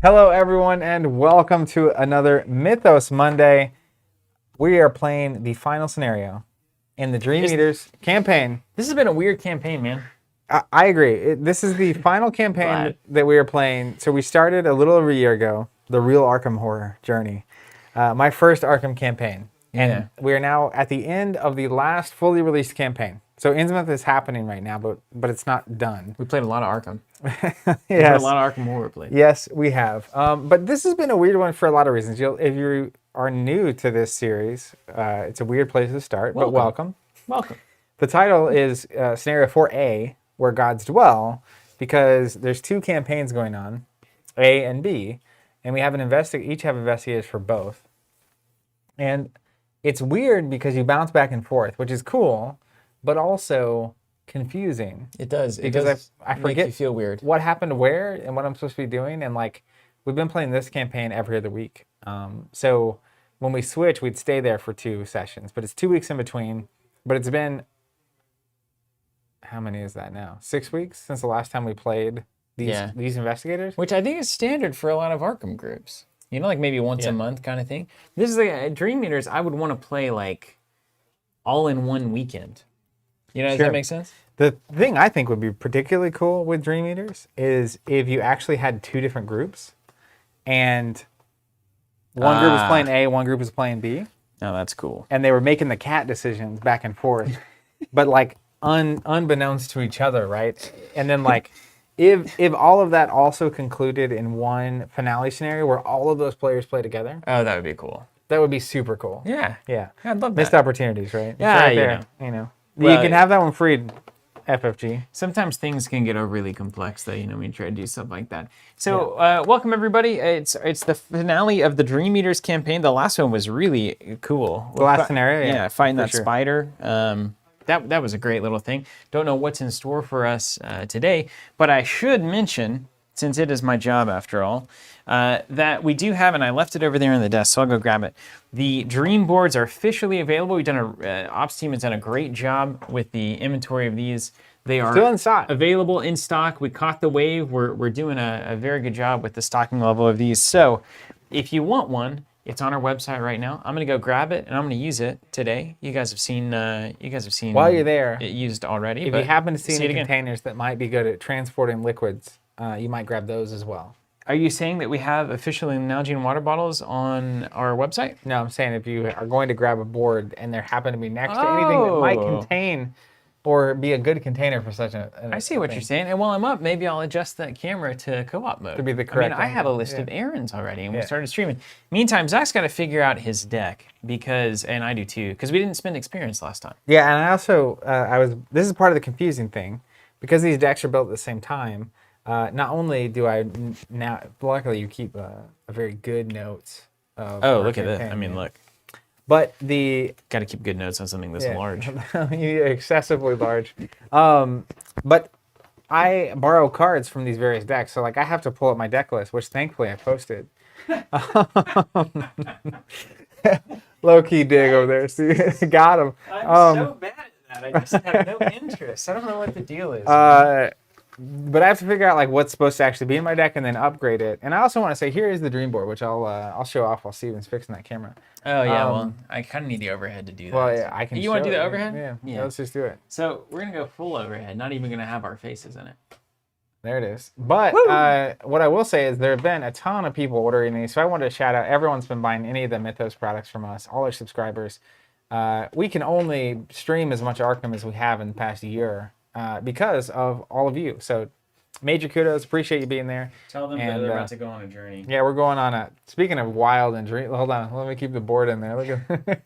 Hello, everyone, and welcome to another Mythos Monday. We are playing the final scenario in the Dream Eaters campaign. This has been a weird campaign, man. I agree. This is the final campaign that we are playing. So we started a little over a year ago, the real Arkham horror journey. My first Arkham campaign. And we are now at the end of the last fully released campaign. So Innsmouth is happening right now, but it's not done. We played a lot of Arkham. Yes. We played a lot of Arkham horror played. Yes, we have. But this has been a weird one for a lot of reasons. If you are new to this series, it's a weird place to start, but welcome. Welcome. The title is Scenario 4A, Where Gods Dwell, because there's two campaigns going on, A and B, and we have each have investigators for both. And it's weird because you bounce back and forth, which is cool, but also confusing. It does. Because I forget make you feel weird. What happened where and what I'm supposed to be doing. And like, we've been playing this campaign every other week. So when we switch, we'd stay there for 2 sessions, but it's 2 weeks in between. But it's been, how many is that now? 6 weeks since the last time we played these investigators? Which I think is standard for a lot of Arkham groups. You know, like maybe once a month kind of thing. This is like Dream Eaters. I would want to play like all in one weekend. You know, does that make sense? The thing I think would be particularly cool with Dream Eaters is if you actually had 2 different groups and one group was playing A, one group was playing B. Oh, that's cool. And they were making the cat decisions back and forth, but like unbeknownst to each other, right? And then like if all of that also concluded in one finale scenario where all of those players play together. Oh, that would be cool. That would be super cool. Yeah. Yeah. I'd love that. Missed opportunities, right? Yeah, it's right there, you know. Well, you can have that one free, FFG. Sometimes things can get overly complex, though, you know, when you try to do stuff like that. So, welcome everybody. It's the finale of the Dream Eaters campaign. The last one was really cool. The last scenario, yeah, fighting that spider. That was a great little thing. Don't know what's in store for us today, but I should mention, since it is my job after all, that we do have, and I left it over there on the desk, so I'll go grab it. The dream boards are officially available. We've done ops team has done a great job with the inventory of these. They are still in stock. Available in stock. We caught the wave. We're doing a very good job with the stocking level of these. So if you want one, it's on our website right now. I'm gonna go grab it and I'm gonna use it today. You guys have seen. While you're there, it used already. If you happen to see any containers that might be good at transporting liquids, you might grab those as well. Are you saying that we have official Nalgene water bottles on our website? No, I'm saying if you are going to grab a board and there happen to be next to anything that might contain or be a good container for such a I see what you're saying. And while I'm up, maybe I'll adjust that camera to co-op mode. To be the correct I have a list of errands already, and we started streaming. Meantime, Zach's got to figure out his deck and I do too, because we didn't spend experience last time. Yeah, and I also, this is part of the confusing thing, because these decks are built at the same time. Not only do I now, luckily you keep a very good notes of. Oh, look at that! I mean, look. But got to keep good notes on something this large. Excessively large. But I borrow cards from these various decks, so like I have to pull up my deck list, which thankfully I posted. Low key dig over there. See, got him. I'm so bad at that. I just have no interest. I don't know what the deal is. But I have to figure out like what's supposed to actually be in my deck and then upgrade it. And I also want to say, here is the dream board, which I'll show off while Steven's fixing that camera. Oh yeah, well I kind of need the overhead to do that. Well, yeah, I can. You want to do the overhead? Yeah, let's just do it. So we're gonna go full overhead, not even gonna have our faces in it. There it is. But what I will say is there have been a ton of people ordering these, so I wanted to shout out everyone's been buying any of the Mythos products from us, all our subscribers. We can only stream as much Arkham as we have in the past year. Because of all of you. So major kudos. Appreciate you being there. Tell them that they're about to go on a journey. Yeah, we're going on a, speaking of wild and dream, hold on. Let me keep the board in there. Look at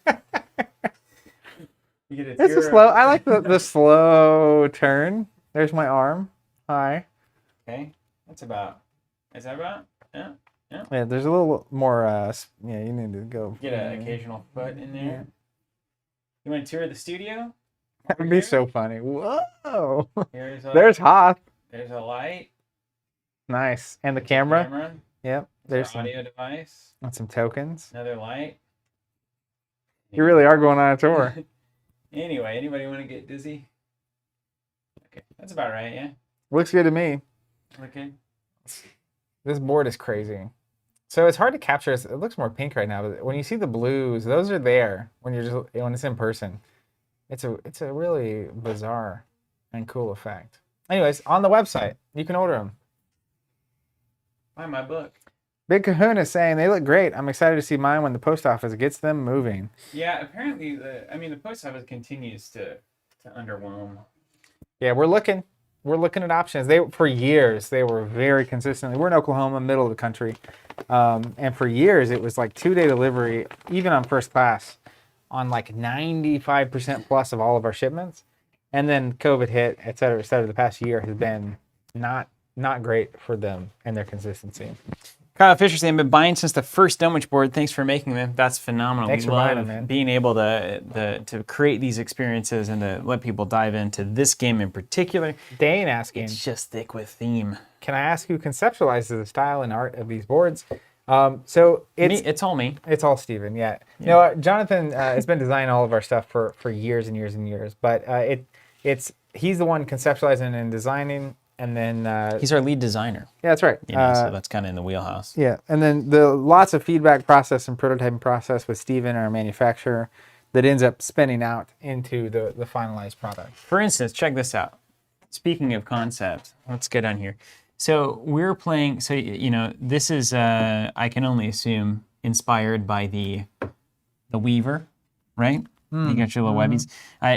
It's a slow, I like the slow turn. There's my arm. Hi. Okay. Is that about? Yeah. Yeah, there's a little more, you need to go. Get an occasional foot in there. Yeah. You want to tour the studio? That would be so funny. Whoa. There's Hoth. There's a light. Nice. And the camera. Yep. There's an audio device. And some tokens. Another light. You really are going on a tour. Anyway, anybody want to get dizzy? Okay, that's about right, yeah? Looks good to me. Okay. This board is crazy. So it's hard to capture. It looks more pink right now, but when you see the blues, those are there when you're just when it's in person. It's a really bizarre and cool effect. Anyways, on the website, you can order them. Buy my book. Big Kahuna is saying they look great. I'm excited to see mine when the post office gets them moving. Yeah, apparently the post office continues to underwhelm. Yeah, we're looking at options. For years they were very consistently. We're in Oklahoma, middle of the country, and for years it was like 2-day delivery, even on first class, on like 95% plus of all of our shipments. And then COVID hit, et cetera, et cetera. The past year has been not great for them and their consistency. Kyle Fisher saying, been buying since the first Dunwich board. Thanks for making them. That's phenomenal. Thanks for buying them, man. Being able to create these experiences and to let people dive into this game in particular. Dane asking, It's just thick with theme. can I ask who conceptualizes the style and art of these boards? So It's all me. It's all Steven, yeah. No, Jonathan has been designing all of our stuff for years and years and years, but he's the one conceptualizing and designing, and then He's our lead designer. yeah, that's right. So that's kind of in the wheelhouse. Yeah, and then the lots of feedback process and prototyping process with Steven, our manufacturer, that ends up spinning out into the finalized product. For instance, check this out. Speaking of concept, let's get on here. So we're playing. So this is I can only assume inspired by the Weaver, right? You got your little webbies.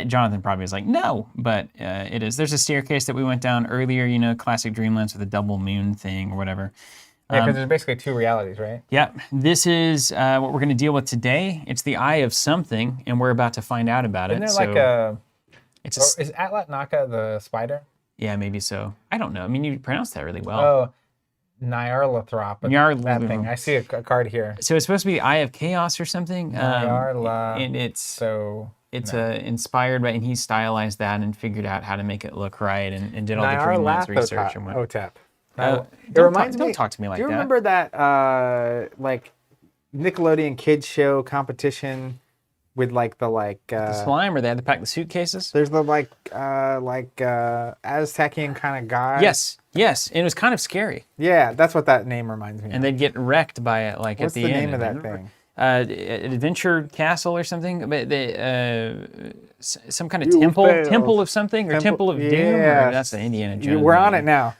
Jonathan probably was like, no, but it is. There's a staircase that we went down earlier. Classic Dreamlands with a double moon thing or whatever. Yeah, because there's basically two realities, right? Yep. This is what we're going to deal with today. It's the eye of something, and we're about to find out about it. Isn't it like a? It's is Atlatnaka the spider? Yeah, maybe so. I don't know. I mean, you pronounced that really well. Oh, Nyarlathotep. That thing. I see a card here. So it's supposed to be the Eye of Chaos or something. And it's inspired by, and he stylized that and figured out how to make it look right and did all the Dreamlands research and went. It reminds me. Don't talk to me like that. Do you remember that like Nickelodeon kids show competition with the slime, or they had to pack the suitcases? There's the Aztecian kind of guy. Yes, and it was kind of scary. Yeah, that's what that name reminds me of. And they'd get wrecked by it, like What's at the end. What's the name of that thing? Adventure Castle or something, but some kind of temple of something, or Temple of Doom. Or that's the Indiana Jones. We're on it now.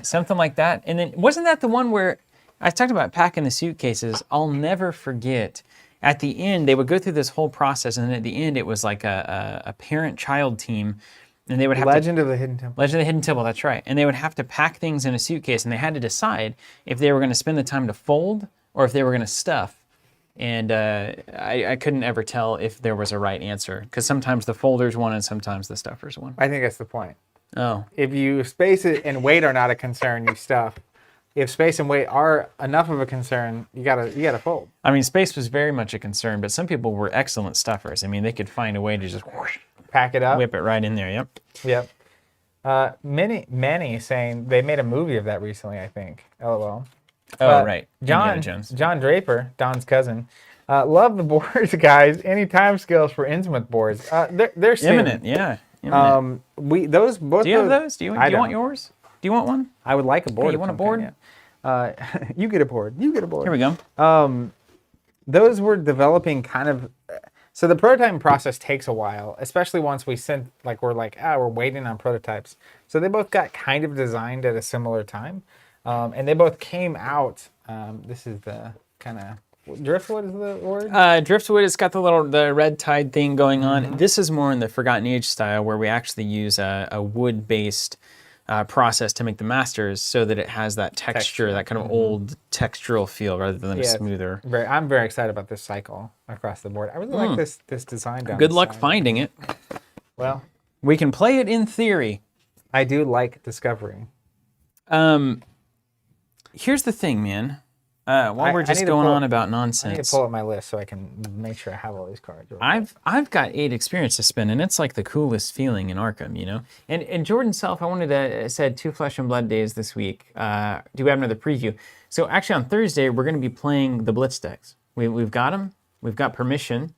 Something like that. And then wasn't that the one where I talked about packing the suitcases? I'll never forget. At the end, they would go through this whole process, and then at the end, it was like a parent-child team, and they would have Legend of the Hidden Temple. Legend of the Hidden Temple, that's right. And they would have to pack things in a suitcase, and they had to decide if they were going to spend the time to fold or if they were going to stuff. And I couldn't ever tell if there was a right answer, because sometimes the folders won and sometimes the stuffers won. I think that's the point. Oh. If space and weight are not a concern, you stuff. If space and weight are enough of a concern, you gotta fold. I mean, space was very much a concern, but some people were excellent stuffers. I mean, they could find a way to just pack it up, whip it right in there. Yep. Many saying they made a movie of that recently, I think. LOL. Right. John Draper, Don's cousin. Love the boards, guys. Any time scales for Innsmouth boards? They're soon. Imminent, yeah. Imminent. Do you have those? Do you want yours? Do you want one? I would like a board. Hey, you want a board? You get a board. Here we go. Those were developing kind of. So the prototyping process takes a while, especially once we're waiting on prototypes. So they both got kind of designed at a similar time, and they both came out. This is the kind of driftwood is the word. Driftwood. It's got the red tide thing going on. Mm-hmm. This is more in the Forgotten Age style, where we actually use a wood-based process to make the masters, so that it has that texture, that kind of old textural feel rather than a smoother. I'm very excited about this cycle across the board. I really like this design. Good luck finding it. Well, we can play it in theory. I do like discovering. Here's the thing, man. While we're just going on about nonsense, I need to pull up my list so I can make sure I have all these cards. I've got 8 experience to spend, and it's like the coolest feeling in Arkham, And Jordan Self, I wanted to said 2 Flesh and Blood days this week. Do we have another preview? So actually on Thursday we're going to be playing the Blitz decks. We've got them. We've got permission,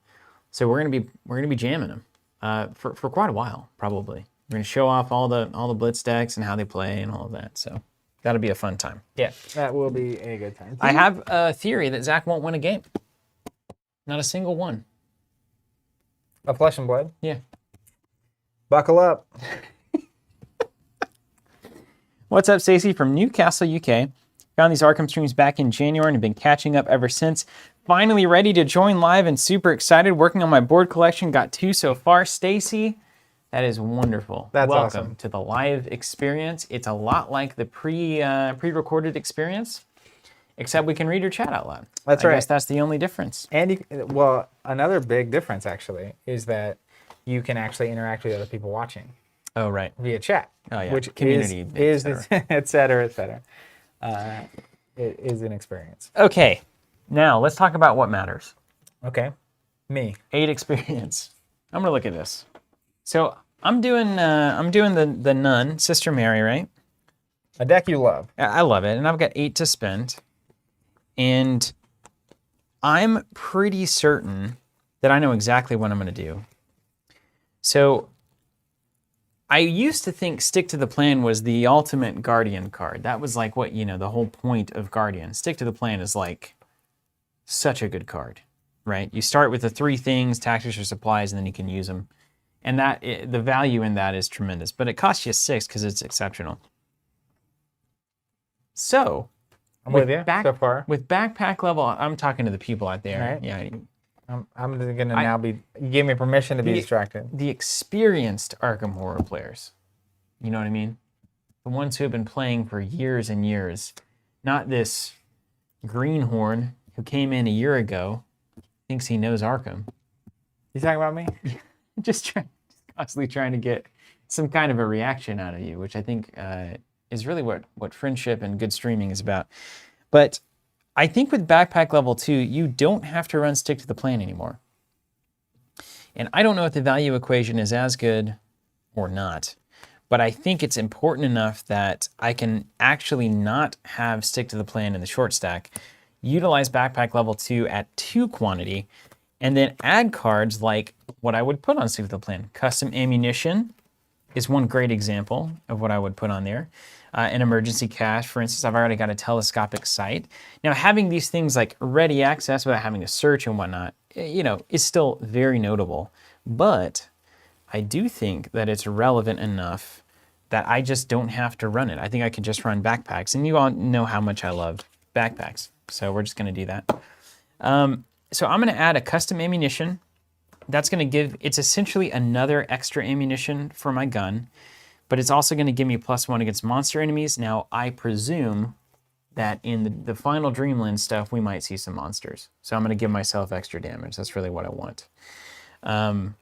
so we're going to be jamming them for quite a while probably. We're going to show off all the Blitz decks and how they play and all of that. So That'll be a fun time. Yeah, that will be a good time. I have a theory that Zach won't win a game. Not a single one. A Flesh and Blood? Yeah. Buckle up. What's up, Stacey from Newcastle, UK? Found these Arkham streams back in January and have been catching up ever since. Finally ready to join live and super excited. Working on my board collection. Got 2 so far. Stacey, that is wonderful. That's Welcome awesome. to the live experience. It's a lot like the pre-recorded experience, except we can read your chat out loud. That's I right. guess that's the only difference. And well, another big difference actually is that you can actually interact with other people watching Oh, right. via chat. Oh, yeah. Which Community, is et et cetera, et cetera. It is an experience. Okay, now let's talk about what matters. Okay, me. 8 experience. I'm gonna look at this. So I'm doing the Nun, Sister Mary, right? A deck you love. I love it, and I've got 8 to spend, and I'm pretty certain that I know exactly what I'm gonna do. So I used to think Stick to the Plan was the ultimate Guardian card. That was like what, the whole point of Guardian. Stick to the Plan is like such a good card, right? You start with the 3 things, tactics or supplies, and then you can use them. And the value in that is tremendous, but it costs you 6 because it's exceptional. So, I'm with you so far. with backpack level, I'm talking to the people out there. Right. Yeah, I'm going to now be, you gave me permission to be distracted. the experienced Arkham Horror players. You know what I mean? The ones who have been playing for years and years. Not this greenhorn who came in a year ago, thinks he knows Arkham. You talking about me? Just constantly trying to get some kind of a reaction out of you, which I think is really what friendship and good streaming is about. But I think with backpack level 2, you don't have to run Stick to the Plan anymore. And I don't know if the value equation is as good or not, but I think it's important enough that I can actually not have Stick to the Plan in the short stack, utilize backpack level 2 at 2 quantity, and then add cards like what I would put on Stick to the Plan. Custom ammunition is one great example of what I would put on there. An emergency cache, for instance, I've already got a telescopic sight. Now, having these things like ready access without having to search and whatnot, is still very notable. But I do think that it's relevant enough that I just don't have to run it. I think I can just run backpacks. And you all know how much I love backpacks. So we're just going to do that. So I'm going to add a custom ammunition. That's going to it's essentially another extra ammunition for my gun, but it's also going to give me +1 against monster enemies. Now, I presume that in the final Dreamland stuff, we might see some monsters. So I'm going to give myself extra damage. That's really what I want. I'm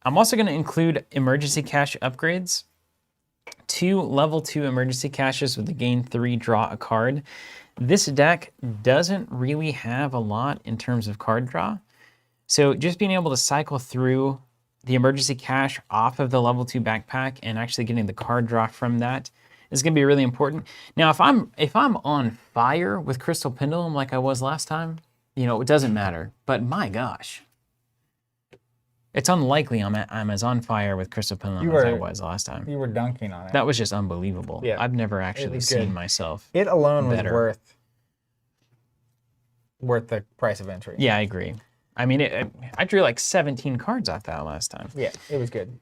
also going to include emergency cache upgrades. 2 level 2 emergency caches with the gain 3, draw a card. This deck doesn't really have a lot in terms of card draw. So just being able to cycle through the emergency cache off of the level 2 backpack and actually getting the card draw from that is going to be really important. Now, if I'm on fire with Crystal Pendulum like I was last time, it doesn't matter. But my gosh, it's unlikely I'm as on fire with Crystal Pendulum as I was last time. You were dunking on it. That was just unbelievable. Yeah, I've never actually seen myself. It alone was better. worth the price of entry. Yeah, I agree. I mean, I drew like 17 cards off that last time. Yeah, it was good.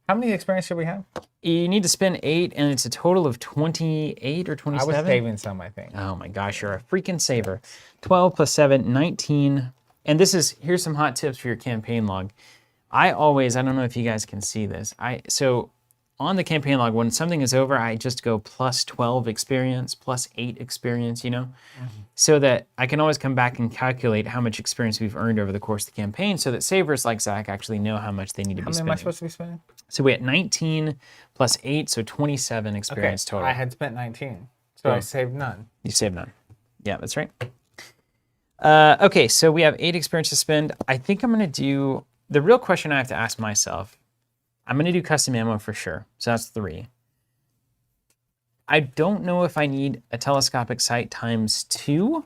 How many experience should we have? You need to spend 8, and it's a total of 28 or 27. I was saving some, I think. Oh my gosh, you're a freaking saver. 12 plus 7, 19. And here's some hot tips for your campaign log. I don't know if you guys can see this. So on the campaign log, when something is over, I just go +12 experience, +8 experience, so that I can always come back and calculate how much experience we've earned over the course of the campaign so that savers like Zach actually know how much they need to be spending. How many am I supposed to be spending? So we had 19 plus 8, so 27 experience total. I had spent 19, so I saved none. You saved none. Yeah, that's right. Okay, so we have 8 experience to spend. I think I'm going to do, the real question I have to ask myself, I'm going to do custom ammo for sure. So that's 3. I don't know if I need a telescopic sight times 2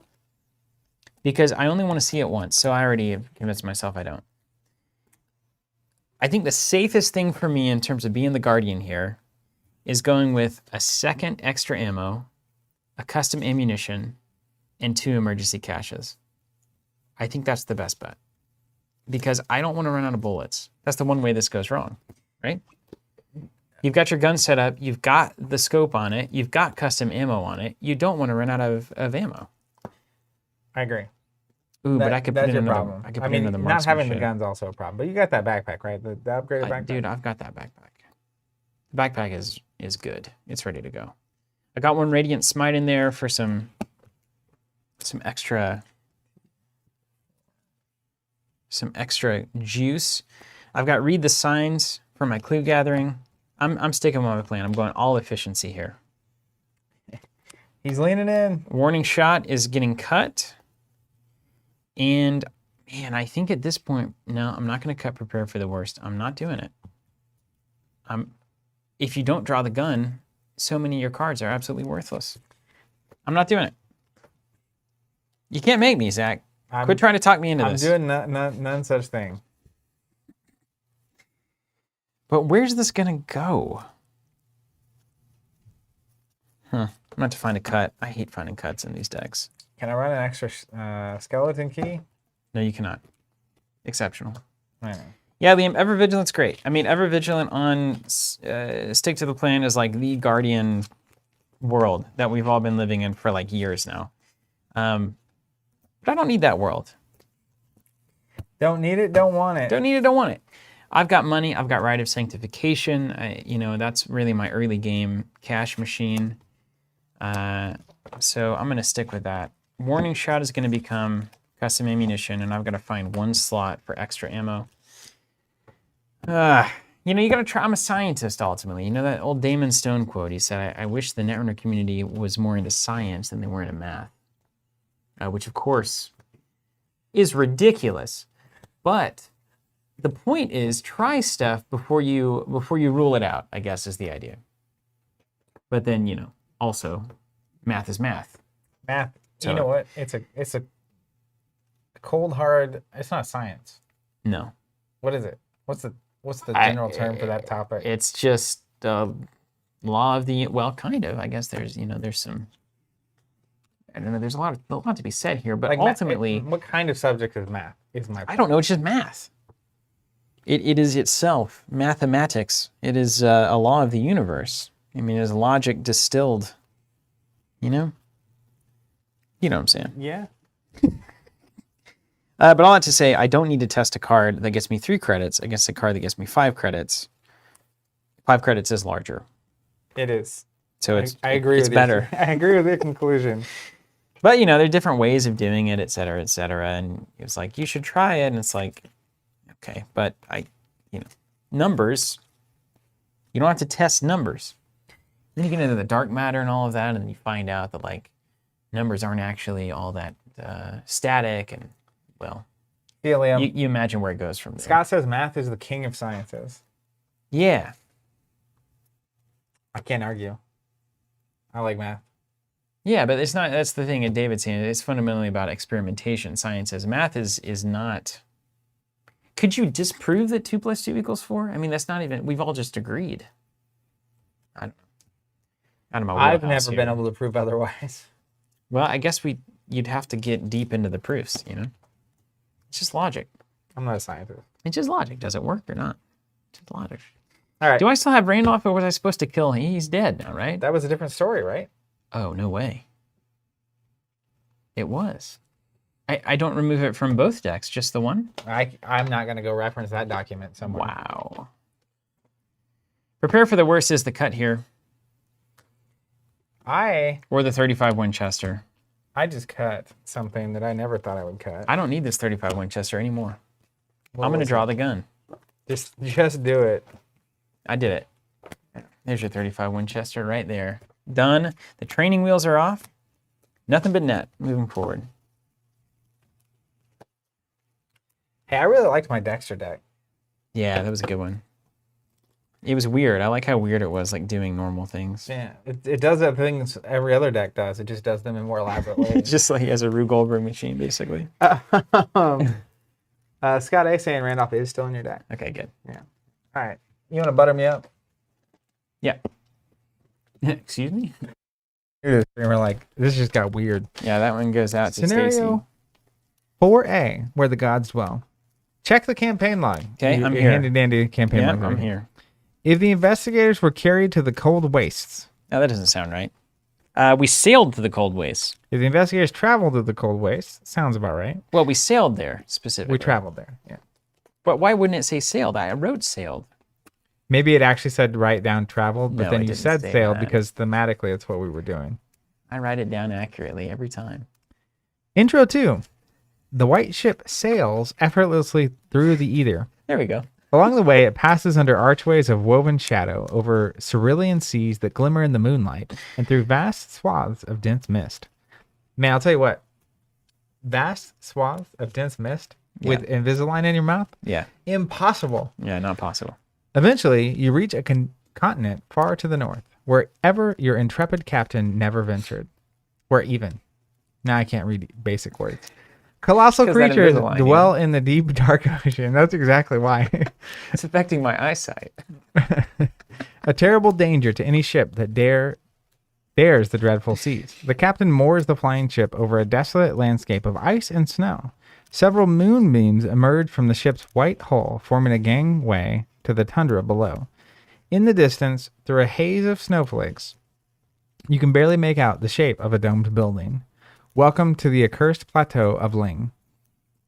because I only want to see it once. So I already have convinced myself I don't. I think the safest thing for me in terms of being the Guardian here is going with a second extra ammo a custom ammunition, and 2 emergency caches. I think that's the best bet. Because I don't want to run out of bullets. That's the one way this goes wrong, right? You've got your gun set up, you've got the scope on it, you've got custom ammo on it. You don't want to run out of ammo. I agree. Ooh, but I could put in another problem. I could put in another not having the marksmanship. gun's also a problem. But you got that backpack, right? The upgraded backpack. Dude, I've got that backpack. The backpack is good. It's ready to go. I got 1 Radiant Smite in there for some extra juice. I've got Read the Signs for my clue gathering. I'm sticking with my plan. I'm going all efficiency here. He's leaning in. Warning Shot is getting cut. And man, I think at this point, no, I'm not going to cut Prepare for the Worst. I'm not doing it. If you don't draw the gun, so many of your cards are absolutely worthless. I'm not doing it. You can't make me, Zach. Quit trying to talk me into this. I'm doing none such thing. But where's this going to go? I'm going to have to find a cut. I hate finding cuts in these decks. Can I run an extra skeleton key? No, you cannot. Exceptional. I know. Yeah, Liam, Ever Vigilant's great. I mean, Ever Vigilant on Stick to the Plan is like the guardian world that we've all been living in for like years now. But I don't need that world. Don't need it, don't want it. Don't need it, don't want it. I've got money. I've got Rite of Sanctification. That's really my early game cash machine. So I'm going to stick with that. Warning Shot is going to become custom ammunition, and I've got to find 1 slot for extra ammo. You got to try. I'm a scientist, ultimately. You know that old Damon Stone quote? He said, I wish the Netrunner community was more into science than they were into math. Which, of course, is ridiculous. But the point is, try stuff before you rule it out, I guess, is the idea. But then, also, math is math. Math. So, you know what? It's a cold hard. It's not science. No. What is it? What's the general term for that topic? It's just law of the kind of. I guess there's some. I don't know. There's a lot to be said here, but like ultimately, what kind of subject is math? I don't know. It's just math. It is itself mathematics. It is a law of the universe. I mean, it's logic distilled. You know what I'm saying? Yeah. But all that to say, I don't need to test a card that gets me 3 credits against a card that gets me 5 credits. 5 credits is larger. It is. So I agree. It's better. I agree with your conclusion. But there are different ways of doing it, et cetera, et cetera. And it's like, you should try it. And it's like, okay, but numbers, you don't have to test numbers. Then you get into the dark matter and all of that, and then you find out that like numbers aren't actually all that static. And well, you imagine where it goes from there. Scott says math is the king of sciences. Yeah. I can't argue. I like math. Yeah, but it's not. That's the thing. And David's saying it's fundamentally about experimentation. Science is math is not. Could you disprove that 2 + 2 = 4? I mean, that's not even. We've all just agreed. I don't know. I've never been able to prove otherwise. Well, I guess you'd have to get deep into the proofs. It's just logic. I'm not a scientist. It's just logic. Does it work or not? It's just logic. All right. Do I still have Randolph, or was I supposed to kill him? He's dead now, right? That was a different story, right? Oh, no way. It was. I don't remove it from both decks, just the one? I'm not going to go reference that document somewhere. Wow. Prepare for the Worst is the cut here. Or the 35 Winchester. I just cut something that I never thought I would cut. I don't need this 35 Winchester anymore. I'm going to draw the gun. Just do it. I did it. There's your 35 Winchester right there. Done. The training wheels are off. Nothing but net moving forward. Hey, I really liked my Dexter deck. Yeah, that was a good one. It was weird. I like how weird it was, like doing normal things. Yeah, it does the things every other deck does. It just does them in more elaborate ways. Just like he has a Rube Goldberg machine, basically. Scott A saying Randolph is still in your deck. Okay, good. Yeah. All right. You want to butter me up? Yeah. Excuse me? And we're like, this just got weird. Yeah, that one goes out to Scenario Stacy. 4A, where the gods dwell. Check the campaign log. Okay, I'm Your here. handy dandy campaign Yeah, log. I'm here. If the investigators were carried to the cold wastes. No, that doesn't sound right. We sailed to the cold wastes. If the investigators traveled to the cold wastes, sounds about right. Well, we sailed there specifically. We traveled there. Yeah. But why wouldn't it say sailed? I wrote sailed. Maybe it actually said write down traveled, but No, then it you didn't said say sailed that. because thematically that's what we were doing. I write it down accurately every time. Intro 2. The white ship sails effortlessly through the ether. There we go. Along the way, it passes under archways of woven shadow, over cerulean seas that glimmer in the moonlight, and through vast swaths of dense mist. Man, I'll tell you what. Vast swaths of dense mist with Invisalign in your mouth? Yeah. Impossible. Yeah, not possible. Eventually, you reach a continent far to the north, wherever your intrepid captain never ventured. Where even. Now I can't read basic words. Colossal 'Cause that creatures Invisalign, dwell in the deep, dark ocean. That's exactly why. It's affecting my eyesight. A terrible danger to any ship that dares the dreadful seas. The captain moors the flying ship over a desolate landscape of ice and snow. Several moonbeams emerge from the ship's white hull, forming a gangway to the tundra below. In the distance, through a haze of snowflakes, you can barely make out the shape of a domed building. Welcome to the accursed plateau of Ling,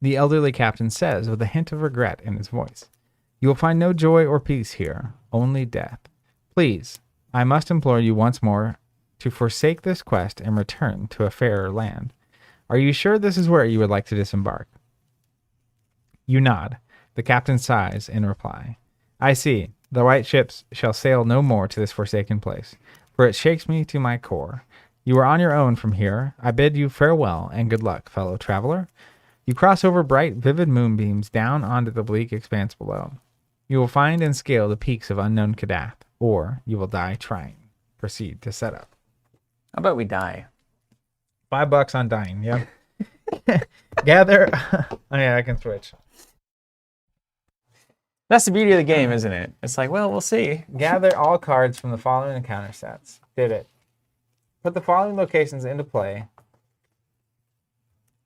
the elderly captain says with a hint of regret in his voice. You will find no joy or peace here, only death. Please, I must implore you once more to forsake this quest and return to a fairer land. Are you sure this is where you would like to disembark? You nod. The captain sighs in reply. I see. The white ships shall sail no more to this forsaken place, for it shakes me to my core. You are on your own from here. I bid you farewell and good luck, fellow traveler. You cross over bright, vivid moonbeams down onto the bleak expanse below. You will find and scale the peaks of unknown Kadath, or you will die trying. Proceed to setup. How about we die? $5 on dying, yep. Gather. Oh, yeah, I can switch. That's the beauty of the game, isn't it? It's like, well, we'll see. Gather all cards from the following encounter sets. Did it. Put the following locations into play.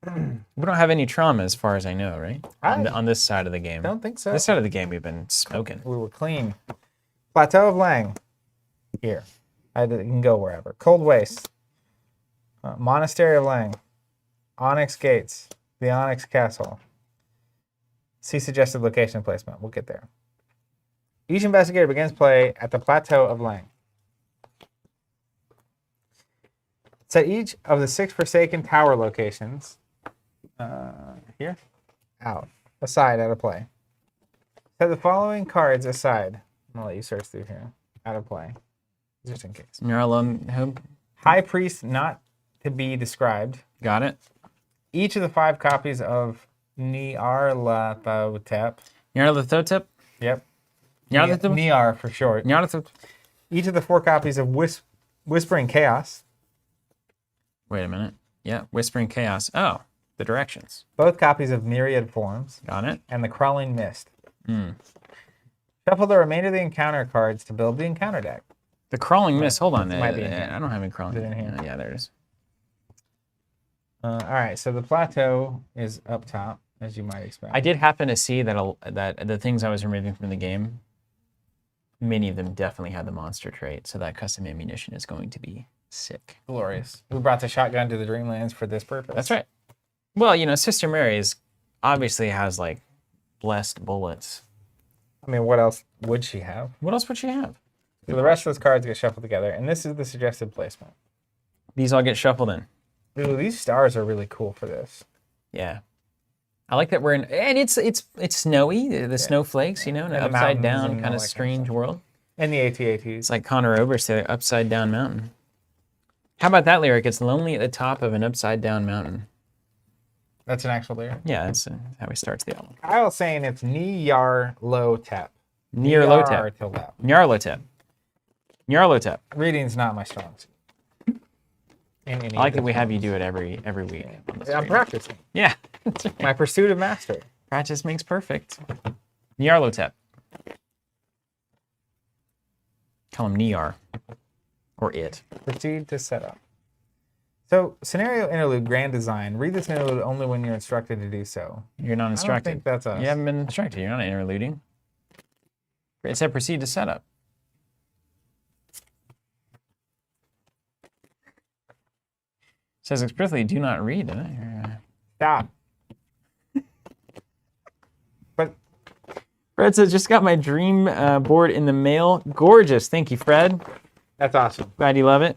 We don't have any trauma as far as I know, right? On this side of the game. Don't think so. This side of the game we've been smoking. We were clean. Plateau of Lang. Here. You can go wherever. Cold Waste. Monastery of Lang. Onyx Gates. The Onyx Castle. See suggested location placement. We'll get there. Each investigator begins play at the Plateau of Lang. Set each of the 6 Forsaken Tower locations here, out, aside, out of play. Set the following cards aside. I'm going to let you search through here. Out of play, just in case. You're alone. Who? High Priest not to be described. Got it. Each of the 5 copies of Nyarlathotep. Nyarlathotep? Yep. Nyarlathotep? Nyar for short. Nyarlathotep. Each of the 4 copies of Whispering Chaos. Wait a minute. Yeah, Whispering Chaos. Oh, the directions. Both copies of Myriad Forms. Got it. And the Crawling Mist. Shuffle the remainder of the encounter cards to build the encounter deck. The Crawling Mist. Hold on. It might be in here. I don't have any Crawling. Is it in here? Yeah, there it is. All right, so the plateau is up top, as you might expect. I did happen to see that the things I was removing from the game, many of them definitely had the monster trait, so that custom ammunition is going to be sick. Glorious. We brought the shotgun to the Dreamlands for this purpose. That's right. Well, you know, Sister Mary's obviously has like blessed bullets. I mean, what else would she have? What else would she have? So the rest of those cards get shuffled together, and this is the suggested placement. These all get shuffled in. Ooh, these stars are really cool for this. Yeah. I like that we're in, and it's snowy, the snowflakes, you know, an And the upside mountains down and kind all of that strange world. And the AT-ATs. It's like Connor Oberst, the upside down mountain. How about that lyric? It's lonely at the top of an upside down mountain. That's an actual lyric? Yeah, that's how he starts the album. Kyle's saying it's Nyarlathotep. Nyarlathotep. Nyarlathotep. Nyarlathotep. Reading's not my strong suit. I like that we have you do it every week. On the I'm stream. practicing. Yeah. My pursuit of mastery. Practice makes perfect. Nyarlathotep. Call him Niar. Or it. Proceed to setup. So, scenario interlude, grand design. Read this interlude only when you're instructed to do so. You're not I don't instructed. think that's us. You haven't been instructed. You're not interluding. It said proceed to setup. It says explicitly do not read. Stop. But Fred says just got my dream board in the mail. Gorgeous. Thank you, Fred. that's awesome. Glad you love it.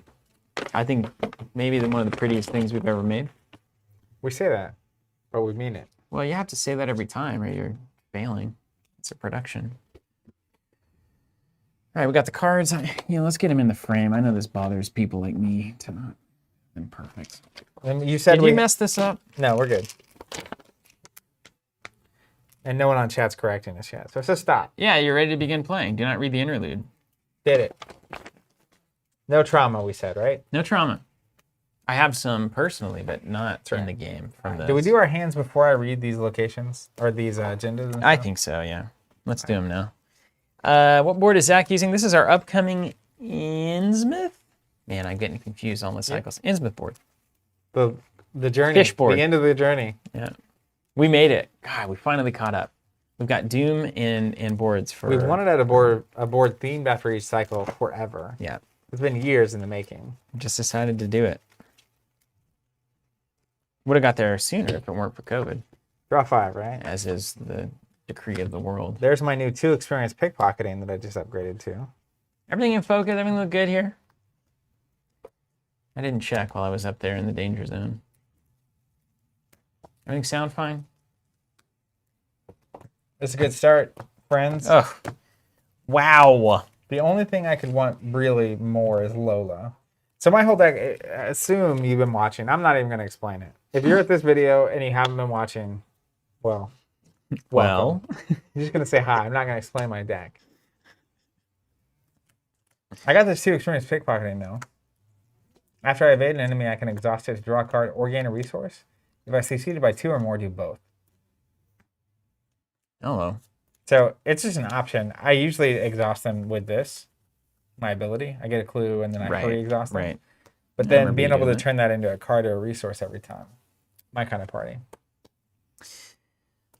I think maybe one of the prettiest things we've ever made. We say that, but we mean it. Well, you have to say that every time or you're failing. It's a production. All right, we got the cards. Let's get them in the frame. I know this bothers people like me to not be perfect. And you said Did you mess this up? No, we're good. And no one on chat's correcting us yet. So stop. Yeah, you're ready to begin playing. Do not read the interlude. Did it. No trauma, we said, right? No trauma. I have some personally, but not in the game. Do we do our hands before I read these locations or these agendas? I think so, yeah. Let's do them now. What board is Zach using? This is our upcoming Innsmouth. Man, I'm getting confused on the cycles. Innsmouth board. The journey. Fish board. The end of the journey. Yeah. We made it. God, we finally caught up. We've got Doom and boards for... We've wanted a board themed after each cycle forever. Yeah. It's been years in the making. Just decided to do it. Would have got there sooner if it weren't for COVID. Draw 5, right? As is the decree of the world. There's my new 2 experience pickpocketing that I just upgraded to. Everything in focus? Everything look good here? I didn't check while I was up there in the danger zone. Everything sound fine? It's a good start, friends. Oh, wow. The only thing I could want really more is Lola. So my whole deck, assume you've been watching. I'm not even going to explain it. If you're at this video and you haven't been watching, well, welcome. I'm just going to say hi. I'm not going to explain my deck. I got this 2 experience pickpocketing though. After I evade an enemy, I can exhaust it to draw a card or gain a resource. If I succeeded by 2 or more, do both. Hello. So it's just an option. I usually exhaust them with this, my ability. I get a clue and then I fully exhaust them. Right. But then being able to turn that into a card or a resource every time. My kind of party.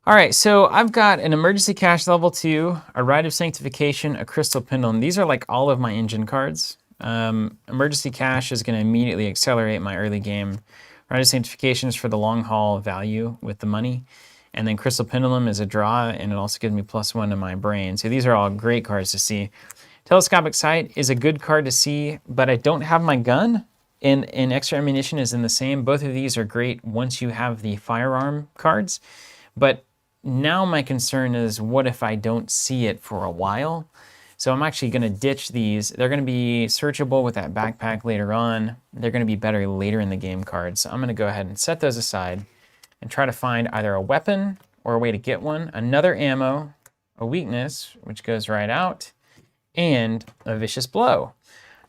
All right, so I've got an Emergency Cache level 2, a Rite of Sanctification, a Crystal Pendulum. These are like all of my engine cards. Emergency Cache is going to immediately accelerate my early game. Rite of Sanctification is for the long haul value with the money. And then Crystal Pendulum is a draw, and it also gives me +1 to my brain. So these are all great cards to see. Telescopic Sight is a good card to see, but I don't have my gun, and Extra Ammunition is in the same. Both of these are great once you have the firearm cards. But now my concern is, what if I don't see it for a while? So I'm actually going to ditch these. They're going to be searchable with that backpack later on. They're going to be better later in the game cards. So I'm going to go ahead and set those aside and try to find either a weapon or a way to get one, another ammo, a weakness, which goes right out, and a vicious blow.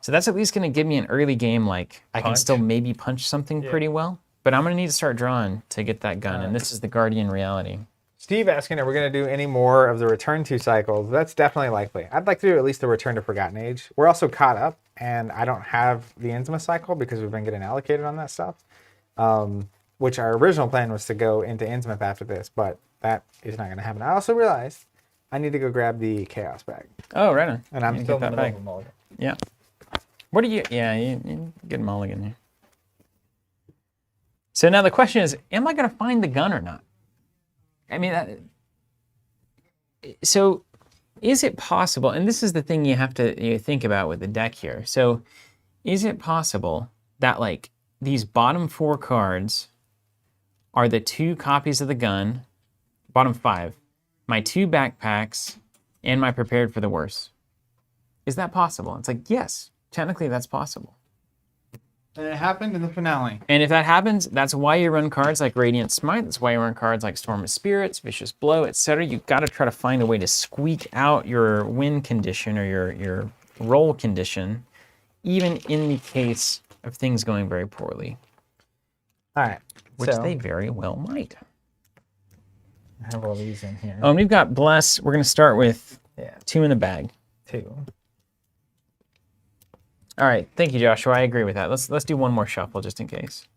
So that's at least going to give me an early game, like I can still maybe punch something pretty well, but I'm going to need to start drawing to get that gun, and this is the Guardian reality. Steve asking, are we going to do any more of the Return to cycles? That's definitely likely. I'd like to do at least the Return to Forgotten Age. We're also caught up, and I don't have the Innsmouth cycle because we've been getting allocated on that stuff. Which our original plan was to go into Innsmouth after this, but that is not going to happen. I also realized I need to go grab the Chaos bag. Oh, right on. And I'm still in the middle of a mulligan. Yeah. What do you... Yeah, you get a mulligan here. So now the question is, am I going to find the gun or not? I mean, so is it possible, and this is the thing you have to think about with the deck here. So is it possible that like these bottom 4 cards are the 2 copies of the gun, bottom 5, my 2 backpacks, and my prepared for the worst? Is that possible? It's like, yes, technically that's possible. And it happened in the finale. And if that happens, that's why you run cards like Radiant Smite. That's why you run cards like Storm of Spirits, Vicious Blow, etc. You've got to try to find a way to squeak out your win condition or your roll condition, even in the case of things going very poorly. All right. Which they very well might. I have all these in here. Oh, and we've got Bless. We're going to start with 2 in the bag. 2. All right, thank you, Joshua. I agree with that. Let's do one more shuffle just in case.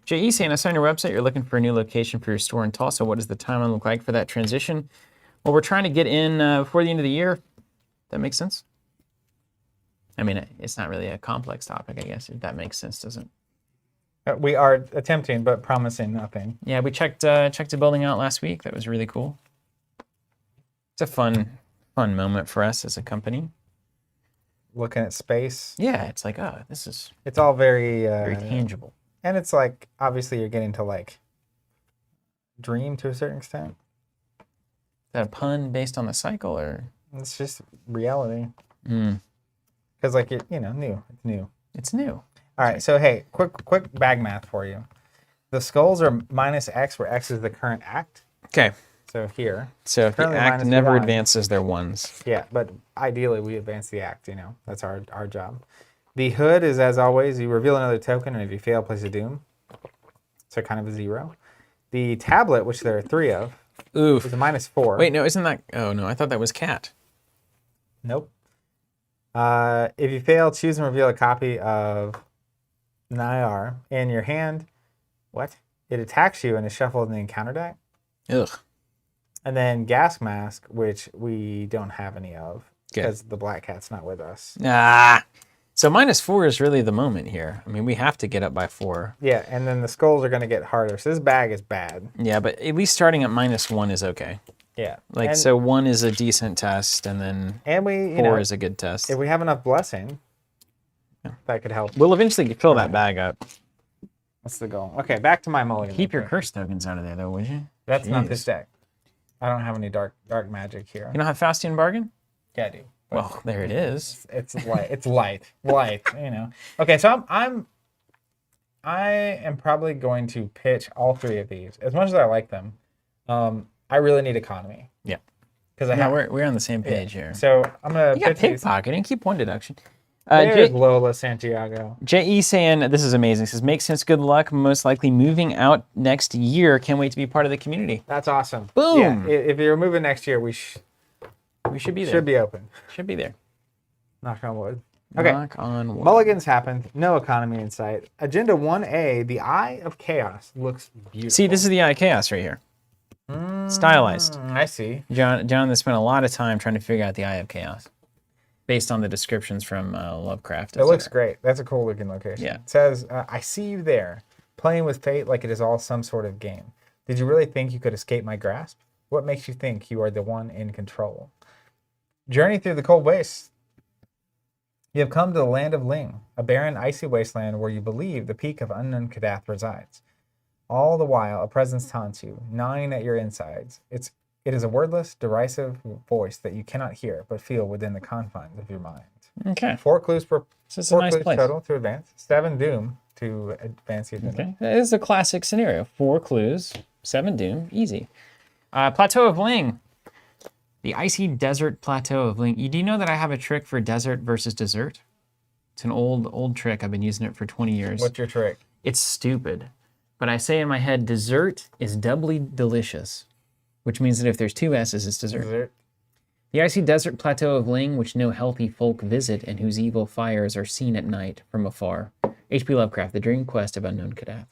JE saying, I saw on your website you're looking for a new location for your store in Tulsa. What does the timeline look like for that transition? Well, we're trying to get in before the end of the year. That makes sense? I mean, it's not really a complex topic, I guess, if that makes sense, doesn't it? We are attempting, but promising nothing. Yeah, we checked the building out last week. That was really cool. It's a fun moment for us as a company. Looking at space. Yeah, it's like, oh, this is It's all very tangible. And it's like, obviously you're getting to like dream to a certain extent. Is that a pun based on the cycle, or? It's just reality. Mm. Because like, new. It's new. It's new. All right, so hey, quick bag math for you. The skulls are minus X, where X is the current act. Okay. So here. So if the Currently act minus never Y. advances their ones. Yeah, but ideally we advance the act, That's our job. The hood is, as always, you reveal another token, and if you fail, place a doom. So kind of a 0. The tablet, which there are 3 of, Oof. is a -4. Wait, no, isn't that... Oh, no, I thought that was cat. Nope. If you fail, choose and reveal a copy of an IR in your hand. What? It attacks you and is shuffled in the encounter deck. Ugh. And then gas mask, which we don't have any of Good. because the black cat's not with us. Ah. So -4 is really the moment here. I mean, we have to get up by 4. Yeah, and then the skulls are going to get harder. So this bag is bad. Yeah, but at least starting at -1 is okay. Yeah. Like, and, so 1 is a decent test, and then we, 4 is a good test. if we have enough blessing, that could help. We'll eventually fill that bag up. That's the goal. Okay, back to my mulligan. Keep your curse tokens out of there, though, would you? That's not Jeez. this deck. I don't have any dark magic here. You don't have Faustian Bargain? Yeah, I do. Well, there it is. It's light. It's light. Okay, so I am probably going to pitch all 3 of these. As much as I like them, I really need economy. Yeah. Because I No, have. we're on the same page here. So I'm gonna You got pitch these. pickpocketing. Keep 1 deduction. There's Lola Santiago. JE saying, this is amazing. Says, makes sense, good luck. Most likely moving out next year. Can't wait to be part of the community. That's awesome. Boom. Yeah, if you're moving next year, we should be there. should be open. Should be there. Knock on wood. Okay. Knock on wood. Mulligans happened. No economy in sight. Agenda 1A, the Eye of Chaos, looks beautiful. See, this is the Eye of Chaos right here. Stylized. I see. John has spent a lot of time trying to figure out the Eye of Chaos based on the descriptions from Lovecraft. It looks great. That's a cool looking location. Yeah. It says, I see you there, playing with fate like it is all some sort of game. Did you really think you could escape my grasp? What makes you think you are the one in control? Journey through the cold wastes. You have come to the land of Ling, a barren, icy wasteland where you believe the peak of unknown Kadath resides. All the while, a presence taunts you, gnawing at your insides. It is a wordless, derisive voice that you cannot hear, but feel within the confines of your mind. Okay. 4 clues per So it's a 4 nice clues place. total to advance. 7 doom to advance the agenda. Okay. That is a classic scenario. 4 clues, 7 doom, easy. Plateau of Ling. The icy desert plateau of Ling. Do you know that I have a trick for desert versus dessert? It's an old trick. I've been using it for 20 years. What's your trick? It's stupid. But I say in my head, dessert is doubly delicious, which means that if there's 2 S's, it's dessert. Dessert? The icy desert plateau of Ling, which no healthy folk visit and whose evil fires are seen at night from afar. H.P. Lovecraft, The Dream Quest of Unknown Kadath.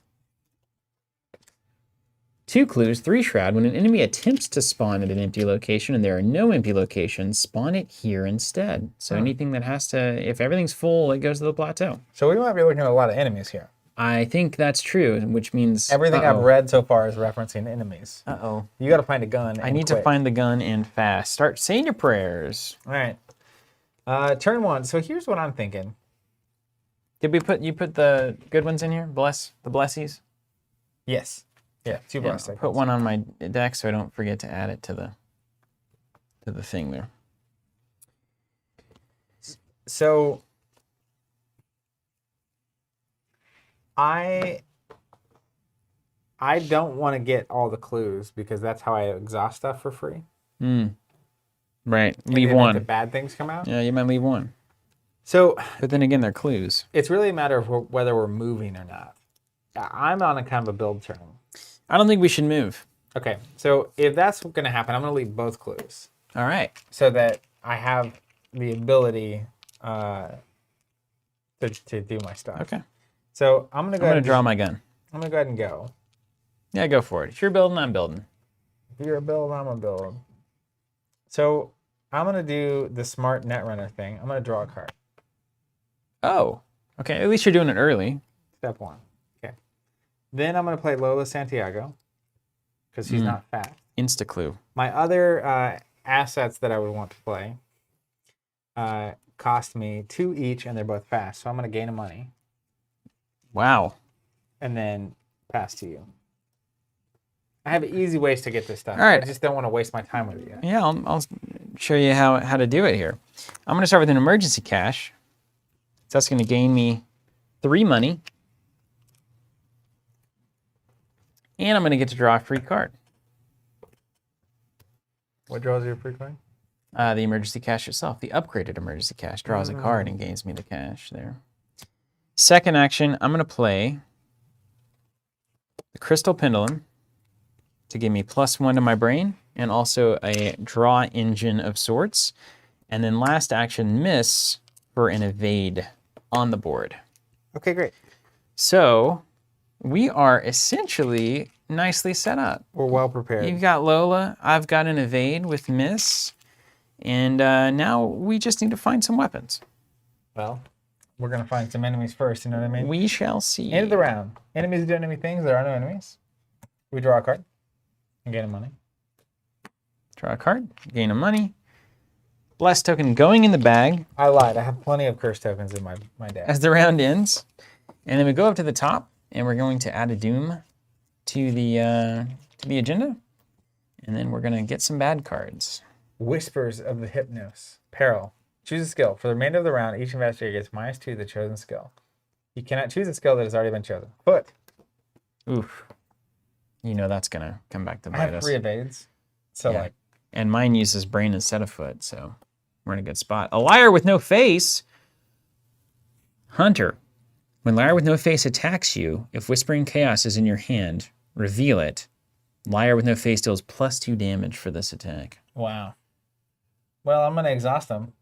2 clues, 3 shroud. When an enemy attempts to spawn at an empty location and there are no empty locations, spawn it here instead. So anything that has to, if everything's full, it goes to the plateau. So we might be looking at a lot of enemies here. I think that's true, which means... Everything I've read so far is referencing enemies. Uh-oh. You got to find a gun. I need to find the gun and fast. Start saying your prayers. All right. Turn 1. So here's what I'm thinking. Did you put the good ones in here? The blessies? Yes. Yeah, 2 Yeah, blast I'll tokens. put one on my deck so I don't forget to add it to the thing there. So I don't want to get all the clues because that's how I exhaust stuff for free. Right. In Leave the event one. that bad things come out. Yeah, you might leave one. So But then again, they're clues. it's really a matter of whether we're moving or not. I'm on a kind of a build turn. I don't think we should move. Okay, so if that's going to happen, I'm going to leave both clues All right. so that I have the ability to do my stuff. Okay. So I'm gonna I'm gonna draw my gun. I'm gonna go ahead and go. Yeah, go for it. If you're building, I'm building. If you're a build, I'm a build. So I'm gonna do the smart netrunner thing. I'm gonna draw a card. Oh, okay. At least you're doing it early. Step 1. Okay. Then I'm gonna play Lola Santiago because she's not fast. Insta clue. My other assets that I would want to play cost me 2 each, and they're both fast. So I'm gonna gain a money Wow. and then pass to you. I have easy ways to get this stuff. All right. I just don't want to waste my time with it yet. Yeah, I'll show you how to do it here. I'm gonna start with an emergency cash. So that's gonna gain me 3 money. And I'm gonna get to draw a free card. What draws your free card? The emergency cash itself, the upgraded emergency cash, draws a card and gains me the cash there. Second action, I'm going to play the Crystal Pendulum to give me +1 to my brain and also a draw engine of sorts. And then last action, miss for an evade on the board. Okay, great. So we are essentially nicely set up. We're well prepared. You've got Lola, I've got an evade with miss. And now we just need to find some weapons. Well, we're going to find some enemies first, you know what I mean? We shall see. End of the round. Enemies do enemy things. There are no enemies. We draw a card and gain a money. Draw a card, gain a money. Blessed token going in the bag I lied. I have plenty of curse tokens in my deck. as the round ends. And then we go up to the top, and we're going to add a doom to the agenda. And then we're going to get some bad cards. Whispers of the Hypnos. Peril. Choose a skill. For the remainder of the round, each investigator gets -2 to the chosen skill. You cannot choose a skill that has already been chosen. Foot. Oof. You know that's going to come back to I bite have us. 3 evades. So, Yeah. And mine uses brain instead of foot, so we're in a good spot. A liar with no face. Hunter. When liar with no face attacks you, if Whispering Chaos is in your hand, reveal it. Liar with no face deals +2 damage for this attack. wow. Well, I'm going to exhaust them.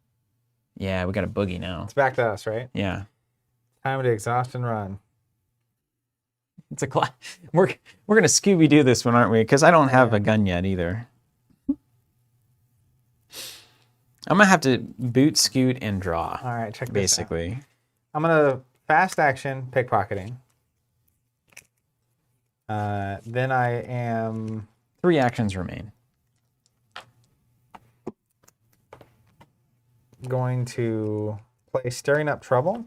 Yeah, we got a boogie now. It's back to us, right? Yeah. Time to exhaust and run. It's a we're going to Scooby-Doo this one, aren't we? Because I don't have a gun yet either. I'm going to have to boot, scoot, and draw. All right, check this out. basically. I'm going to fast action pickpocketing. Then I am 3 actions remain. going to play Stirring Up Trouble.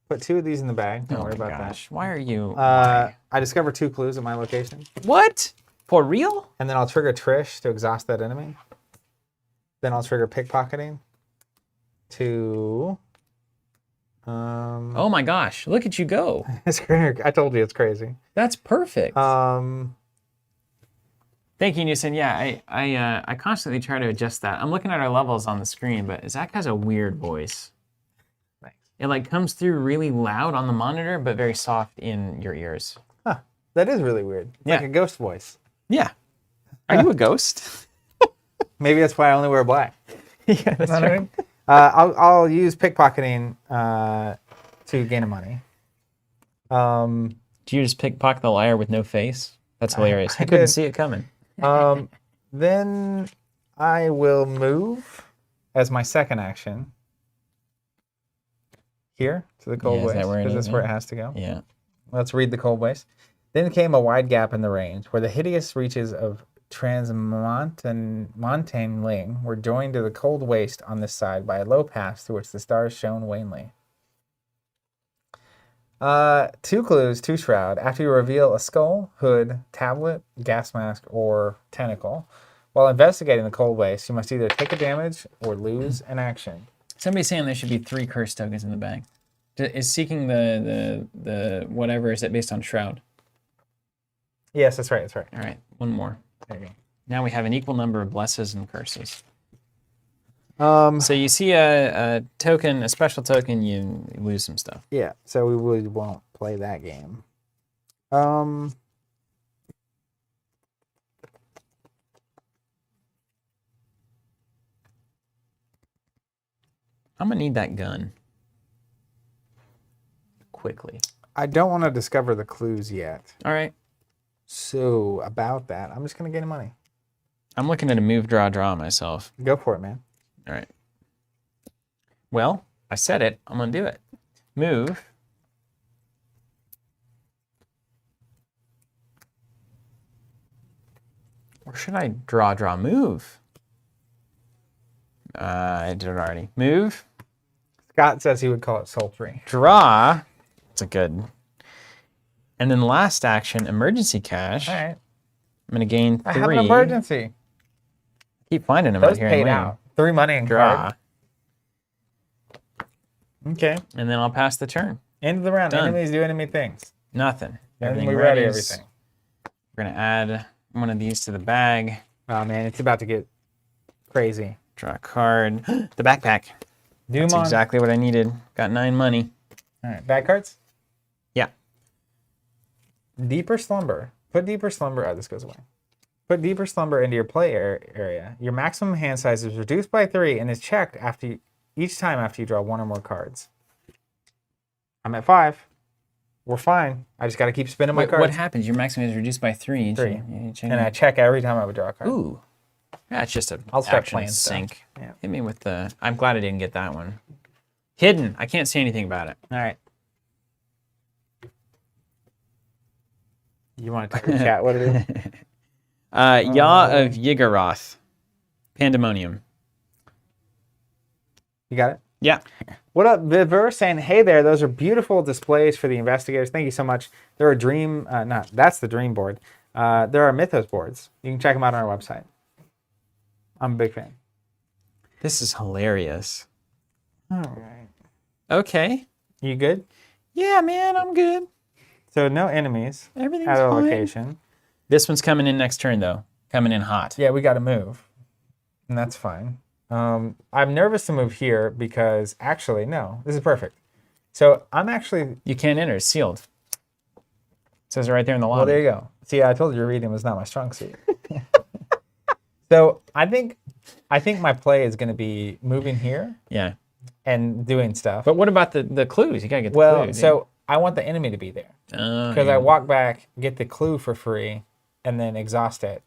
Put 2 of these in the bag. Don't worry about gosh. Why are you? that. I discover 2 clues at my location. What? For real? And then I'll trigger Trish to exhaust that enemy. Then I'll trigger pickpocketing to... Oh my gosh, look at you go. It's crazy. I told you it's crazy. That's perfect. Um, Thank you, Newson. Yeah, I constantly try to adjust that. I'm looking at our levels on the screen, but Zach has a weird voice. Thanks. It like comes through really loud on the monitor, but very soft in your ears. Huh. That is really weird. It's like Yeah. a ghost voice. Yeah. Are you a ghost? Maybe that's why I only wear black. Yeah, that's Know what I right. mean? I'll use pickpocketing to gain a money. Do you just pickpocket the liar with no face? That's hilarious. I I couldn't did. see it coming. Then I will move as my second action here to the cold Yeah, is that waste where it because is, that's where it yeah? has to go. Yeah. Let's read the cold waste. Then came a wide gap in the range where the hideous reaches of transmontane ling were joined to the cold waste on this side by a low pass through which the stars shone wanly. 2 clues, 2 shroud. After you reveal a skull, hood, tablet, gas mask, or tentacle, while investigating the cold waste, you must either take a damage or lose an action. Somebody's saying there should be 3 curse tokens in the bag. Is seeking the whatever, is it based on shroud? Yes, that's right. That's right. All right, 1 more. There you Now we have an equal number of blesses and curses. go. So you see a token, a special token, you lose some stuff. Yeah, so we really won't play that game. I'm gonna need that gun quickly. I don't want to discover the clues yet. All right. So about that, I'm just gonna get money. I'm looking at a move, draw myself. Go for it, man. All right. Well, I said it. I'm gonna do it. Move. Or should I draw, move? I did it already. Move, Scott says he would call it sultry. draw. It's a good. And then last action, emergency cash. All right. I'm going to gain 3. I have an emergency. Keep finding them Those out here. paid out. 3 money and Draw. card. Okay. And then I'll pass the turn. End of the round. Done. Enemies do enemy things. Nothing. And Everything we ready ready's- everything. We're going to add one of these to the bag. Oh man, it's about to get crazy. Draw a card. The backpack. That's Doom on. exactly what I needed. Got 9 money. All right. Bad cards. Yeah. Deeper slumber. Put deeper slumber. Oh, this goes away. Put deeper slumber into your play area. Your maximum hand size is reduced by 3 and is checked each time after you draw 1 or more cards. I'm at 5. We're fine. I just got to keep spinning my cards. What happens? Your maximum is reduced by 3. 3. You check And it. I check every time I would draw a card. Ooh. Yeah, it's just a I'll start action playing stuff. sync. Yeah. Hit me with the... I'm glad I didn't get that one. Hidden. I can't see anything about it. All right. You want to tell the chat what it is? Yaw of Yiggorath. Pandemonium. You got it? Yeah. What up, Viver? Saying, hey there, those are beautiful displays for the investigators. Thank you so much. There are that's the dream board. There are Mythos boards. You can check them out on our website. I'm a big fan. This is hilarious. All right. Okay. You good? Yeah, man, I'm good. So no enemies Everything's at our fine. location. This one's coming in next turn, though. Coming in hot. Yeah, we got to move. And that's fine. I'm nervous to move here because actually, no, this is perfect. So I'm actually, You can't enter. It's sealed. It says it right there in the lobby. well, there you go. See, I told you reading was not my strong suit. So I think my play is going to be moving here Yeah. and doing stuff. But what about the clues? You got to get the Well, clues. so I want the enemy to be there because I walk back, get the clue for free, and then exhaust it.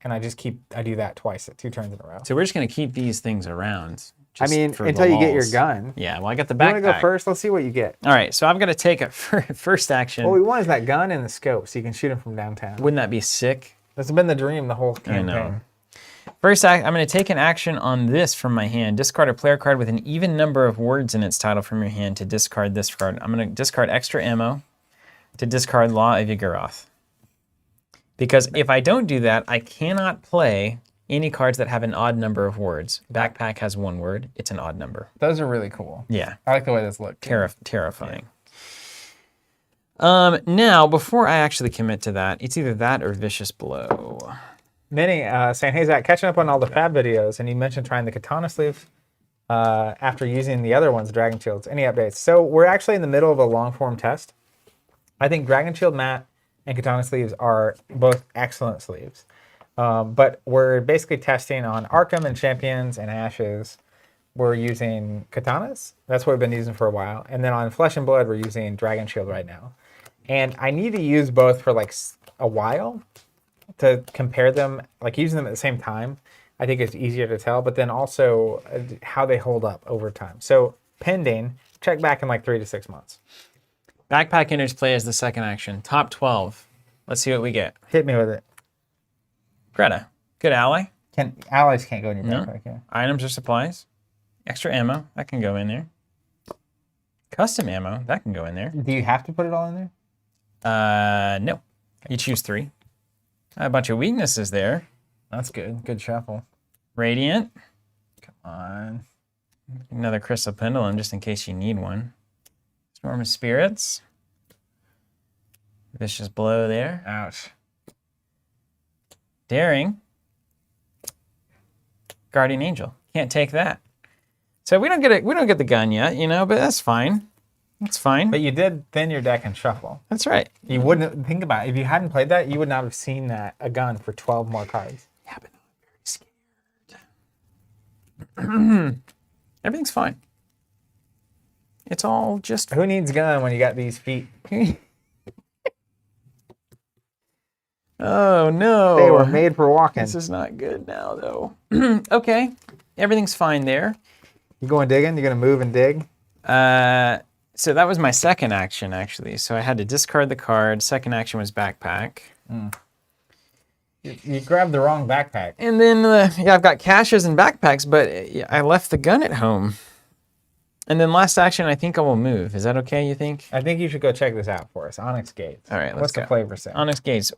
And I do that twice, 2 turns in a row. So we're just going to keep these things around. I just mean, for until the you get your lulz. gun. Yeah, well, I got the You want to backpack. go first? Let's see what you get. All right, so I'm going to take a first action. What we want is that gun and the scope so you can shoot him from downtown. Wouldn't that be sick? That's been the dream the whole campaign. know. First, I'm going to take an action on this from my hand. Discard a player card with an even number of words in its title from your hand to discard this card. I'm going to discard extra ammo to discard Law of Yiggorath. Because if I don't do that, I cannot play any cards that have an odd number of words. Backpack has 1 word. It's an odd number. Those are really cool. Yeah. I like the way this looks. Terrifying. Now, before I actually commit to that, it's either that or Vicious Blow. Minnie saying, hey, Zach, catching up on all the Fab videos, and you mentioned trying the katana sleeve after using the other ones, Dragon Shields. Any updates? So we're actually in the middle of a long-form test. I think Dragon Shield Matte and katana sleeves are both excellent sleeves. But we're basically testing on Arkham and Champions and Ashes. We're using katanas. That's what we've been using for a while. And then on Flesh and Blood, we're using Dragon Shield right now. And I need to use both for like a while to compare them, like using them at the same time. I think it's easier to tell, but then also how they hold up over time. So pending, check back in like 3 to 6 months. Backpack enters play as the second action. Top 12. Let's see what we get. Hit me with it. Greta, good ally. Allies can't go in your No. backpack, yeah. Items or supplies. Extra ammo, that can go in there. Custom ammo, that can go in there. Do you have to put it all in there? No. You choose 3. A bunch of weaknesses there. That's good. Good shuffle. Radiant. Come on. Another Crystal Pendulum, just in case you need one. Storm of Spirits. Vicious Blow there. Ouch. Daring. Guardian Angel. Can't take that. So we don't get the gun yet, but that's fine. That's fine. But you did thin your deck and shuffle. That's right. You wouldn't think about it. If you hadn't played that, you would not have seen a gun for 12 more cards. Yeah, but I'm very scared. Everything's fine. It's all just... Who needs gun when you got these feet? Oh, no. They were made for walking. This is not good now, though. Okay. Everything's fine there. You going digging? You going to move and dig? So that was my second action, actually. So I had to discard the card. Second action was backpack. You grabbed the wrong backpack. And then, yeah, I've got caches and backpacks, but I left the gun at home. And then last action, I think I will move. Is that okay, you think? I think you should go check this out for us. Onyx Gates. All right, let's What's go. the flavor say? Onyx Gates.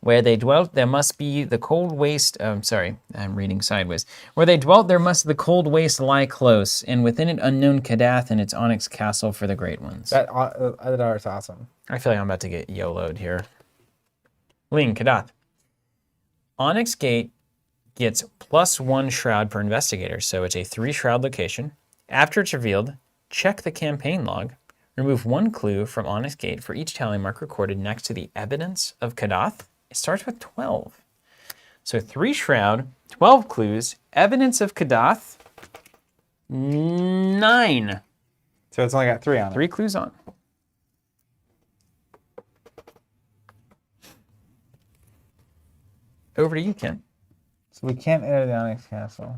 Where they dwelt, there must be the cold waste. Sorry, I'm reading sideways. Where they dwelt, there must the cold waste lie close, and within it unknown Kadath and its onyx castle for the great ones. That art's awesome. I feel like I'm about to get YOLO'd here. Ling, Kadath. Onyx Gate gets +1 shroud per investigator, so it's a 3 shroud location. After it's revealed, check the campaign log. Remove 1 clue from Onyx Gate for each tally mark recorded next to the evidence of Kadath. It starts with 12. So 3 shroud, 12 clues, evidence of Kadath, 9. So it's only got 3 on it. 3 clues on. Over to you, Ken. So we can't enter the Onyx Castle.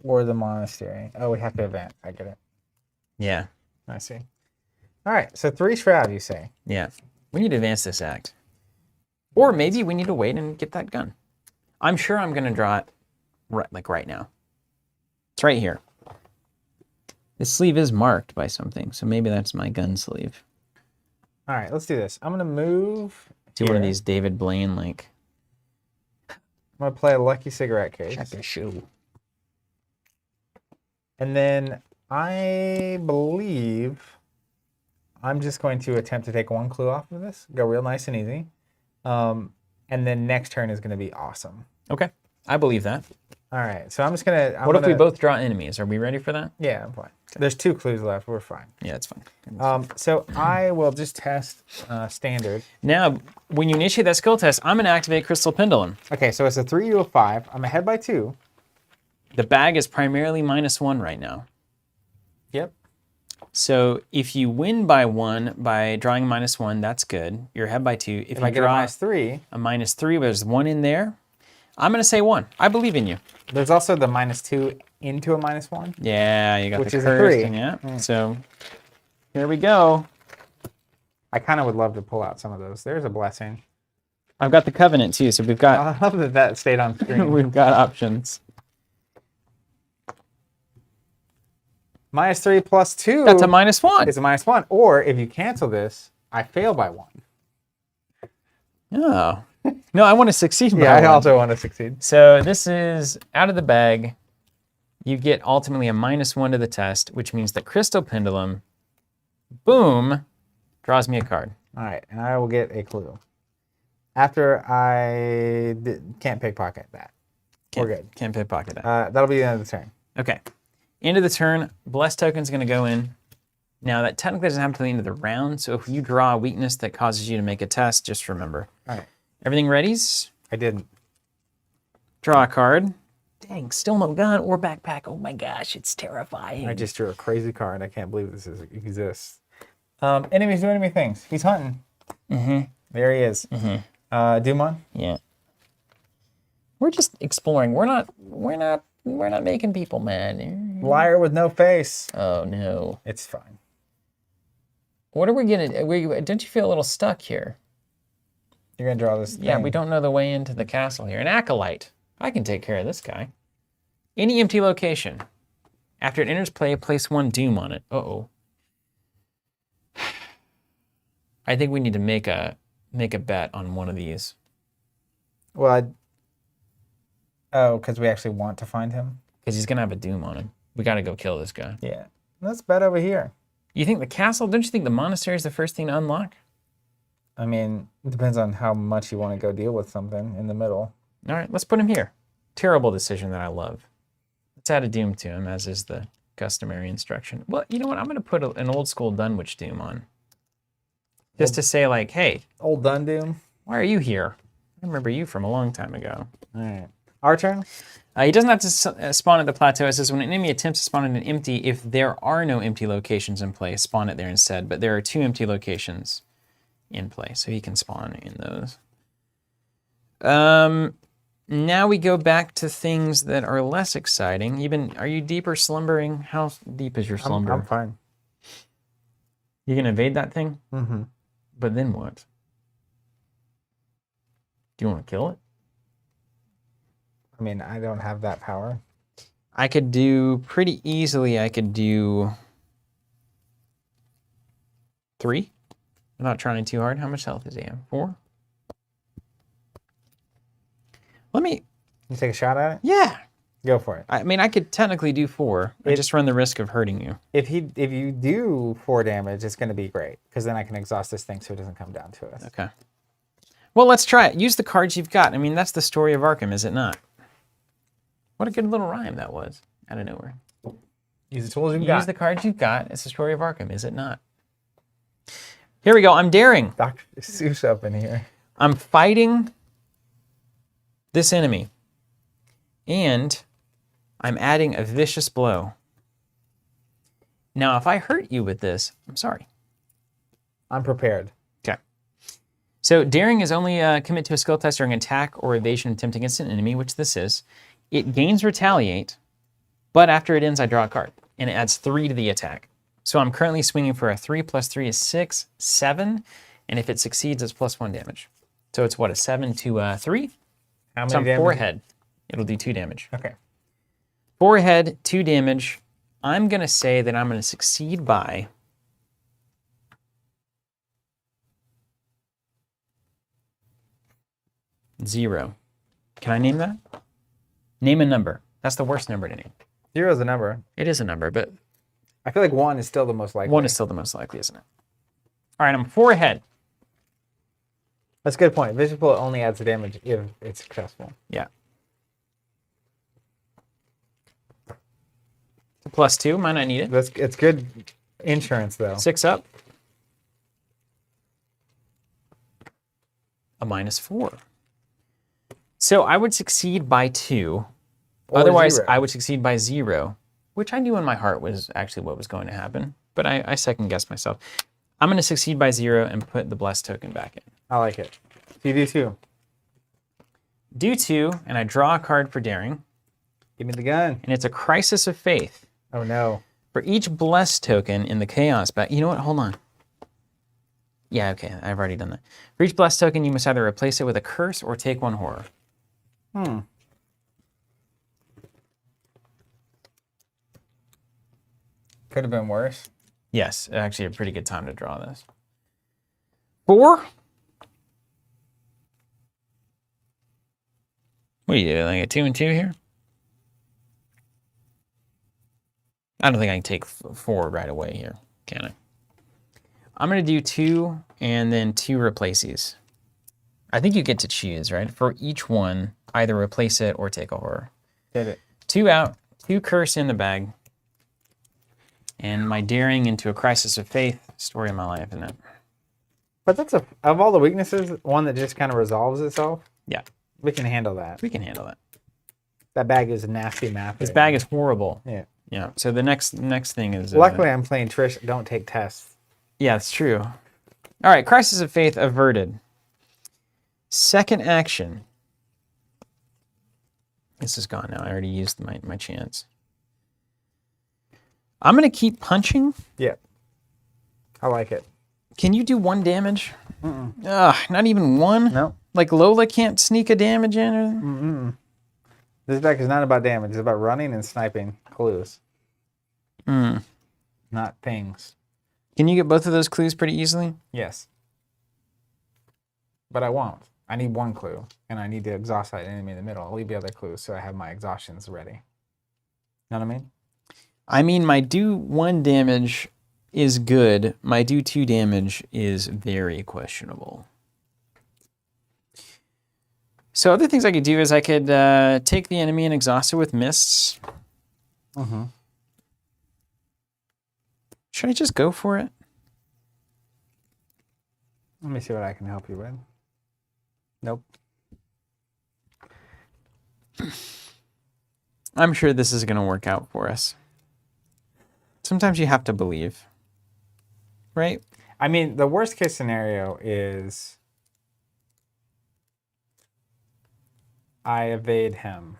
Or the monastery. Oh, we have to advance. I get it. Yeah, I see. All right. So 3 shroud, you say? yeah. We need to advance this act. Or maybe we need to wait and get that gun. I'm sure I'm going to draw it right now. It's right here. This sleeve is marked by something, so maybe that's my gun sleeve. All right. Let's do this. I'm going to move. Do one of these David Blaine, like... I'm going to play a lucky cigarette case. Check the shoe. And then I believe I'm just going to attempt to take 1 clue off of this. Go real nice and easy. And then next turn is going to be awesome. Okay, I believe that. All right. So I'm just going to... What if we both draw enemies? Are we ready for that? Yeah, I'm fine. Okay. There's 2 clues left. We're fine. Yeah, it's fine. So I will just test standard. Now, when you initiate that skill test, I'm going to activate Crystal Pendulum. Okay, so it's a 3 to a 5. I'm ahead by 2. The bag is primarily -1 right now. Yep. So if you win by 1 by drawing -1, that's good. You're ahead by 2. If I get a -3. A -3, there's 1 in there. I'm going to say 1. I believe in you. There's also the -2 into a -1. Yeah, you got which the is curse. a 3. Yeah. So here we go. I kind of would love to pull out some of those. There's a blessing. I've got the Covenant too, so we've got I love that that stayed on screen. we've got options. -3 plus 2. That's a -1. It's a -1. Or if you cancel this, I fail by 1. Oh. No, I want to succeed by Yeah, I 1. also want to succeed. So this is out of the bag. You get ultimately a -1 to the test, which means that Crystal Pendulum, boom, draws me a card. All right, and I will get a clue. After I can't pickpocket that. We're good. Can't pickpocket that. That'll be the end of the turn. Okay. End of the turn, Blessed Token's going to go in. Now, that technically doesn't happen until the end of the round, so if you draw a weakness that causes you to make a test, just remember. All right. Everything readies? I didn't. Draw a card. Dang, still no gun or backpack. Oh my gosh, it's terrifying. I just drew a crazy card. I can't believe this exists. Enemies do enemy things. He's hunting. Mm-hmm. There he is. Mm-hmm. Dumon? Yeah. We're just exploring. We're not making people mad. Liar with no face. Oh no. It's fine. What are we gonna? Don't you feel a little stuck here? You're gonna draw this thing. Yeah, we don't know the way into the castle here. An acolyte. I can take care of this guy. Any empty location. After it enters play, place 1 doom on it. Uh-oh. I think we need to make a bet on one of these. Well, because we actually want to find him? Because he's gonna have a doom on him. We gotta go kill this guy. Yeah. Let's bet over here. You think the castle, don't you think the monastery is the first thing to unlock? I mean, it depends on how much you want to go deal with something in the middle. All right, let's put him here. Terrible decision that I love. Let's add a doom to him, as is the customary instruction. Well, you know what? I'm going to put an old school Dunwich doom on. Just to say, like, hey. Old Dundoom? Why are you here? I remember you from a long time ago. All right. Our turn? He doesn't have to spawn at the plateau. It says when an enemy attempts to spawn at an empty, if there are no empty locations in play, spawn it there instead. But there are 2 empty locations in play, so he can spawn in those. Now we go back to things that are less exciting. Are you deep or slumbering? How deep is your slumber? I'm fine. You can evade that thing? Mm-hmm. But then what? Do you want to kill it? I mean, I don't have that power. I could do pretty easily. I could do 3. I'm not trying too hard. How much health does he have? 4? Let me... You take a shot at it? Yeah. Go for it. I mean, I could technically do 4. I just run the risk of hurting you. If you do 4 damage, it's going to be great, because then I can exhaust this thing so it doesn't come down to us. Okay. Well, let's try it. Use the cards you've got. I mean, that's the story of Arkham, is it not? What a good little rhyme that was, out of nowhere. Use the tools you've got. Use the cards you've got. It's the story of Arkham, is it not? Here we go. I'm daring. Dr. Seuss up in here. I'm fighting this enemy. And I'm adding a vicious blow. Now, if I hurt you with this, I'm sorry. I'm prepared. Okay. So daring is only commit to a skill test during attack or evasion attempt against an enemy, which this is. It gains retaliate, but after it ends, I draw a card, and it adds 3 to the attack. So I'm currently swinging for a 3 plus 3 is 6, 7, and if it succeeds, it's plus 1 damage. So it's what, a 7 to 3? How many so I'm damage? 4 head. It'll do 2 damage. Okay. 4 head, 2 damage. I'm going to say that I'm going to succeed by 0. Can I name that? Name a number. That's the worst number to name. 0 is a number. It is a number, but I feel like 1 is still the most likely. 1 is still the most likely, isn't it? All right, I'm 4 ahead. That's a good point. Vicious bullet only adds the damage if it's successful. Yeah. It's a +2. Might not need it. It's good insurance, though. 6 up. A -4. So I would succeed by 2. Or Otherwise, 0. I would succeed by 0, which I knew in my heart was actually what was going to happen. But I second-guessed myself. I'm going to succeed by 0 and put the blessed token back in. I like it. So you do 2. Do 2, and I draw a card for daring. Give me the gun. And it's a Crisis of Faith. Oh, no. For each blessed token in the Chaos bag... You know what? Hold on. Yeah, okay. I've already done that. For each blessed token, you must either replace it with a curse or take 1 horror. Could have been worse. Yes, actually a pretty good time to draw this. 4? What are you doing, like a 2 and 2 here? I don't think I can take 4 right away here, can I? I'm going to do 2 and then 2 replaces. I think you get to choose, right? For each one, either replace it or take a horror. Did it. 2 out, 2 curse in the bag. And my daring into a Crisis of Faith, story of my life, isn't it? But that's of all the weaknesses, one that just kind of resolves itself. Yeah. We can handle that. We can handle that. That bag is a nasty map. This bag is horrible. Yeah. Yeah. So the next thing is... Luckily, I'm playing Trish. Don't take tests. Yeah, it's true. All right, Crisis of Faith averted. Second action. This is gone now. I already used my chance. I'm going to keep punching. Yeah. I like it. Can you do 1 damage? Not even 1? No. Like Lola can't sneak a damage in? Or... This deck is not about damage. It's about running and sniping clues. Not things. Can you get both of those clues pretty easily? Yes. But I won't. I need 1 clue, and I need to exhaust that enemy in the middle. I'll leave the other clues so I have my exhaustions ready. Know what I mean? I mean, my do 1 damage is good. My do 2 damage is very questionable. So other things I could do is I could take the enemy and exhaust it with mists. Should I just go for it? Let me see what I can help you with. Nope. I'm sure this is going to work out for us. Sometimes you have to believe, right? I mean, the worst case scenario is I evade him,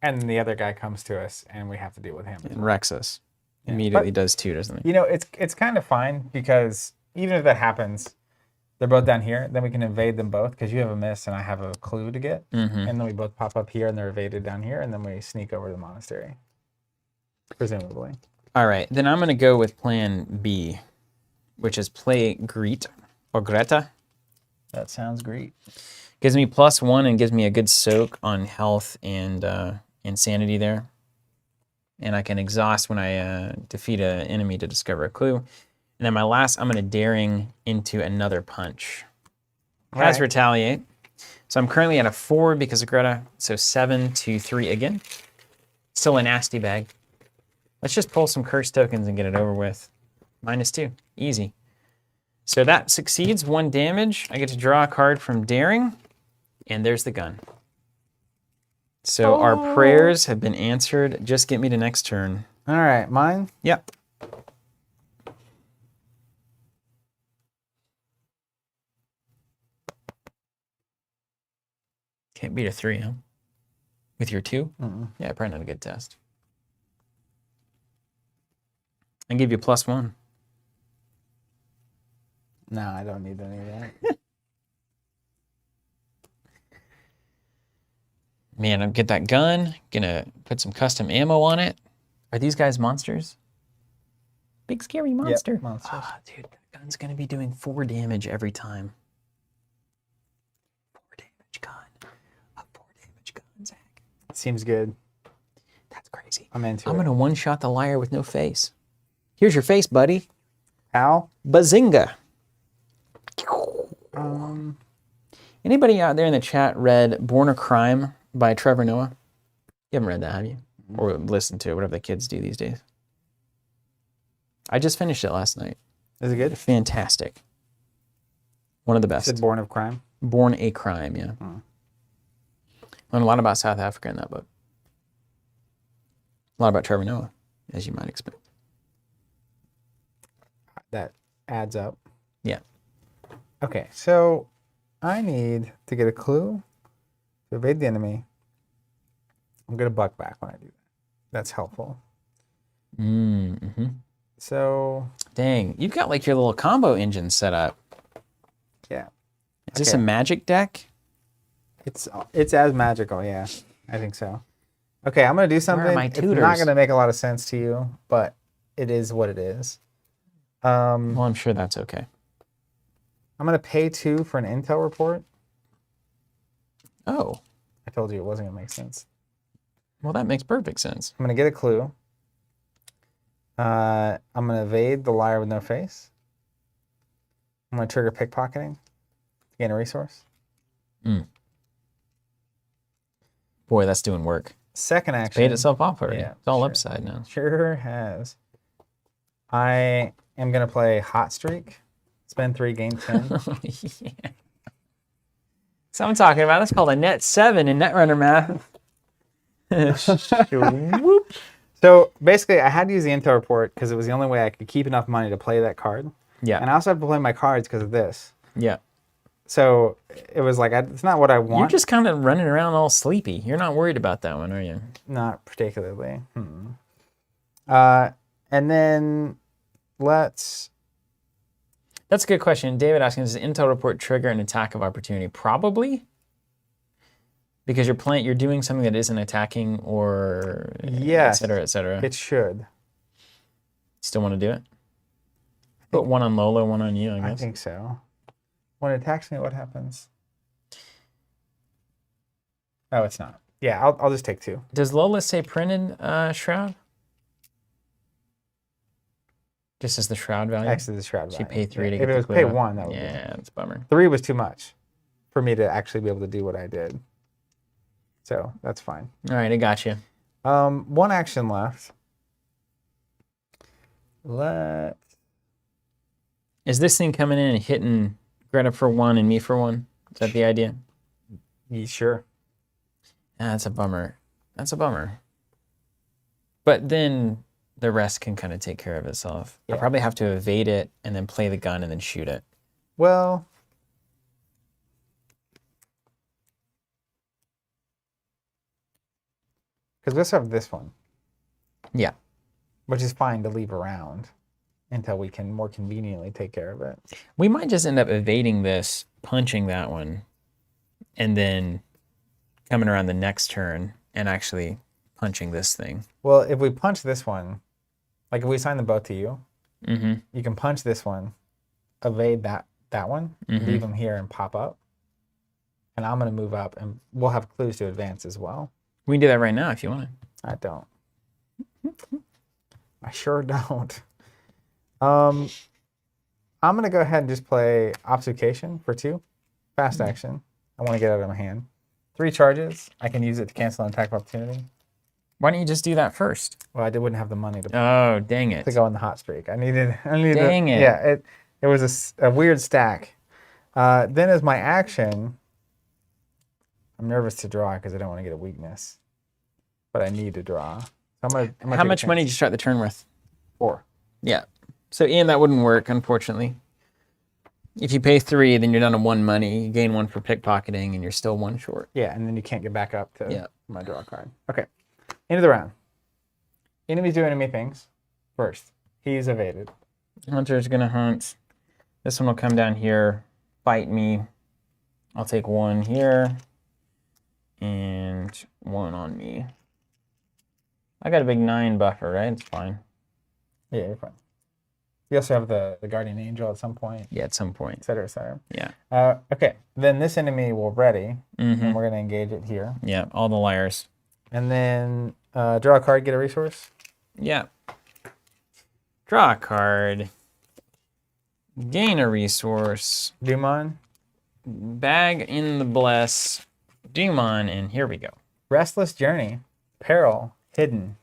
and the other guy comes to us, and we have to deal with him. And wrecks us. Yeah. Immediately does too, doesn't it? You know, it's kind of fine because even if that happens, they're both down here. Then we can evade them both because you have a miss and I have a clue to get. Mm-hmm. And then we both pop up here and they're evaded down here, and then we sneak over to the monastery, presumably. All right, then I'm going to go with plan B, which is play Greet or Greta. That sounds great. Gives me +1 and gives me a good soak on health and insanity there. And I can exhaust when I defeat an enemy to discover a clue. And then my last, I'm going to daring into another punch. Has retaliate. So I'm currently at a 4 because of Greta. So 7 to 3 again. Still a nasty bag. Let's just pull some curse tokens and get it over with. -2. Easy. So that succeeds 1 damage. I get to draw a card from daring. And there's the gun. So our prayers have been answered. Just get me to next turn. All right, mine? Yep. Can't beat a 3, huh? With your 2? Yeah, probably not a good test. And give you +1. No, I don't need any of that. Man, I'll get that gun. Gonna put some custom ammo on it. Are these guys monsters? Big scary monster. Yep, monsters. Ah, dude, that gun's gonna be doing 4 damage every time. 4 damage gun. A 4 damage gun, Zach. Seems good. That's crazy. I'm into it. I'm gonna one-shot the liar with no face. Here's your face, buddy. How? Bazinga. Anybody out there in the chat read Born a Crime by Trevor Noah? You haven't read that, have you? Or listened to it, whatever the kids do these days. I just finished it last night. Is it good? Fantastic. One of the best. Is it Born of Crime? Born a Crime, yeah. Learned a lot about South Africa in that book. A lot about Trevor Noah, as you might expect. That adds up. Yeah. Okay, so I need to get a clue to evade the enemy. I'm going to buck back when I do that. That's helpful. Mm-hmm. So... Dang, you've got like your little combo engine set up. Yeah. Is this a magic deck? It's as magical, yeah. I think so. Okay, I'm going to do something. Where are my It's tutors? not going to make a lot of sense to you, but it is what it is. Well, I'm sure that's okay. I'm going to pay 2 for an intel report. Oh, I told you it wasn't going to make sense. well, that makes perfect sense. I'm going to get a clue. I'm going to evade the liar with no face. I'm going to trigger pickpocketing to gain a resource. Boy, that's doing work. Second action. Paid itself off already. Yeah, It's all sure. upside now. Sure has. I am going to play Hot Streak. Spend 3, gain 10. Yeah. So I'm talking about. That's called a net 7 in Netrunner math. Whoop. So basically, I had to use the intel report because it was the only way I could keep enough money to play that card. Yeah. And I also have to play my cards because of this. Yeah. So it was like, it's not what I want. You're just kind of running around all sleepy. You're not worried about that one, are you? Not particularly. And then let's... That's a good question. David asking, does the intel report trigger an attack of opportunity? Probably. Because you're doing something that isn't attacking or Yes, et cetera, et cetera. it should. Still want to do it? Put one on Lola, one on you, I guess. I think so. When it attacks me, what happens? Oh, it's not. Yeah, I'll just take 2. Does Lola say printed Shroud? Just as the Shroud value? X is the Shroud She value. paid 3 to If get it the was clue pay out. 1, that would Yeah, that's a bummer. 3 was too much for me to actually be able to do what I did. So that's fine. All right, I got you. 1 action left. Is this thing coming in and hitting Greta for 1 and me for 1? Is that the idea? Yeah, sure. That's a bummer. That's a bummer. But then the rest can kind of take care of itself. Yeah. I probably have to evade it and then play the gun and then shoot it. Well, because we also have this one, Yeah. which is fine to leave around until we can more conveniently take care of it. We might just end up evading this, punching that one, and then coming around the next turn and actually punching this thing. Well, if we punch this one, like if we assign them both to you, Mm-hmm. you can punch this one, evade that one, leave them here and pop up. And I'm going to move up and we'll have clues to advance as well. We can do that right now if you want. I don't. I sure don't. I'm going to go ahead and just play Obfuscation for 2. Fast action. I want to get out of my hand. 3 charges. I can use it to cancel an attack of opportunity. Why don't you just do that first? Well, I wouldn't have the money to Oh, dang it. go on the hot streak. I needed Dang it. Yeah, it was a weird stack. Then as my action, I'm nervous to draw because I don't want to get a weakness. But I need to draw. So I'm gonna How much money did you start the turn with? 4. Yeah. So, Ian, that wouldn't work, unfortunately. If you pay 3, then you're down to 1 money. You gain 1 for pickpocketing, and you're still 1 short. Yeah, and then you can't get back up to Yeah. my draw card. Okay. End of the round. Enemies do enemy things. First, he's evaded. Hunter's going to hunt. This one will come down here, bite me. I'll take 1 here and 1 on me. I got a big 9 buffer, right? It's fine. Yeah, you're fine. You also have the guardian angel at some point, Yeah, at some point. et cetera, et cetera. Yeah. Okay, then this enemy will ready, Mm-hmm. and we're going to engage it here. Yeah, all the liars. And then draw a card, get a resource. Yeah. Draw a card. Gain a resource. Dumon. Bag in the bless. Dumon, and here we go. Restless Journey. Peril. Hidden.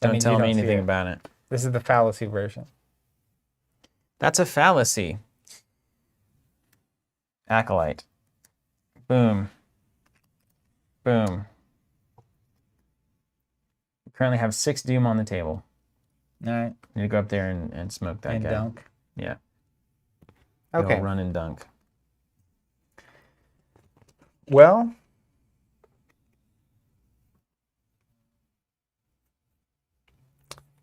That Don't means tell you me see anything it. about it. This is the fallacy version. That's a fallacy. Acolyte. Boom. Boom. We currently have 6 Doom on the table. All right. Need to go up there and smoke that And guy. dunk. Yeah. Okay. Go run and dunk. Well,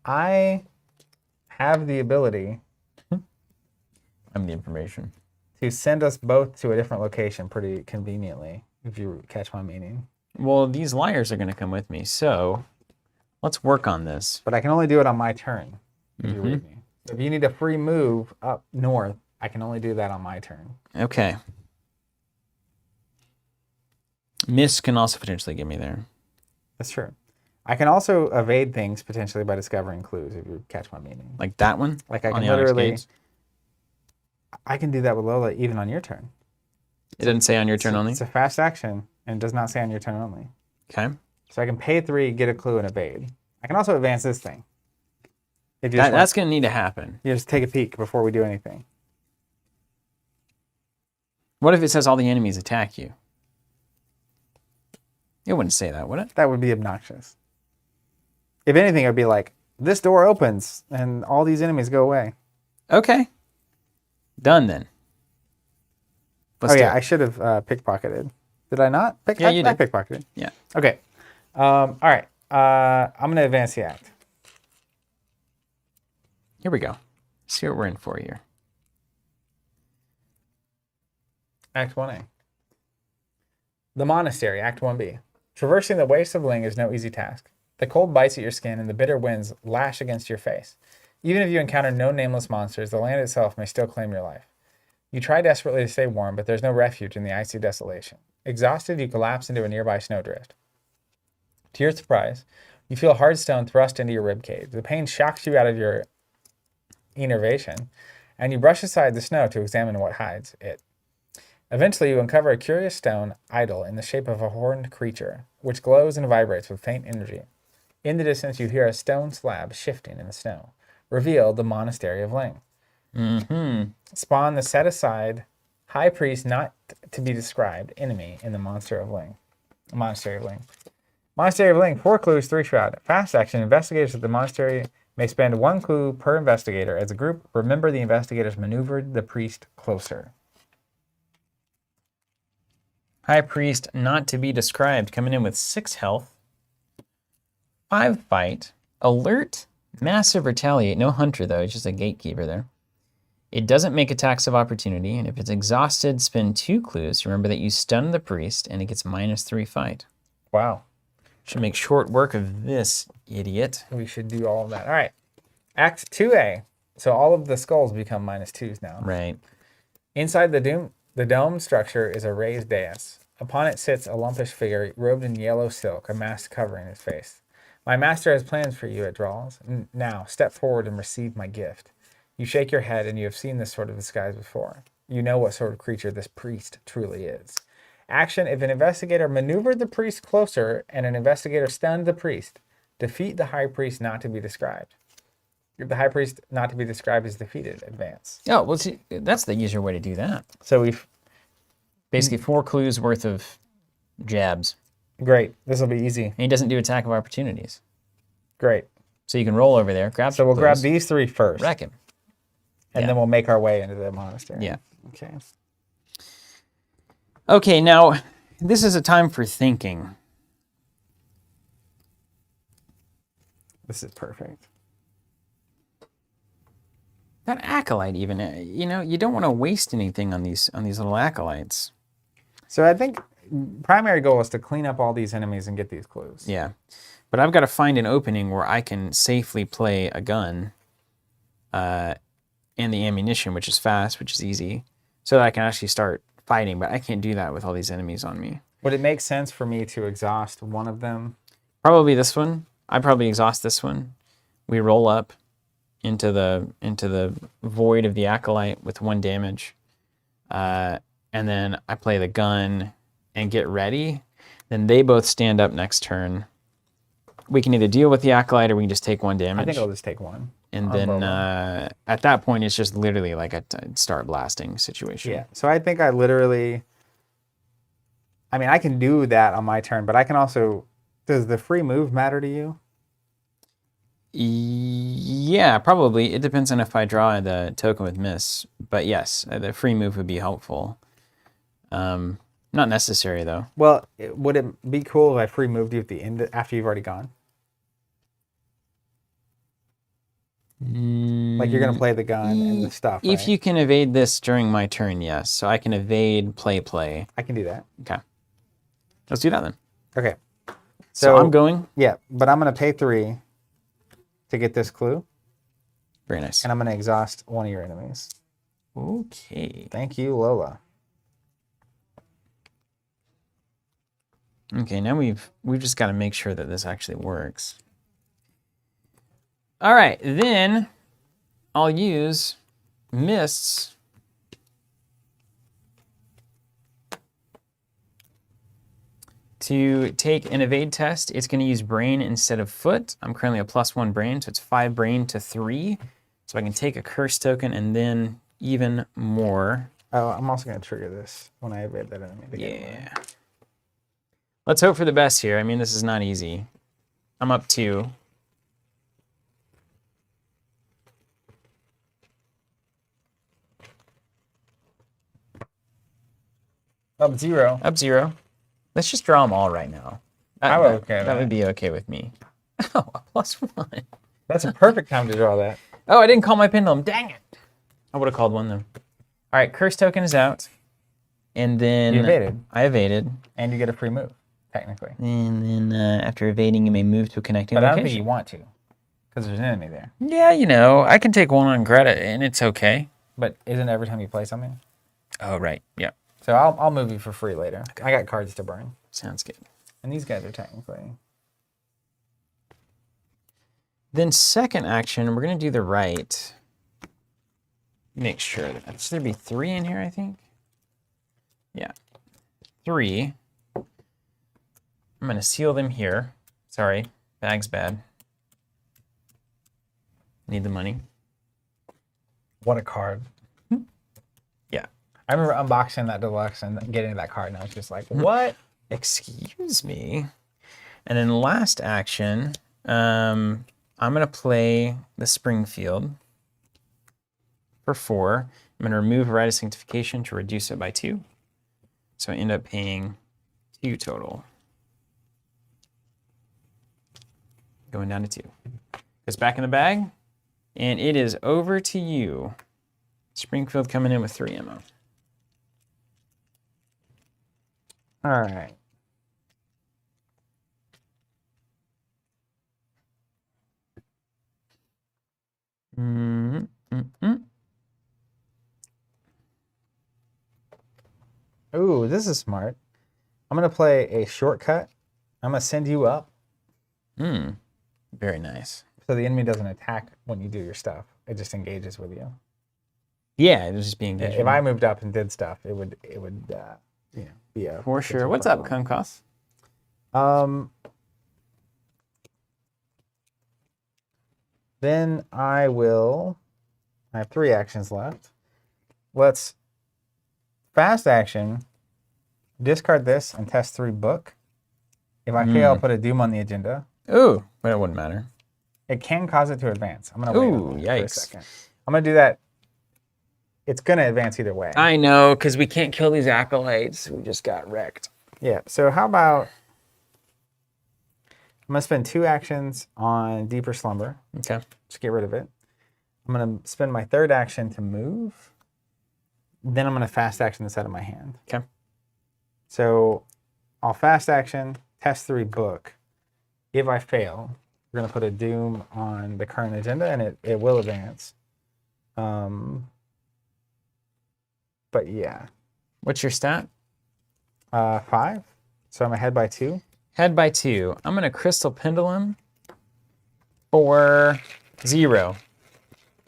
I have the ability I'm the information. to send us both to a different location pretty conveniently, if you catch my meaning. Well, these liars are going to come with me, so let's work on this. But I can only do it on my turn, if you read me. If you need a free move up north, I can only do that on my turn. Okay. Miss can also potentially get me there. That's true. I can also evade things potentially by discovering clues, if you catch my meaning. Like that one? Like I on can the Onyx literally, Gates? I can do that with Lola even on your turn. It doesn't say on your turn only? It's a fast action, and it does not say on your turn only. Okay. So I can pay 3, get a clue, and evade. I can also advance this thing. If you just That's going to need to happen. you just take a peek before we do anything. What if it says all the enemies attack you? It wouldn't say that, would it? That would be obnoxious. If anything, it would be like, this door opens, and all these enemies go away. Okay. Done then. Let's Oh do yeah, it. I should have pickpocketed. Did I not? Yeah, you I did. pickpocketed. Yeah. Okay. All right. I'm going to advance the act. Here we go. See what we're in for here. Act 1A. The Monastery, Act 1B. Traversing the waste of Ling is no easy task. The cold bites at your skin and the bitter winds lash against your face. Even if you encounter no nameless monsters, the land itself may still claim your life. You try desperately to stay warm, but there's no refuge in the icy desolation. Exhausted, you collapse into a nearby snowdrift. To your surprise, you feel a hard stone thrust into your ribcage. The pain shocks you out of your innervation, and you brush aside the snow to examine what hides it. Eventually, you uncover a curious stone idol in the shape of a horned creature, which glows and vibrates with faint energy. In the distance, you hear a stone slab shifting in the snow. Revealed the Monastery of Ling. Mm-hmm. Spawn the set-aside, high priest not to be described enemy in the Monastery of Ling. Monastery of Link, 4 clues, 3 shroud. Fast action. Investigators at the monastery may spend 1 clue per investigator. As a group, remember the investigators maneuvered the priest closer. High Priest, not to be described, coming in with 6 health, 5 fight, alert, massive retaliate. No hunter though, it's just a gatekeeper there. It doesn't make attacks of opportunity, and if it's exhausted, spend 2 clues. Remember that you stun the priest, and it gets -3 fight. Wow. Should make short work of this idiot. We should do all of that. All right. Act 2A. So all of the skulls become -2s now. Right. Inside the dome structure is a raised dais. Upon it sits a lumpish figure robed in yellow silk, a mask covering his face. My master has plans for you, it drawls. Now, step forward and receive my gift. You shake your head, and you have seen this sort of disguise before. You know what sort of creature this priest truly is. Action: if an investigator maneuvered the priest closer and an investigator stunned the priest, defeat the high priest not to be described. If the high priest not to be described is defeated, advance. Oh, well, see, that's the easier way to do that. So we've... Basically 4 clues worth of jabs. Great. This will be easy. And he doesn't do attack of opportunities. Great. So you can roll over there, grab So we'll grab these 3 first. wreck him. And then we'll make our way into the monastery. Yeah. Okay. Okay, now this is a time for thinking. This is perfect. That acolyte even, you know, you don't want to waste anything on these little acolytes. So I think primary goal is to clean up all these enemies and get these clues. Yeah. But I've got to find an opening where I can safely play a gun and the ammunition, which is fast, which is easy, so that I can actually start fighting. But I can't do that with all these enemies on me. Would it make sense for me to exhaust one of them? Probably this one. I'd probably exhaust this one. We roll up into the void of the acolyte with 1 damage. And then I play the gun and get ready. Then they both stand up next turn. We can either deal with the acolyte or we can just take 1 damage. I think I'll just take 1. And then at that point, it's just literally like a start blasting situation. Yeah. So I think I can do that on my turn, but I can also... Does the free move matter to you? Yeah, probably. It depends on if I draw the token with miss. But yes, the free move would be helpful. Not necessary, though. Well, would it be cool if I free moved you at the end after you've already gone? Like you're going to play the gun and the stuff, If right? you can evade this during my turn, yes. So I can evade, play. I can do that. Okay. Let's do that then. Okay. So I'm going. Yeah, but I'm going to pay 3 to get this clue. Very nice. And I'm going to exhaust one of your enemies. Okay. Thank you, Lola. Okay, now we've just got to make sure that this actually works. All right, then I'll use mists to take an evade test. It's going to use brain instead of foot. I'm currently a +1 brain, so it's 5 brain to 3. So I can take a curse token and then even more. Oh, I'm also going to trigger this when I evade that enemy. Yeah. Let's hope for the best here. I mean, this is not easy. I'm up 2. Up 0. Up 0. Let's just draw them all right now. That would be okay with me. Oh, a +1. That's a perfect time to draw that. Oh, I didn't call my pendulum. Dang it. I would have called 1 then. All right, curse token is out. And then... You evaded. I evaded. And you get a free move, technically. And then after evading, you may move to a connecting But I location. don't think you want to, because there's an enemy there. Yeah, you know, I can take 1 on credit, and it's okay. But isn't every time you play something? Oh, right. Yeah. So I'll move you for free later. Okay. I got cards to burn. Sounds good. And these guys are technically... Then second action, we're going to do the right. Make sure that should there be 3 in here, I think? Yeah. 3. I'm going to seal them here. Sorry, bag's bad. Need the money. What a card. Yeah. I remember unboxing that deluxe and getting that card, and I was just like, what? Excuse me. And then last action, I'm going to play the Springfield for 4. I'm going to remove Rite of Sanctification to reduce it by 2. So I end up paying 2 total. Going down to 2. Goes back in the bag, and it is over to you. Springfield coming in with 3 ammo. All right. Ooh, this is smart. I'm going to play a shortcut. I'm going to send you up. Very nice. So the enemy doesn't attack when you do your stuff. It just engages with you. Yeah, it was just being engaged. If I moved up and did stuff, it would be a... For sure. What's up, Kunkos? Then I have 3 actions left. Let's fast action, discard this and test 3 book. If I fail, put a doom on the agenda. Ooh, but it wouldn't matter. It can cause it to advance. I'm going to wait on that for a yikes. second. I'm going to do that. It's going to advance either way. I know, because we can't kill these acolytes. We just got wrecked. Yeah, so how about... I'm going to spend 2 actions on Deeper Slumber. Okay. Just get rid of it. I'm going to spend my 3rd action to move. Then I'm going to fast action this out of my hand. Okay. So I'll fast action, test 3 book. If I fail, we're going to put a doom on the current agenda, and it will advance. But yeah. What's your stat? 5. So I'm ahead by 2. Head by 2. I'm going to Crystal Pendulum for 0.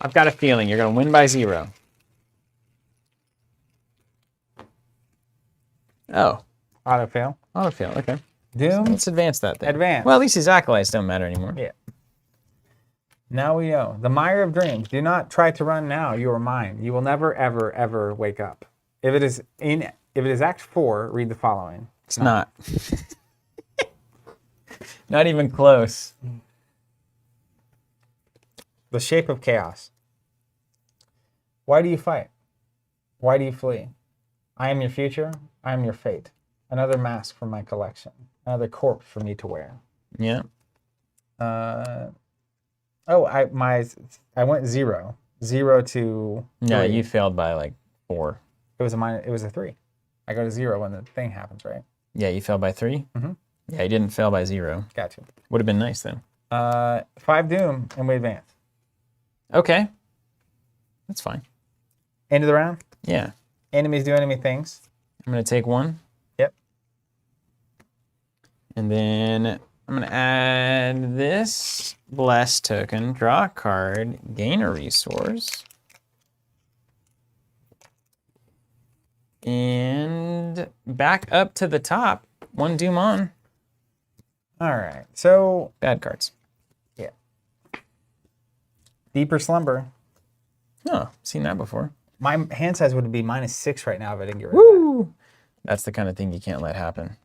I've got a feeling you're going to win by 0. Oh. Auto fail. Auto fail, okay. Doom. Let's advance that thing. Advance. Well, at least these acolytes don't matter anymore. Yeah. Now we know. The Mire of Dreams. Do not try to run now. You are mine. You will never, ever, ever wake up. If it is Act 4, read the following. It's not. Not even close. The Shape of Chaos. Why do you fight? Why do you flee? I am your future. I am your fate. Another mask from my collection. Another corpse for me to wear. Yeah. I went 0. 0 to 3. No, you failed by like 4. It was a 3. I go to 0 when the thing happens, right? Yeah, you failed by 3? Mm-hmm. Yeah, you didn't fail by 0. Gotcha. Would have been nice then. 5 doom and we advance. Okay. That's fine. End of the round. Yeah. Enemies do enemy things. I'm going to take 1. Yep. And then I'm going to add this bless token, draw a card, gain a resource. And back up to the top. 1 doom on. All right. So Bad cards. yeah. Deeper Slumber. Oh, seen that before. My hand size would be -6 right now if I didn't get rid of Woo! That's the kind of thing you can't let happen.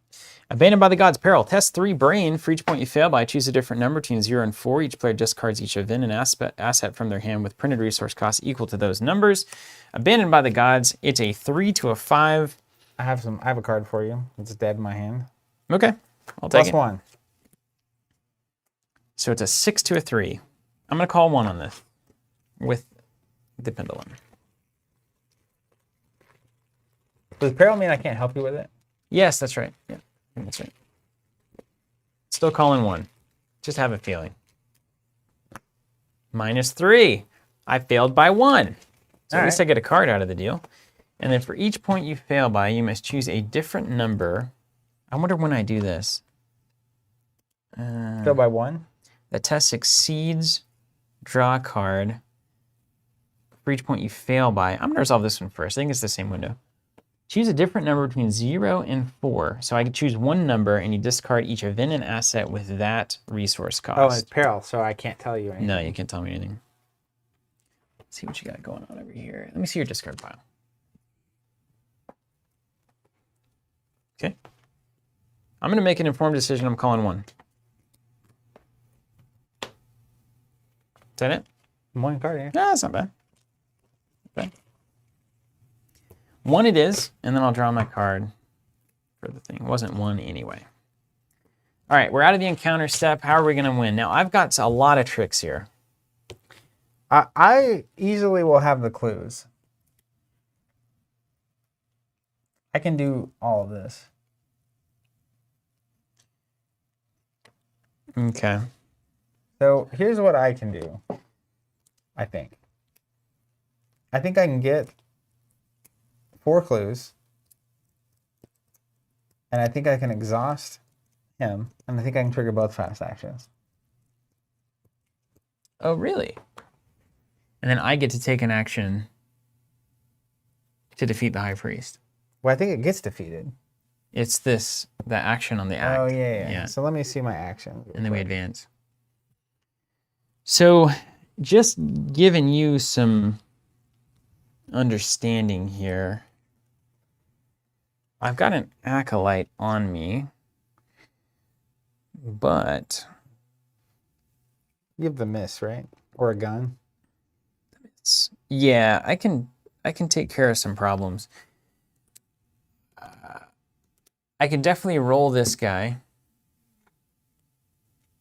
Abandoned by the Gods' Peril. Test 3 brain. For each point you fail by, choose a different number between 0 and 4. Each player discards each event and asset from their hand with printed resource costs equal to those numbers. Abandoned by the Gods. It's a 3 to a 5. I have a card for you. It's dead in my hand. Okay, I'll take it. +1. So it's a 6 to a 3. I'm going to call 1 on this with the pendulum. Does peril mean I can't help you with it? Yes, that's right. Yeah, that's right. Still calling 1. Just have a feeling. -3. I failed by 1. So at least I get a card out of the deal. And then for each point you fail by, you must choose a different number. I wonder when I do this. Fail by 1? The test succeeds, draw a card. For each point you fail by, I'm going to resolve this one first. I think it's the same window. Choose a different number between 0 and 4. So I could choose one number and you discard each event and asset with that resource cost. Oh, it's peril, so I can't tell you anything. No, you can't tell me anything. Let's see what you got going on over here. Let me see your discard pile. Okay. I'm going to make an informed decision. I'm calling 1. that it? One card, yeah. No, that's not bad. Okay. One it is, and then I'll draw my card for the thing. It wasn't one anyway. All right, we're out of the encounter step. How are we going to win? Now, I've got a lot of tricks here. I easily will have the clues. I can do all of this. Okay. So here's what I can do, I think. I think I can get 4 clues. And I think I can exhaust him. And I think I can trigger both fast actions. Oh, really? And then I get to take an action to defeat the High Priest. Well, I think it gets defeated. It's the action on the act. Oh, yeah. So let me see my actions. And then we advance. So just giving you some understanding here. I've got an acolyte on me, but You have the miss, right? Or a gun. yeah, I can take care of some problems. I can definitely roll this guy.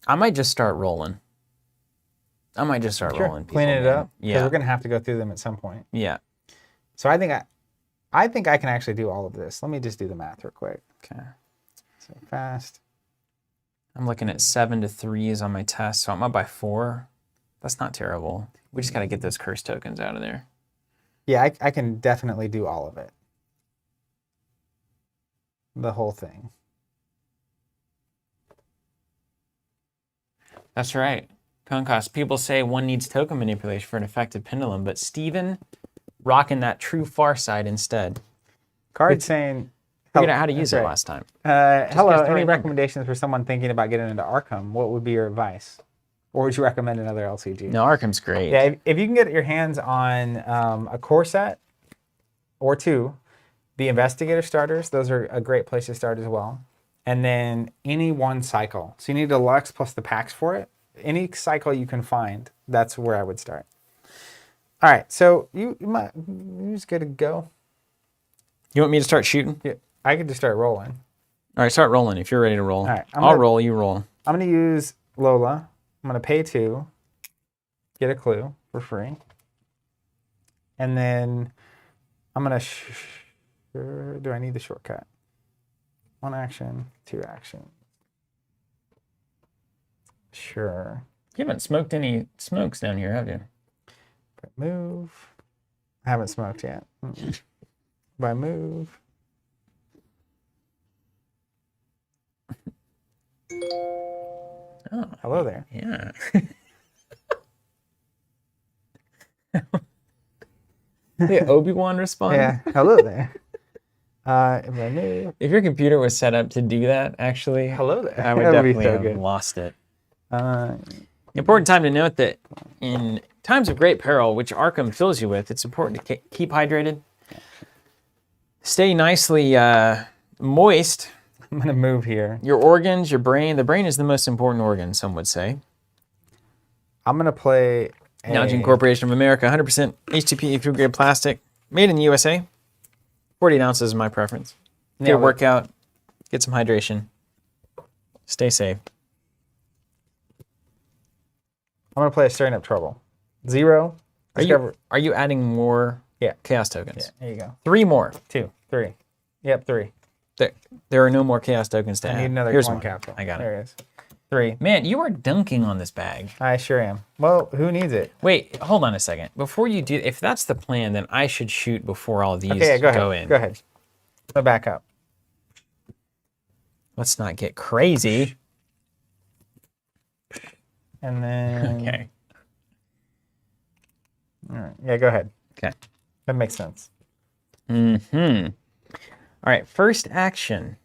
I might just start rolling. Rolling people. Cleaning it up. Because Yeah. we're gonna have to go through them at some point. Yeah. So I think I can actually do all of this. Let me just do the math real quick. Okay. So fast. I'm looking at 7 to 3s on my test, so I'm up by 4. That's not terrible. We just got to get those curse tokens out of there. Yeah, I can definitely do all of it. The whole thing. That's right. Concost. People say one needs token manipulation for an effective pendulum, but Steven rocking that true far side instead. Card saying... Figured out how to use it right. last time. Hello, because any recommendations for someone thinking about getting into Arkham? What would be your advice? Or would you recommend another LCG? No, Arkham's great. Yeah, if you can get your hands on a core set or 2, the Investigator starters, those are a great place to start as well. And then any one cycle. So you need Deluxe plus the packs for it. Any cycle you can find, that's where I would start. All right, so you're just good to go. You want me to start shooting? Yeah, I could just start rolling. All right, start rolling if you're ready to roll. All right, I'll roll, you roll. I'm going to use Lola. I'm going to pay 2, get a clue for free. And then I'm going to... do I need the shortcut? 1 action, 2 action. Sure. You haven't smoked any smokes down here, have you? Move. I haven't smoked yet. By move. Oh, Hello there. yeah. The Obi-Wan response? Yeah, hello there. If I move. If your computer was set up to do that, actually, Hello there. I would That would be definitely so have good. lost it. Uh, Important time to note that in times of great peril, which Arkham fills you with, it's important to keep hydrated. Stay nicely moist. I'm going to move here. Your organs, your brain. The brain is the most important organ, some would say. I'm going to play Nalgene Corporation of America, 100% HTP food grade plastic, made in the USA. 48 ounces is my preference. Get a workout, get some hydration, stay safe. I'm going to play a Stirring Up Trouble. 0. Are you adding more chaos tokens? Yeah, there you go. 3 more. 2, 3. Yep, 3. There are no more chaos tokens to add. I need another Here's coin one. capsule. I got it. There it is. 3. Man, you are dunking on this bag. I sure am. Well, who needs it? Wait, hold on a second. Before you do, if that's the plan, then I should shoot before all these Okay, go go ahead. in. Go ahead. Go back up. Let's not get crazy. And then... Okay. All right. Yeah, go ahead. Okay. That makes sense. Mm-hmm. All right, first action.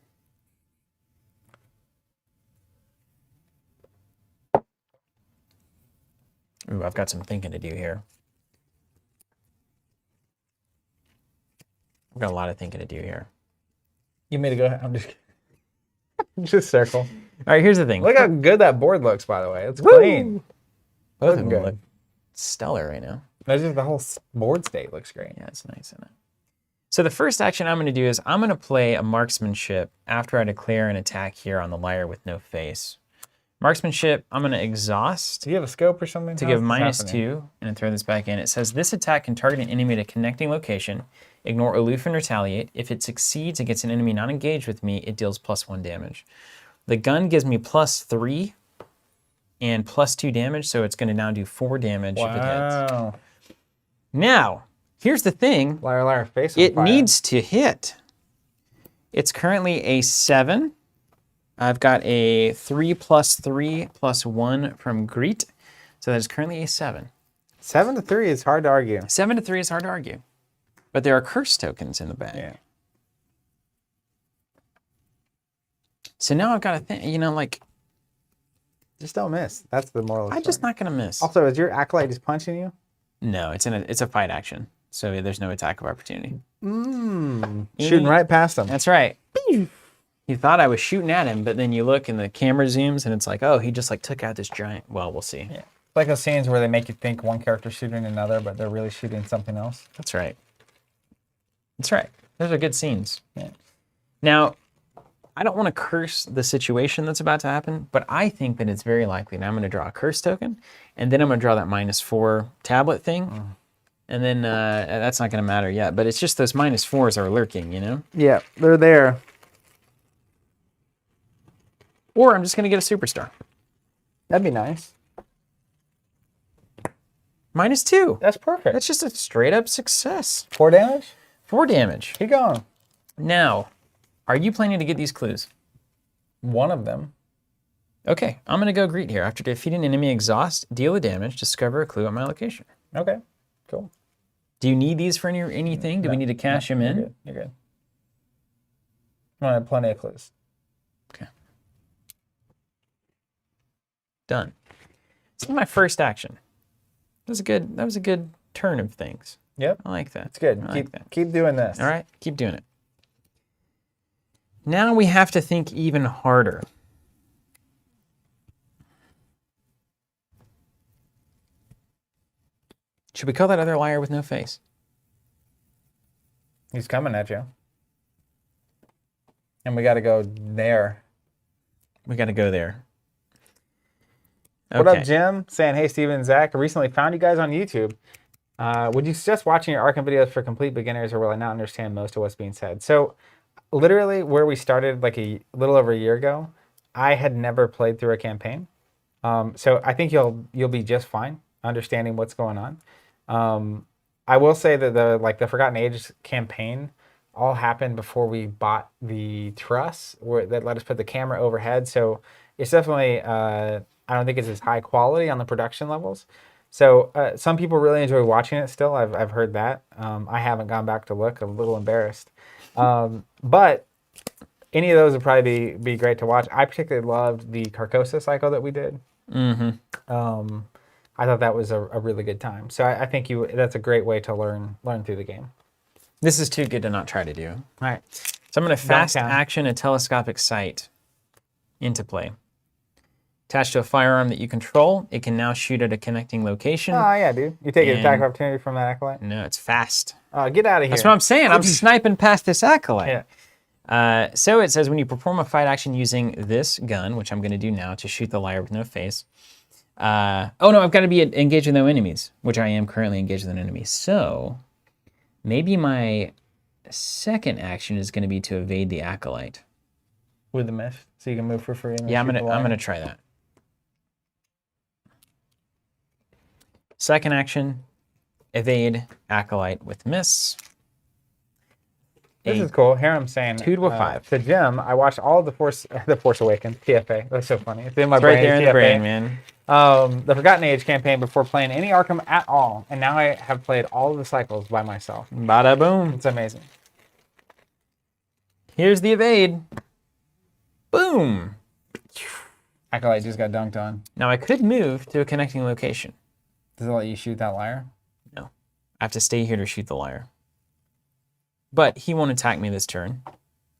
Ooh, I've got some thinking to do here. I've got a lot of thinking to do here. You made it go ahead. I'm just kidding. Just circle. All right, here's the thing. Look how good that board looks, by the way. It's clean. Both of them good. look stellar right now. That's just the whole board state looks great. Yeah, it's nice, isn't it? So the first action I'm going to do is I'm going to play a marksmanship after I declare an attack here on the liar with no face. Marksmanship, I'm going to exhaust Do you have a scope or something? to How's give this minus happening? 2 and throw this back in. It says this attack can target an enemy at a connecting location, ignore aloof and retaliate. If it succeeds against an enemy not engaged with me, it deals +1 damage. The gun gives me +3 and +2 damage, so it's going to now do 4 damage if it hits. Wow. Now, here's the thing. Liar, liar, face on It fire. needs to hit. It's currently a 7. I've got a 3 + 3 + 1 from Greet. So that is currently a 7. 7 to 3 is hard to argue. 7 to 3 is hard to argue. But there are curse tokens in the bag. Yeah. So now I've got to think, you know, like, Just don't miss. That's the moral of the I'm just story. not going to miss. Also, is your acolyte just punching you? No, it's a fight action. So there's no attack of opportunity. Shooting right past him. That's right. You thought I was shooting at him, but then you look and the camera zooms and it's like, oh, he just like took out this giant. Well, we'll see. Yeah. Like those scenes where they make you think one character's shooting another, but they're really shooting something else. That's right. That's right. Those are good scenes. Yeah. Now, I don't want to curse the situation that's about to happen, but I think that it's very likely. Now I'm going to draw a curse token, and then I'm going to draw that -4 tablet thing. And then that's not going to matter yet, but it's just those -4s are lurking, you know? Yeah, they're there. Or I'm just going to get a superstar. That'd be nice. -2. That's perfect. That's just a straight up success. 4 damage? 4 damage. Keep going. Now, are you planning to get these clues? One of them. Okay, I'm going to go Greet here. After defeating an enemy exhaust, deal a damage, discover a clue at my location. Okay, cool. Do you need these for anything? Do we need to cash them in? You're good. You're good. I have plenty of clues. Okay. Done. So my first action. That was a good turn of things. Yep, I like that. it's good. I like that. Keep doing this. All right, keep doing it. Now we have to think even harder. Should we call that other liar with no face? He's coming at you. And we got to go there. We got to go there. What up, Jim? Saying, hey, Steven and Zach, I recently found you guys on YouTube. Would you suggest watching your Arkham videos for complete beginners, or will I not understand most of what's being said? So, literally, where we started like a little over a year ago, I had never played through a campaign. So I think you'll be just fine understanding what's going on. I will say that the Forgotten Age campaign all happened before we bought the truss that let us put the camera overhead. So it's definitely I don't think it's as high quality on the production levels. So some people really enjoy watching it still. I've heard that. I haven't gone back to look. I'm a little embarrassed. But any of those would probably be great to watch. I particularly loved the Carcosa cycle that we did. Mm-hmm. I thought that was a really good time. So I think that's a great way to learn through the game. This is too good to not try to do. All right. So I'm going to fast Downtown. action a telescopic sight into play. Attached to a firearm that you control, it can now shoot at a connecting location. Oh, yeah, dude. You take an attack And- opportunity from that acolyte? No, it's fast. Get out of here. That's what I'm saying. I'm sniping past this acolyte. Yeah. So it says when you perform a fight action using this gun, which I'm going to do now to shoot the liar with no face. Oh no, I've got to be engaged with no enemies, which I am currently engaged with an enemy. So maybe my second action is going to be to evade the acolyte. With the myth, so you can move for free. And Yeah, I'm shoot the liar. gonna try that. Second action, evade acolyte with miss. This is cool. Here I'm saying 2 to a 5. To Jim, I watched all of the Force Awakens TFA. That's so funny. It's in my It's brain. right there in the TFA. brain, man. The Forgotten Age campaign before playing any Arkham at all, and now I have played all of the cycles by myself. Bada boom. It's amazing. Here's the evade. Boom. Acolyte just got dunked on. Now I could move to a connecting location. Does it let you shoot that liar? No, I have to stay here to shoot the liar. But he won't attack me this turn.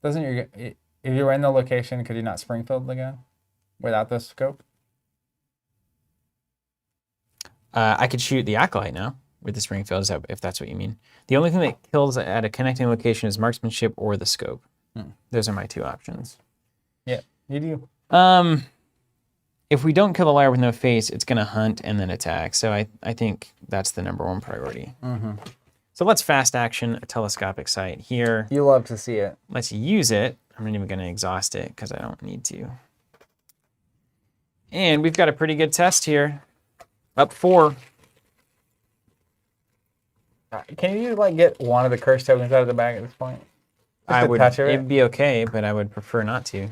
Doesn't your if you were in the location, could you not Springfield the gun without the scope? I could shoot the Acolyte now with the Springfield, if that's what you mean. The only thing that kills at a connecting location is marksmanship or the scope. Those are my 2 options. Yeah, you do. If we don't kill the liar with no face, it's going to hunt and then attack. So I think that's the #1 priority. So let's fast action a telescopic sight here. You love to see it. Let's use it. I'm not even going to exhaust it because I don't need to. And we've got a pretty good test here. Up 4. Can you like get one of the curse tokens out of the bag at this point? Just a touch of it? It'd be okay, but I would prefer not to.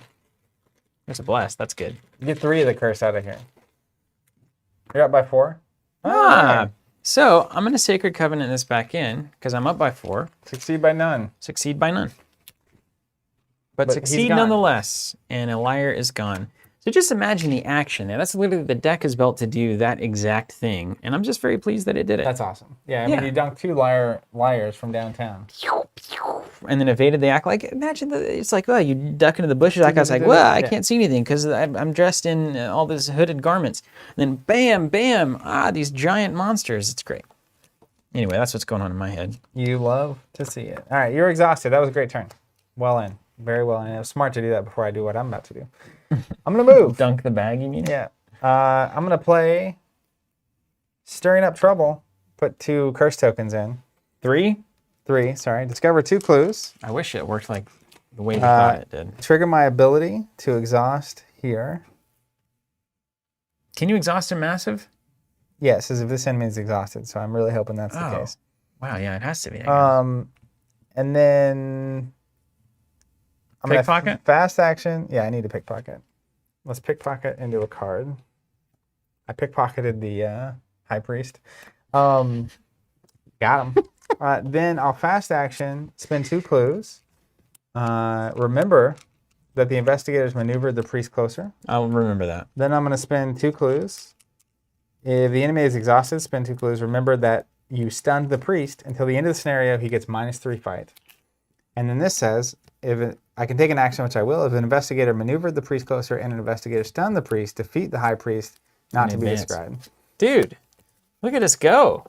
There's a blast. That's good. Get 3 of the curse out of here. You're up by 4? Ah, so I'm going to Sacred Covenant this back in because I'm up by 4. Succeed by none. Succeed by none. But he's succeed gone. nonetheless, and a liar is gone. So just imagine the action there. That's literally the deck is built to do that exact thing, and I'm just very pleased that it did it. That's awesome. Yeah, I mean, you dunked 2 liars from downtown. And then evaded the act. Like, imagine it's like, oh, you duck into the bushes. That guy's like, well, I can't see anything because I'm dressed in all these hooded garments. And then bam, bam, these giant monsters. It's great. Anyway, that's what's going on in my head. You love to see it. All right, you're exhausted. That was a great turn. Well in. Very well in. It was smart to do that before I do what I'm about to do. I'm going to move. Dunk the bag, you mean? Yeah. I'm going to play Stirring Up Trouble. Put 2 curse tokens in. 3? 3, sorry. Discover 2 clues. I wish it worked like the way we thought it did. Trigger my ability to exhaust here. Can you exhaust a massive? Yes, as if this enemy is exhausted. So I'm really hoping that's the case. Wow, yeah, it has to be. And then I'm going Pickpocket? to fast action. Yeah, I need to pickpocket. Let's pickpocket into a card. I pickpocketed the High Priest. Got him. Then I'll fast action, spend 2 clues. Remember that the investigators maneuvered the priest closer. I'll remember that. Then I'm going to spend 2 clues. If the enemy is exhausted, spend 2 clues. Remember that you stunned the priest until the end of the scenario. He gets -3 fight. And then this says, I can take an action, which I will. If an investigator maneuvered the priest closer and an investigator stunned the priest, defeat the high priest, not to be described. Dude, look at us go.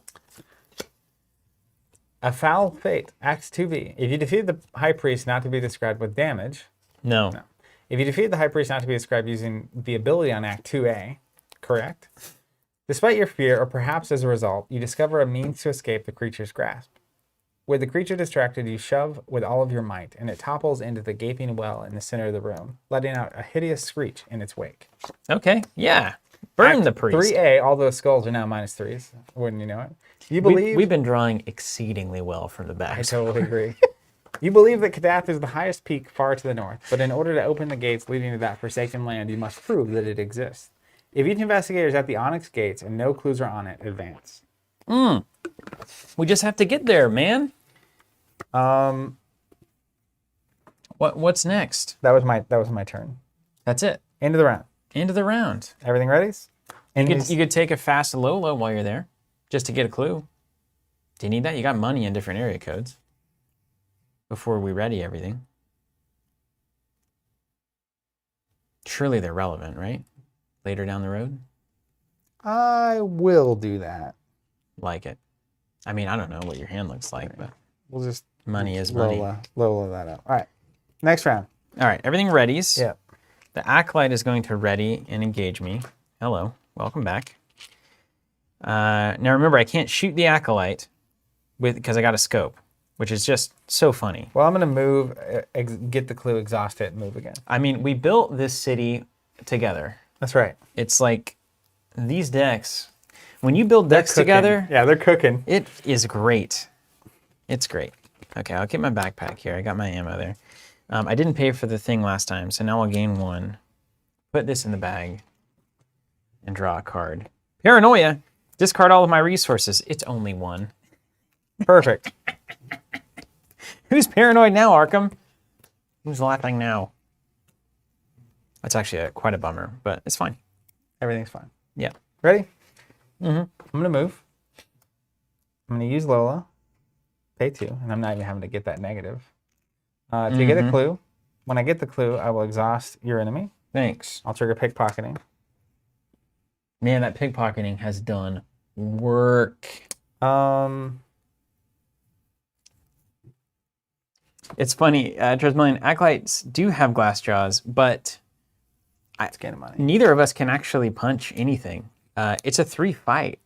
A foul fate, Act 2B. If you defeat the high priest not to be described with damage. No. If you defeat the high priest not to be described using the ability on Act 2A, correct? Despite your fear, or perhaps as a result, you discover a means to escape the creature's grasp. With the creature distracted, you shove with all of your might, and it topples into the gaping well in the center of the room, letting out a hideous screech in its wake. Okay, yeah. Burn Act the priest. 3A, all those skulls are now -3s. Wouldn't you know it? You believe... We've been drawing exceedingly well from the back. I totally agree. You believe that Kadath is the highest peak far to the north, but in order to open the gates leading to that forsaken land, you must prove that it exists. If each investigator is at the Onyx gates and no clues are on it, advance. We just have to get there, man. What's next? That was my turn. That's it. End of the round. End of the round. Everything ready? You could take a fast Lola while you're there, just to get a clue. Do you need that? You got money in different area codes. Before we ready everything. Surely they're relevant, right? Later down the road? I will do that. Like it. I mean, I don't know what your hand looks like, but we'll just money is money. Lola that up. All right. Next round. All right. Everything readies. Yeah. The Acolyte is going to ready and engage me. Hello. Welcome back. Now remember, I can't shoot the Acolyte because I got a scope, which is just so funny. Well, I'm going to move, get the clue, exhaust it, and move again. I mean, we built this city together. That's right. It's like these decks, when you build decks together, yeah, they're cooking. It is great. It's great. Okay, I'll keep my backpack here. I got my ammo there. I didn't pay for the thing last time, so now I'll gain 1. Put this in the bag and draw a card. Paranoia. Discard all of my resources. It's only 1. Perfect. Who's paranoid now, Arkham? Who's laughing now? That's actually quite a bummer, but it's fine. Everything's fine. Yeah. Ready? Mm-hmm. I'm going to move. I'm going to use Lola. Pay 2, and I'm not even having to get that negative. To get a clue, when I get the clue, I will exhaust your enemy. Thanks. I'll trigger pickpocketing. Man, that pickpocketing has done work? Um, It's funny. Tresmillion, acolytes do have glass jaws, but it's getting money. neither of us can actually punch anything. It's a 3 fight.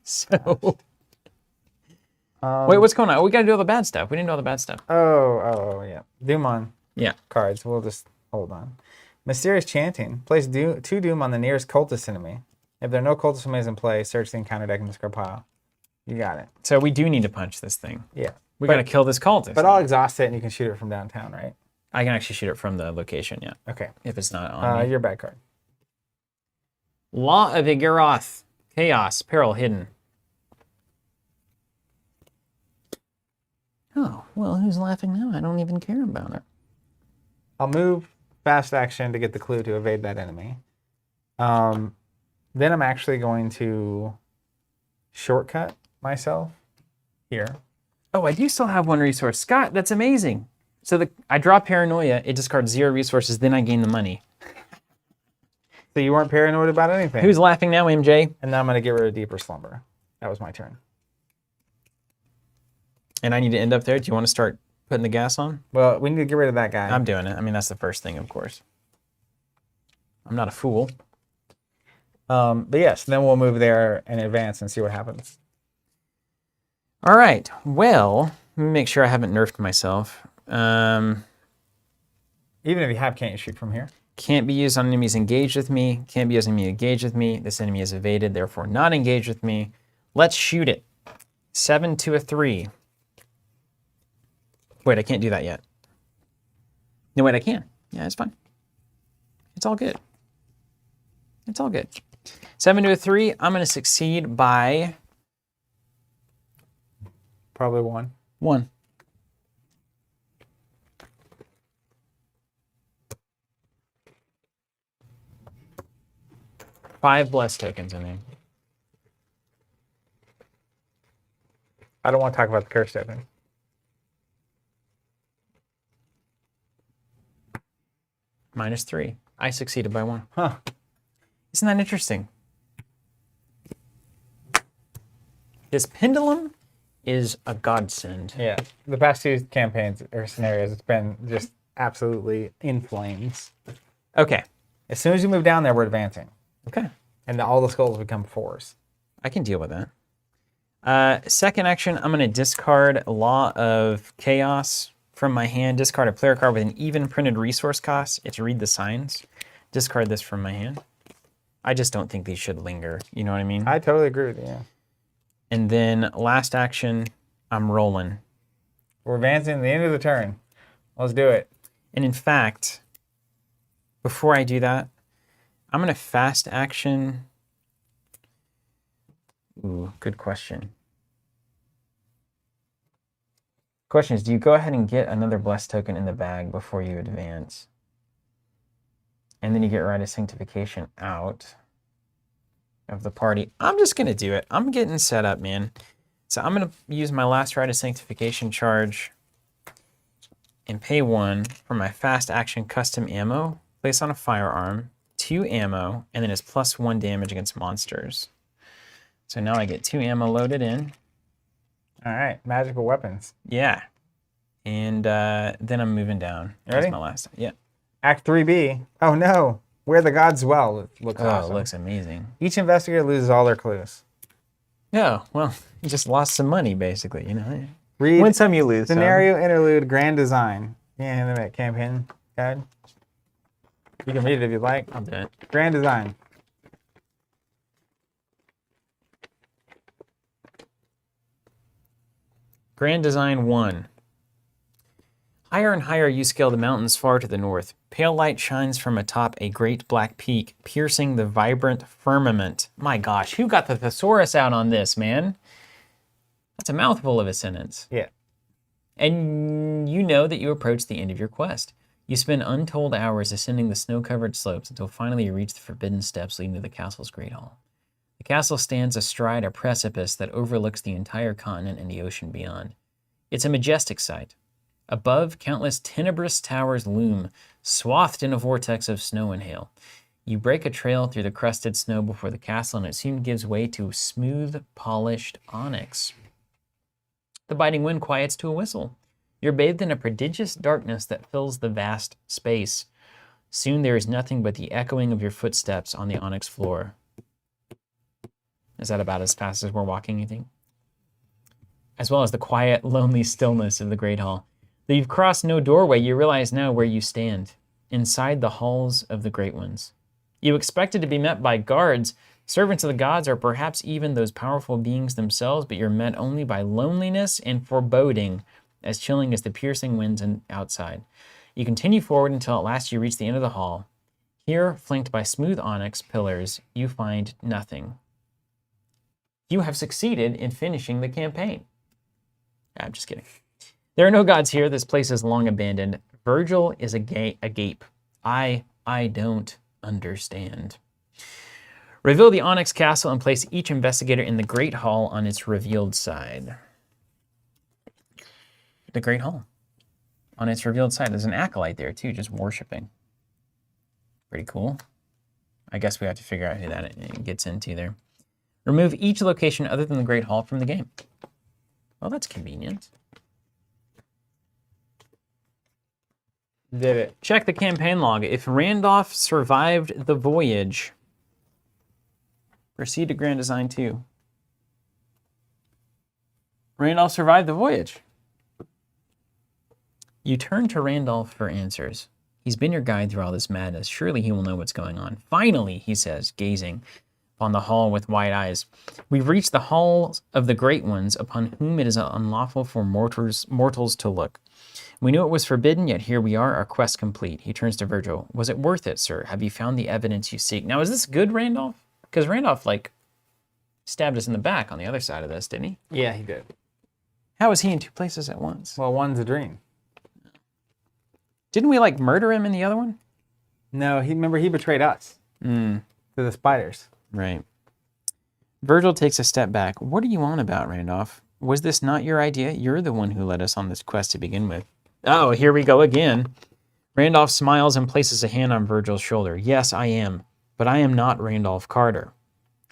So. Wait, what's going on? Oh, we got to do all the bad stuff. We didn't do all the bad stuff. Oh, yeah. Doom on Yeah. cards. We'll just hold on. Mysterious Chanting. Place 2 Doom on the nearest cultist enemy. If there are no cultist enemies in play, search the encounter deck and discard pile. You got it. So we do need to punch this thing. Yeah. We got to kill this cultist. But I'll exhaust it and you can shoot it from downtown, right? I can actually shoot it from the location, yeah. Okay. If it's not on me. Your bad card. Law of Igaroth. Chaos. Peril hidden. Oh, well, who's laughing now? I don't even care about it. I'll move fast action to get the clue to evade that enemy. Then I'm actually going to shortcut myself here. Oh, I do still have 1 resource. Scott, that's amazing. So I draw Paranoia, it discards 0 resources, then I gain the money. So you weren't paranoid about anything. Who's laughing now, MJ? And now I'm going to get rid of Deeper Slumber. That was my turn. And I need to end up there. Do you want to start putting the gas on? Well, we need to get rid of that guy. I'm doing it. I mean, that's the first thing, of course. I'm not a fool. But yes, then we'll move there and advance and see what happens. All right. Well, let me make sure I haven't nerfed myself. Even if you have, can't you shoot from here? Can't be used on enemies engaged with me. Can't be used on enemy engaged with me. This enemy is evaded, therefore not engaged with me. Let's shoot it. 7 to a 3. Wait, I can't do that yet. No, wait, I can. Yeah, it's fine. It's all good. It's all good. 7 to a 3. I'm going to succeed by Probably 1. 1. Five blessed tokens in there. I don't want to talk about the curse token. -3. I succeeded by 1. Huh. Isn't that interesting? This pendulum is a godsend. Yeah. The past 2 campaigns or scenarios, it's been just absolutely in flames. Okay. As soon as you move down there, we're advancing. Okay. And all the skulls become 4s. I can deal with that. Second action, I'm going to discard Law of Chaos from my hand. Discard a player card with an even printed resource cost. It's Read the Signs. Discard this from my hand. I just don't think these should linger. You know what I mean? I totally agree with you. Yeah. And then last action, I'm rolling. We're advancing to the end of the turn. Let's do it. And in fact, before I do that, I'm going to fast action. Ooh, good question. Question is, do you go ahead and get another blessed token in the bag before you advance? And then you get Rite of Sanctification out of the party. I'm just going to do it. I'm getting set up, man. So I'm going to use my last Rite of Sanctification charge and pay 1 for my fast action custom ammo. Place on a firearm, 2 ammo, and then it's +1 damage against monsters. So now I get 2 ammo loaded in. All right. Magical weapons. Yeah. And then I'm moving down. You ready? That's my last. Yeah. Act 3B. Oh no. Where the gods dwell looks awesome. It looks amazing. Each investigator loses all their clues. Yeah, well, you just lost some money, basically, you know. Read Win some, you lose some. Scenario Interlude Grand Design. Yeah, hand them that campaign guide. You can read it if you'd like. I'll do it. Grand Design. Grand Design 1. Higher and higher you scale the mountains far to the north. Pale light shines from atop a great black peak, piercing the vibrant firmament. My gosh, who got the thesaurus out on this, man? That's a mouthful of a sentence. Yeah. And you know that you approach the end of your quest. You spend untold hours ascending the snow-covered slopes until finally you reach the forbidden steps leading to the castle's great hall. The castle stands astride a precipice that overlooks the entire continent and the ocean beyond. It's a majestic sight. Above, countless tenebrous towers loom, swathed in a vortex of snow and hail. You break a trail through the crusted snow before the castle, and it soon gives way to smooth, polished onyx. The biting wind quiets to a whistle. You're bathed in a prodigious darkness that fills the vast space. Soon there is nothing but the echoing of your footsteps on the onyx floor. Is that about as fast as we're walking, you think? As well as the quiet, lonely stillness of the Great Hall. Though you've crossed no doorway, you realize now where you stand, inside the halls of the Great Ones. You expected to be met by guards, servants of the gods, or perhaps even those powerful beings themselves, but you're met only by loneliness and foreboding, as chilling as the piercing winds outside. You continue forward until at last you reach the end of the hall. Here, flanked by smooth onyx pillars, you find nothing. You have succeeded in finishing the campaign. I'm just kidding. There are no gods here. This place is long abandoned. Virgil is agape. I don't understand. Reveal the Onyx Castle and place each investigator in the Great Hall on its revealed side. The Great Hall. On its revealed side. There's an acolyte there too, just worshiping. Pretty cool. I guess we have to figure out who that gets into there. Remove each location other than the Great Hall from the game. Well, that's convenient. Did it. Check the campaign log. If Randolph survived the voyage, proceed to Grand Design 2. Randolph survived the voyage. You turn to Randolph for answers. He's been your guide through all this madness. Surely he will know what's going on. Finally, he says, gazing upon the hall with wide eyes. We've reached the halls of the Great Ones, upon whom it is unlawful for mortals to look. We knew it was forbidden, yet here we are, our quest complete. He turns to Virgil. Was it worth it, sir? Have you found the evidence you seek? Now, is this good, Randolph? Because Randolph, stabbed us in the back on the other side of this, didn't he? Yeah, he did. How was he in two places at once? Well, one's a dream. Didn't we, murder him in the other one? No, he betrayed us. To the spiders. Right. Virgil takes a step back. What are you on about, Randolph? Was this not your idea? You're the one who led us on this quest to begin with. Oh, here we go again. Randolph smiles and places a hand on Virgil's shoulder. Yes, I am, but I am not Randolph Carter.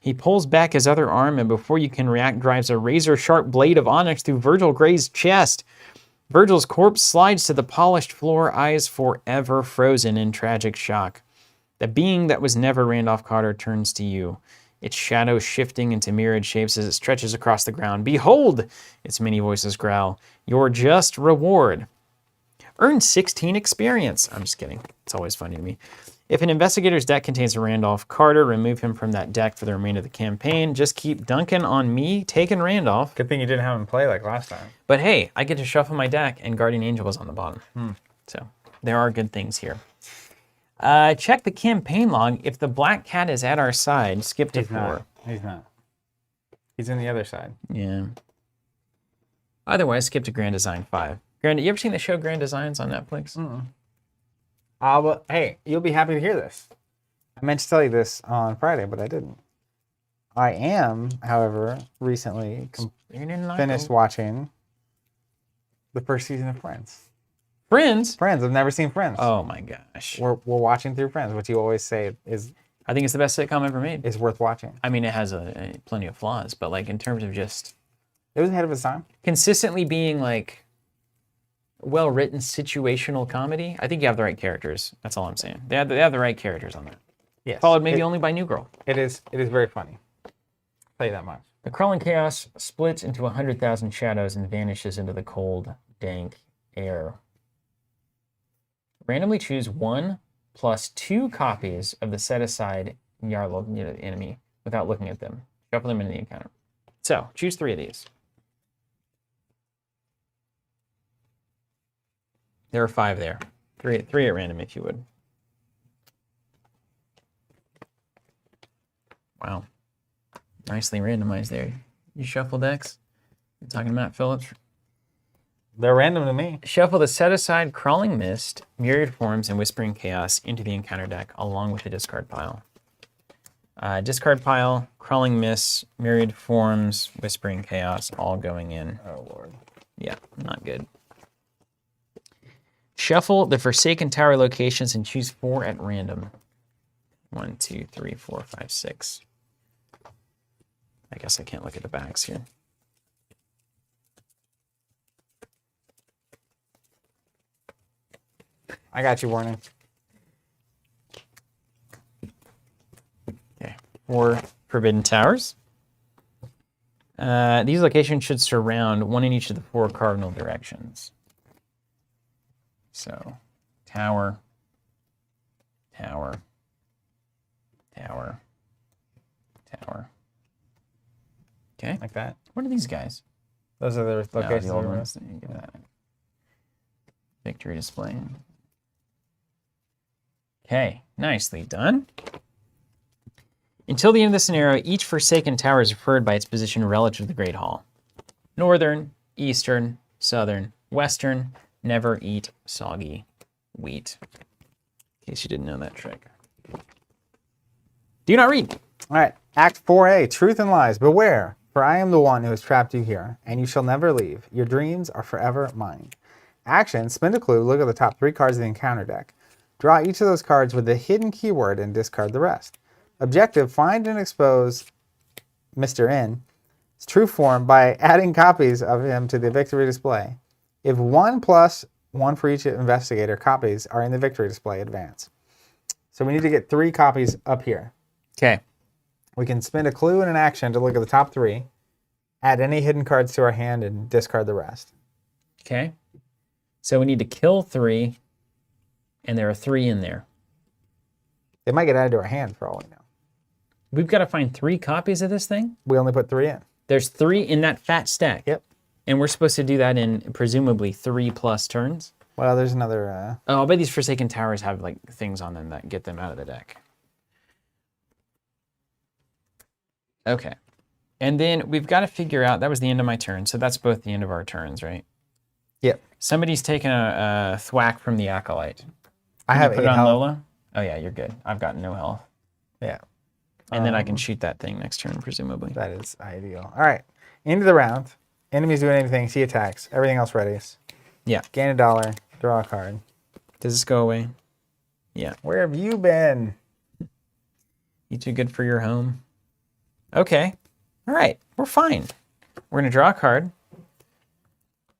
He pulls back his other arm and before you can react, drives a razor-sharp blade of onyx through Virgil Gray's chest. Virgil's corpse slides to the polished floor, eyes forever frozen in tragic shock. The being that was never Randolph Carter turns to you, its shadow shifting into myriad shapes as it stretches across the ground. Behold, its many voices growl, your just reward. Earn 16 experience. I'm just kidding. It's always funny to me. If an investigator's deck contains a Randolph Carter, remove him from that deck for the remainder of the campaign. Just keep dunking on me, taking Randolph. Good thing you didn't have him play like last time. But hey, I get to shuffle my deck and Guardian Angel was on the bottom. So there are good things here. Check the campaign log. If the black cat is at our side, skip to 4. He's not. He's in the other side. Yeah. Otherwise, skip to Grand Design 5. You ever seen the show Grand Designs on Netflix? But hey, you'll be happy to hear this. I meant to tell you this on Friday, but I didn't. I am, however, recently finished watching the first season of Friends. Friends? Friends. I've never seen Friends. Oh my gosh. We're watching through Friends, which you always say is... I think it's the best sitcom ever made. Is worth watching. I mean, it has plenty of flaws, but in terms of just... It was ahead of its time. Consistently being well-written situational comedy. I think you have the right characters. That's all I'm saying. They have the right characters on that. Yes. Followed maybe only by New Girl. It is very funny. I'll tell you that much. The crawling chaos splits into 100,000 shadows and vanishes into the cold, dank air. Randomly choose 1 plus 2 copies of the set-aside Jarl, enemy, without looking at them. Shuffle them into the encounter. So, choose 3 of these. There are 5 there. 3 at random, if you would. Wow. Nicely randomized there. You shuffle decks? You're talking to Matt Phillips? They're random to me. Shuffle the set-aside Crawling Mist, Myriad Forms, and Whispering Chaos into the encounter deck, along with the discard pile. Discard pile, Crawling Mist, Myriad Forms, Whispering Chaos, all going in. Oh, Lord. Yeah, not good. Shuffle the Forsaken Tower locations and choose 4 at random. 1, 2, 3, 4, 5, 6. I guess I can't look at the backs here. I got you, Warning. Okay, 4 Forbidden Towers. These locations should surround one in each of the 4 cardinal directions. So, tower, tower, tower, tower. Okay. Like that. What are these guys? Those are the locations. The old ones. You get that. Victory display. Okay, nicely done. Until the end of the scenario, each Forsaken Tower is referred by its position relative to the Great Hall. Northern, Eastern, Southern, Western, never eat soggy wheat. In case you didn't know that trick. Do not read. All right, Act 4A, Truth and Lies. Beware, for I am the one who has trapped you here, and you shall never leave. Your dreams are forever mine. Action, spin a clue, look at the top 3 cards of the encounter deck. Draw each of those cards with the hidden keyword and discard the rest. Objective, find and expose Mr. N's true form by adding copies of him to the victory display. If 1 plus 1 for each investigator copies are in the victory display, advance. So we need to get 3 copies up here. Okay. We can spend a clue and an action to look at the top 3, add any hidden cards to our hand, and discard the rest. Okay. So we need to kill 3, and there are 3 in there. They might get added to our hand for all we know. We've got to find 3 copies of this thing? We only put 3 in. There's 3 in that fat stack. Yep. And we're supposed to do that in presumably 3+ turns? Well, there's another... Oh, I'll bet these Forsaken Towers have like things on them that get them out of the deck. Okay. And then we've got to figure out, that was the end of my turn, so that's both the end of our turns, right? Yep. Somebody's taken a thwack from the Acolyte. I have put 8 it on health. Lola? Oh yeah, you're good. I've got no health. Yeah. And then I can shoot that thing next turn, presumably. That is ideal. All right. End of the round. Enemies doing anything, she attacks. Everything else ready. Yeah. Gain $1, draw a card. Does this go away? Yeah. Where have you been? You too good for your home? Okay. All right. We're fine. We're going to draw a card.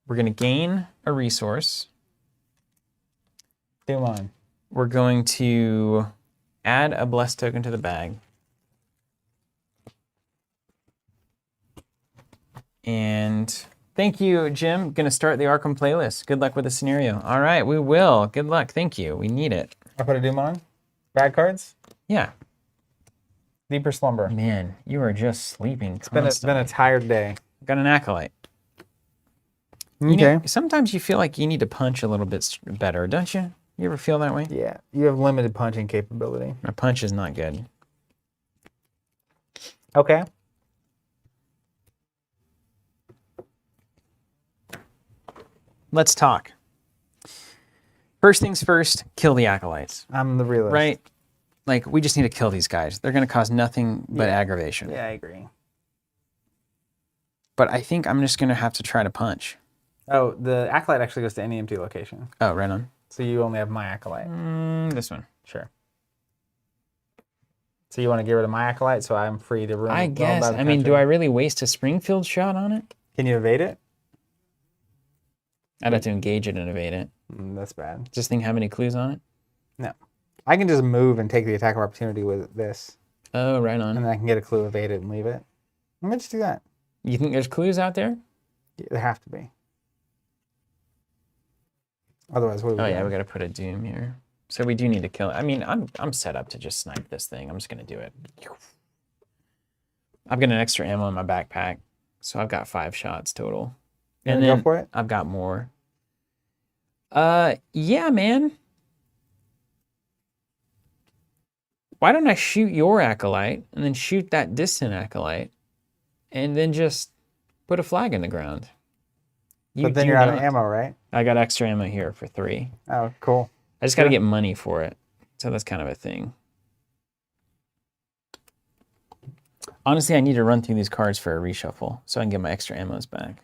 We're going to gain a resource. Doom on. We're going to add a blessed token to the bag. And thank you, Jim. Going to start the Arkham playlist. Good luck with the scenario. All right, we will. Good luck. Thank you. We need it. I put a Doom on. Bad cards. Yeah. Deeper slumber. Man, you are just sleeping. It's been a tired day. Got an Acolyte. Okay. You know, sometimes you feel like you need to punch a little bit better, don't you? You ever feel that way? Yeah. You have limited punching capability. My punch is not good. Okay. Let's talk. First things first, kill the Acolytes. I'm the realist. Right? Like, we just need to kill these guys. They're going to cause nothing but aggravation. Yeah, I agree. But I think I'm just going to have to try to punch. Oh, the Acolyte actually goes to any empty location. Oh, right on. So you only have my Acolyte. This one. Sure. So you want to get rid of my Acolyte so I'm free to roam? I guess. I mean, do I really waste a Springfield shot on it? Can you evade it? I'd have to engage it and evade it. That's bad. Does this thing have any clues on it? No. I can just move and take the attack of opportunity with this. Oh, right And on. then I can get a clue, evade it, and leave it. I'm going to just do that. You think there's clues out there? Yeah, there have to be. Otherwise, what do we Oh, do? yeah, we got to put a Doom here. So we do need to kill it. I mean, I'm set up to just snipe this thing. I'm just going to do it. I've got an extra ammo in my backpack, so I've got 5 shots total. You And wanna then go for it? I've got more. Yeah, man. Why don't I shoot your Acolyte and then shoot that distant Acolyte and then just put a flag in the ground? But then you're out of ammo, right? I got extra ammo here for 3. Oh, cool. I just got to get money for it. So that's kind of a thing. Honestly, I need to run through these cards for a reshuffle so I can get my extra ammos back.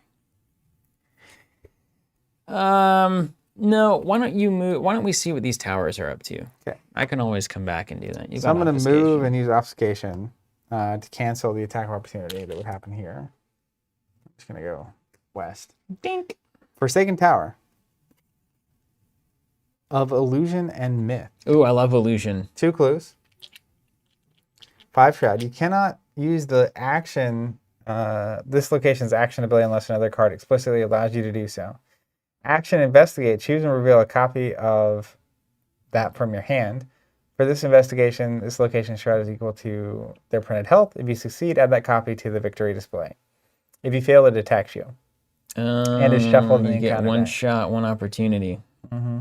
No, why don't you move? Why don't we see what these towers are up to? Okay. I can always come back and do that. You So I'm got going to obfuscation. move and use obfuscation to cancel the attack of opportunity that would happen here. I'm just going to go west. Dink. Forsaken Tower of Illusion and Myth. Ooh, I love illusion. 2 clues. 5 shroud. You cannot use the action, this location's action ability unless another card explicitly allows you to do so. Action investigate. Choose and reveal a copy of that from your hand. For this investigation, this location's shroud is equal to their printed health. If you succeed, add that copy to the victory display. If you fail, it attacks you. And it's shuffled in the You get encounter one deck. shot, one opportunity. Mm-hmm.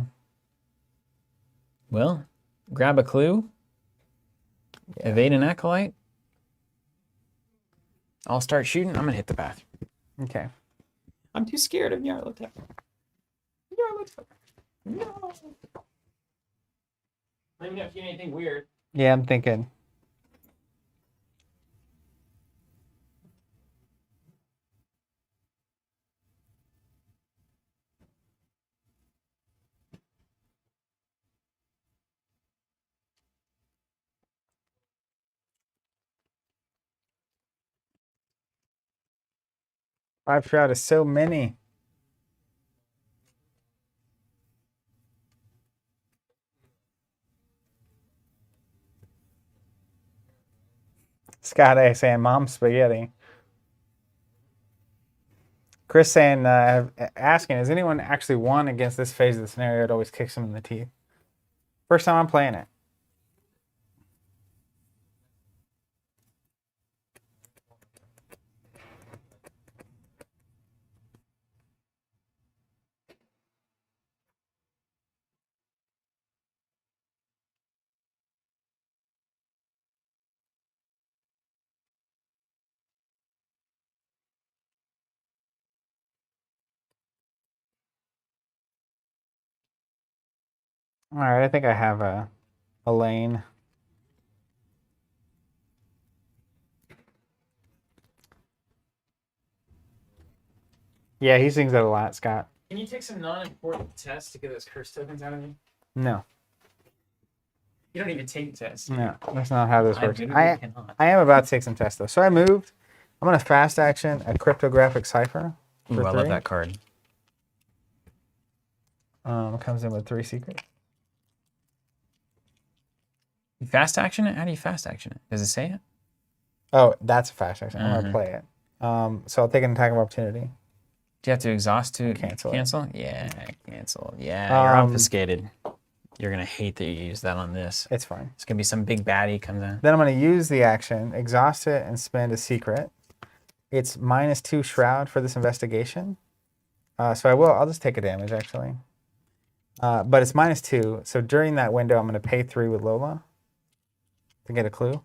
Well, grab a clue. Yeah. Evade an acolyte. I'll start shooting. I'm gonna hit the bathroom. Okay. I'm too scared of Nyarlathotep. Nyarlathotep. No. Let me know if you need anything weird. Yeah, I'm thinking. Five shroud is so many. Scott A saying mom spaghetti. Chris saying, asking, has anyone actually won against this phase of the scenario? It always kicks him in the teeth. First time I'm playing it. All right, I think I have a lane. Yeah, he sings that a lot, Scott. Can you take some non-important tests to get those curse tokens out of me? No. You don't even take tests. No, that's not how this works. literally cannot. I am about to take some tests, though. So I moved. I'm going to fast action a cryptographic cipher. Ooh, I love that card. Comes in with 3 secrets. You fast action it? How do you fast action it? Does it say it? Oh, that's a fast action. I'm going to play it. So I'll take an attack of opportunity. Do you have to exhaust to Cancel it. cancel? Yeah, cancel. Yeah, you're obfuscated. You're going to hate that you use that on this. It's fine. It's going to be some big baddie comes in. Then I'm going to use the action, exhaust it, and spend a secret. It's -2 shroud for this investigation. So I'll just take a damage, actually. But it's -2. So during that window, I'm going to pay 3 with Lola to get a clue.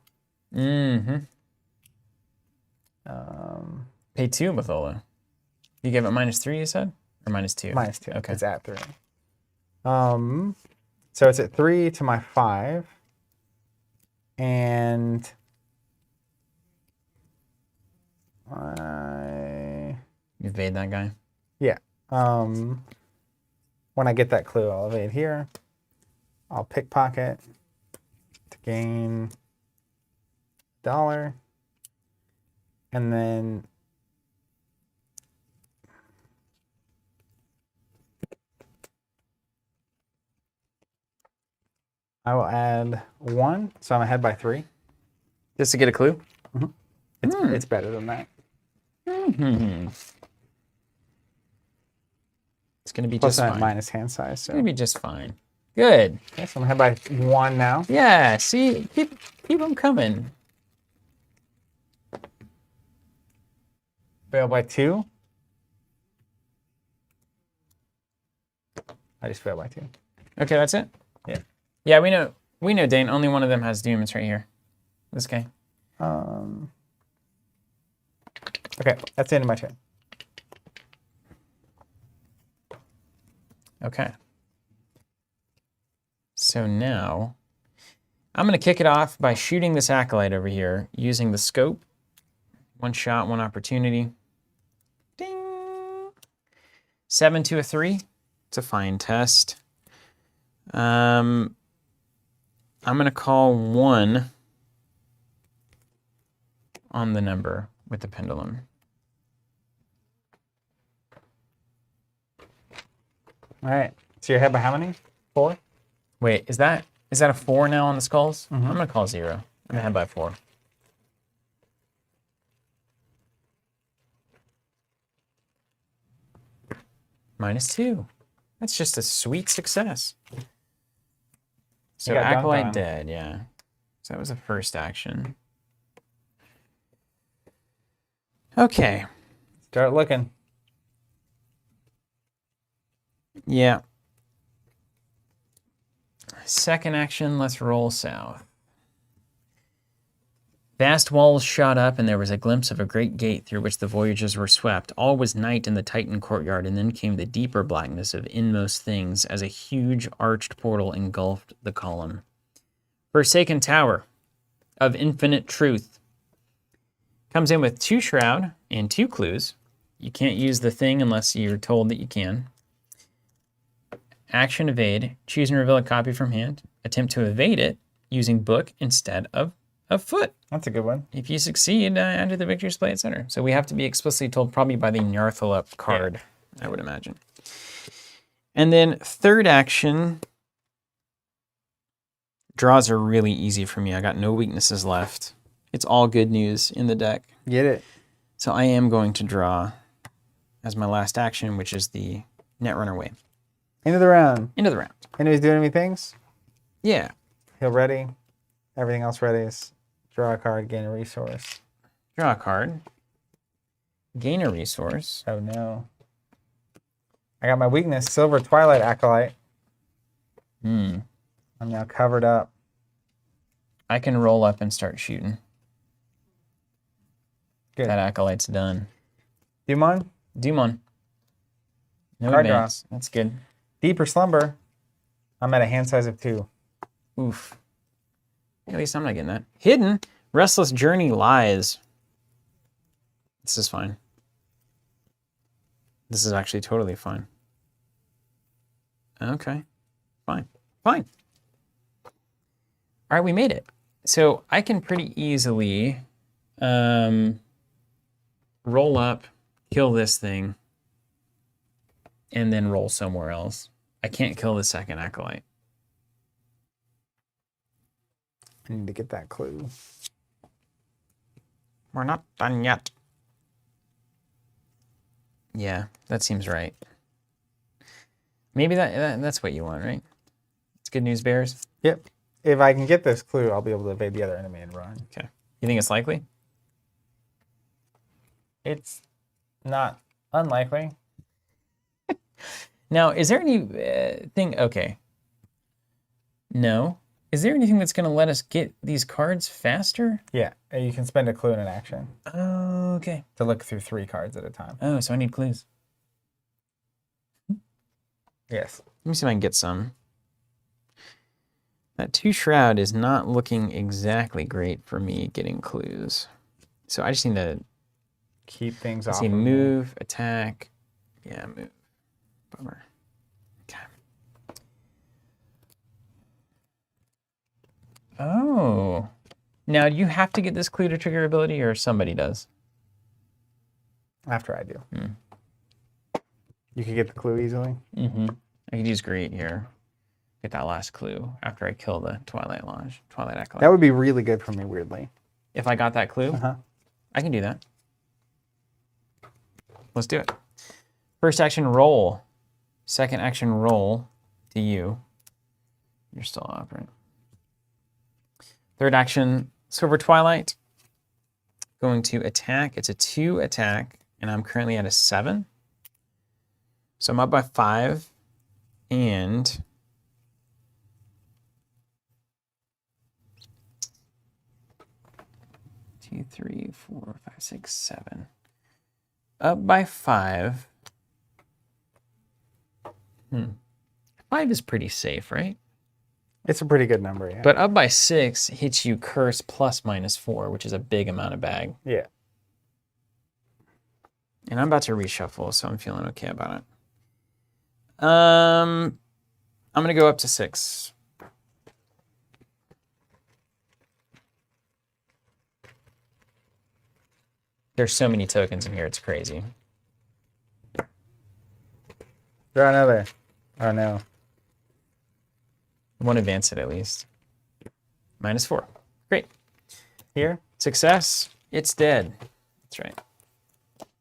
Mm-hmm. Pay 2 with Lola. You gave it -3, you said? Or -2? -2. Okay. It's at 3. So it's at 3 to my 5. And You evade that guy? Yeah. When I get that clue, I'll evade here. I'll pickpocket to gain $1. And then I will add 1, so I'm ahead by 3. Just to get a clue? It's better than that. Mm-hmm. It's going to be Plus just I'm fine. at minus hand size. It's So. going to be just fine. Good. Okay, so I'm ahead by 1 now. Yeah, see, keep them coming. Fail by 2. I just failed by 2. Okay, that's it? Yeah. Yeah, we know, Dane. Only one of them has doom. It's right here. This guy. Okay, that's the end of my turn. Okay. So now, I'm going to kick it off by shooting this acolyte over here using the scope. 1 shot, 1 opportunity. Ding! 7 to a 3 It's a fine test. I'm going to call 1 on the number with the pendulum. All right. So you're ahead by how many? 4? Wait, is that a 4 now on the skulls? I'm going to call 0. I'm ahead by 4. -2. That's just a sweet success. So got dunked Acolyte on. dead, yeah. So that was the first action. Okay. Start looking. Yeah. Second action, let's roll south. Vast walls shot up, and there was a glimpse of a great gate through which the voyagers were swept. All was night in the Titan courtyard, and then came the deeper blackness of inmost things as a huge arched portal engulfed the column. Forsaken Tower of Infinite Truth comes in with 2 Shroud and 2 Clues. You can't use the thing unless you're told that you can. Action evade. Choose and reveal a copy from hand. Attempt to evade it using book instead of foot. That's a good one. If you succeed, enter the victor's play, etc. So we have to be explicitly told probably by the Nyarthalep card, I would imagine. And then third action, draws are really easy for me. I got no weaknesses left. It's all good news in the deck. Get it. So I am going to draw as my last action, which is the Netrunner Wave. End of the round. End of the round. Anybody's doing any things? Yeah. Heal ready. Everything else ready is draw a card, gain a resource. Draw a card. Gain a resource. Oh no. I got my weakness, Silver Twilight Acolyte. I'm now covered up. I can roll up and start shooting. Good. That Acolyte's done. Dumon, Dumon. No Card draw. advance. That's good. Deeper Slumber. I'm at a hand size of 2. Oof. At least I'm not getting that. Hidden. Restless Journey Lies. This is fine. This is actually totally fine. Okay. Fine. Fine. All right, we made it. So I can pretty easily roll up, kill this thing, and then roll somewhere else. I can't kill the second Acolyte. I need to get that clue. We're not done yet. Yeah, that seems right. Maybe that's what you want, right? It's good news, Bears. Yep. If I can get this clue, I'll be able to evade the other enemy and run. Okay. You think it's likely? It's not unlikely. Now, is there any thing? Okay. No. Is there anything that's going to let us get these cards faster? Yeah, you can spend a clue in an action Oh, okay. to look through 3 cards at a time. Oh, so I need clues. Yes. Let me see if I can get some. That 2 Shroud is not looking exactly great for me getting clues. So I just need to Keep things let's off. see, of me. move, attack. Yeah, move. Bummer. Okay. Oh. Now, do you have to get this clue to trigger ability, or somebody does? After I do. You could get the clue easily. Mm-hmm. I could use Great here. Get that last clue after I kill the Twilight Acolyte. That would be really good for me, weirdly. If I got that clue, Uh-huh. I can do that. Let's do it. First action, roll. Second action, roll to you. You're still up, right? Third action, Silver Twilight. Going to attack. It's a 2 attack, and I'm currently at a 7. So I'm up by 5, and two, 3, 4, 5, 6, 7. Up by 5. 5 is pretty safe, right? It's a pretty good number, yeah. But up by 6 hits you curse plus -4, which is a big amount of bag. Yeah. And I'm about to reshuffle, so I'm feeling okay about it. I'm gonna go up to 6. There's so many tokens in here, it's crazy. Draw another. Oh no. One advance it at least. -4. Great. Here. Success. It's dead. That's right.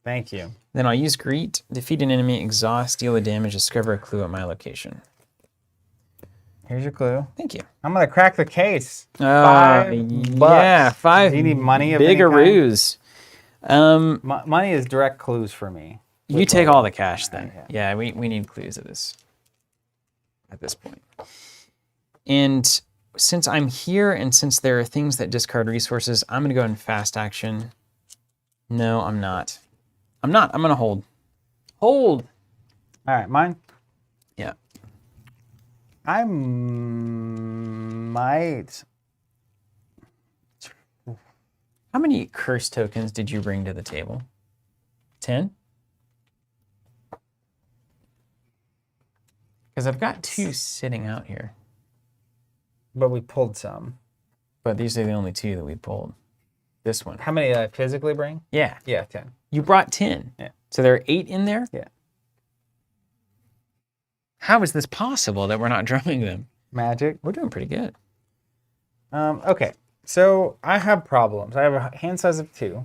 Thank you. Then I'll use Greet, defeat an enemy, exhaust, deal a damage, discover a clue at my location. Here's your clue. Thank you. I'm gonna crack the case. $5. Yeah, 5. Do you need money of any kind? Bigaroos. Money is direct clues for me. You take all the cash then. Okay. Yeah, we need clues at this point. And since I'm here and since there are things that discard resources, I'm gonna go in fast action. No, I'm not. I'm gonna hold. Hold. All right, mine. Yeah. I might. How many curse tokens did you bring to the table? 10? Because I've got 2 sitting out here. But we pulled some. But these are the only 2 that we pulled. This one. How many did I physically bring? Yeah. Yeah, 10. You brought 10. Yeah. So there are 8 in there? Yeah. How is this possible that we're not drawing them? Magic. We're doing pretty good. Okay. So I have problems. I have a hand size of 2.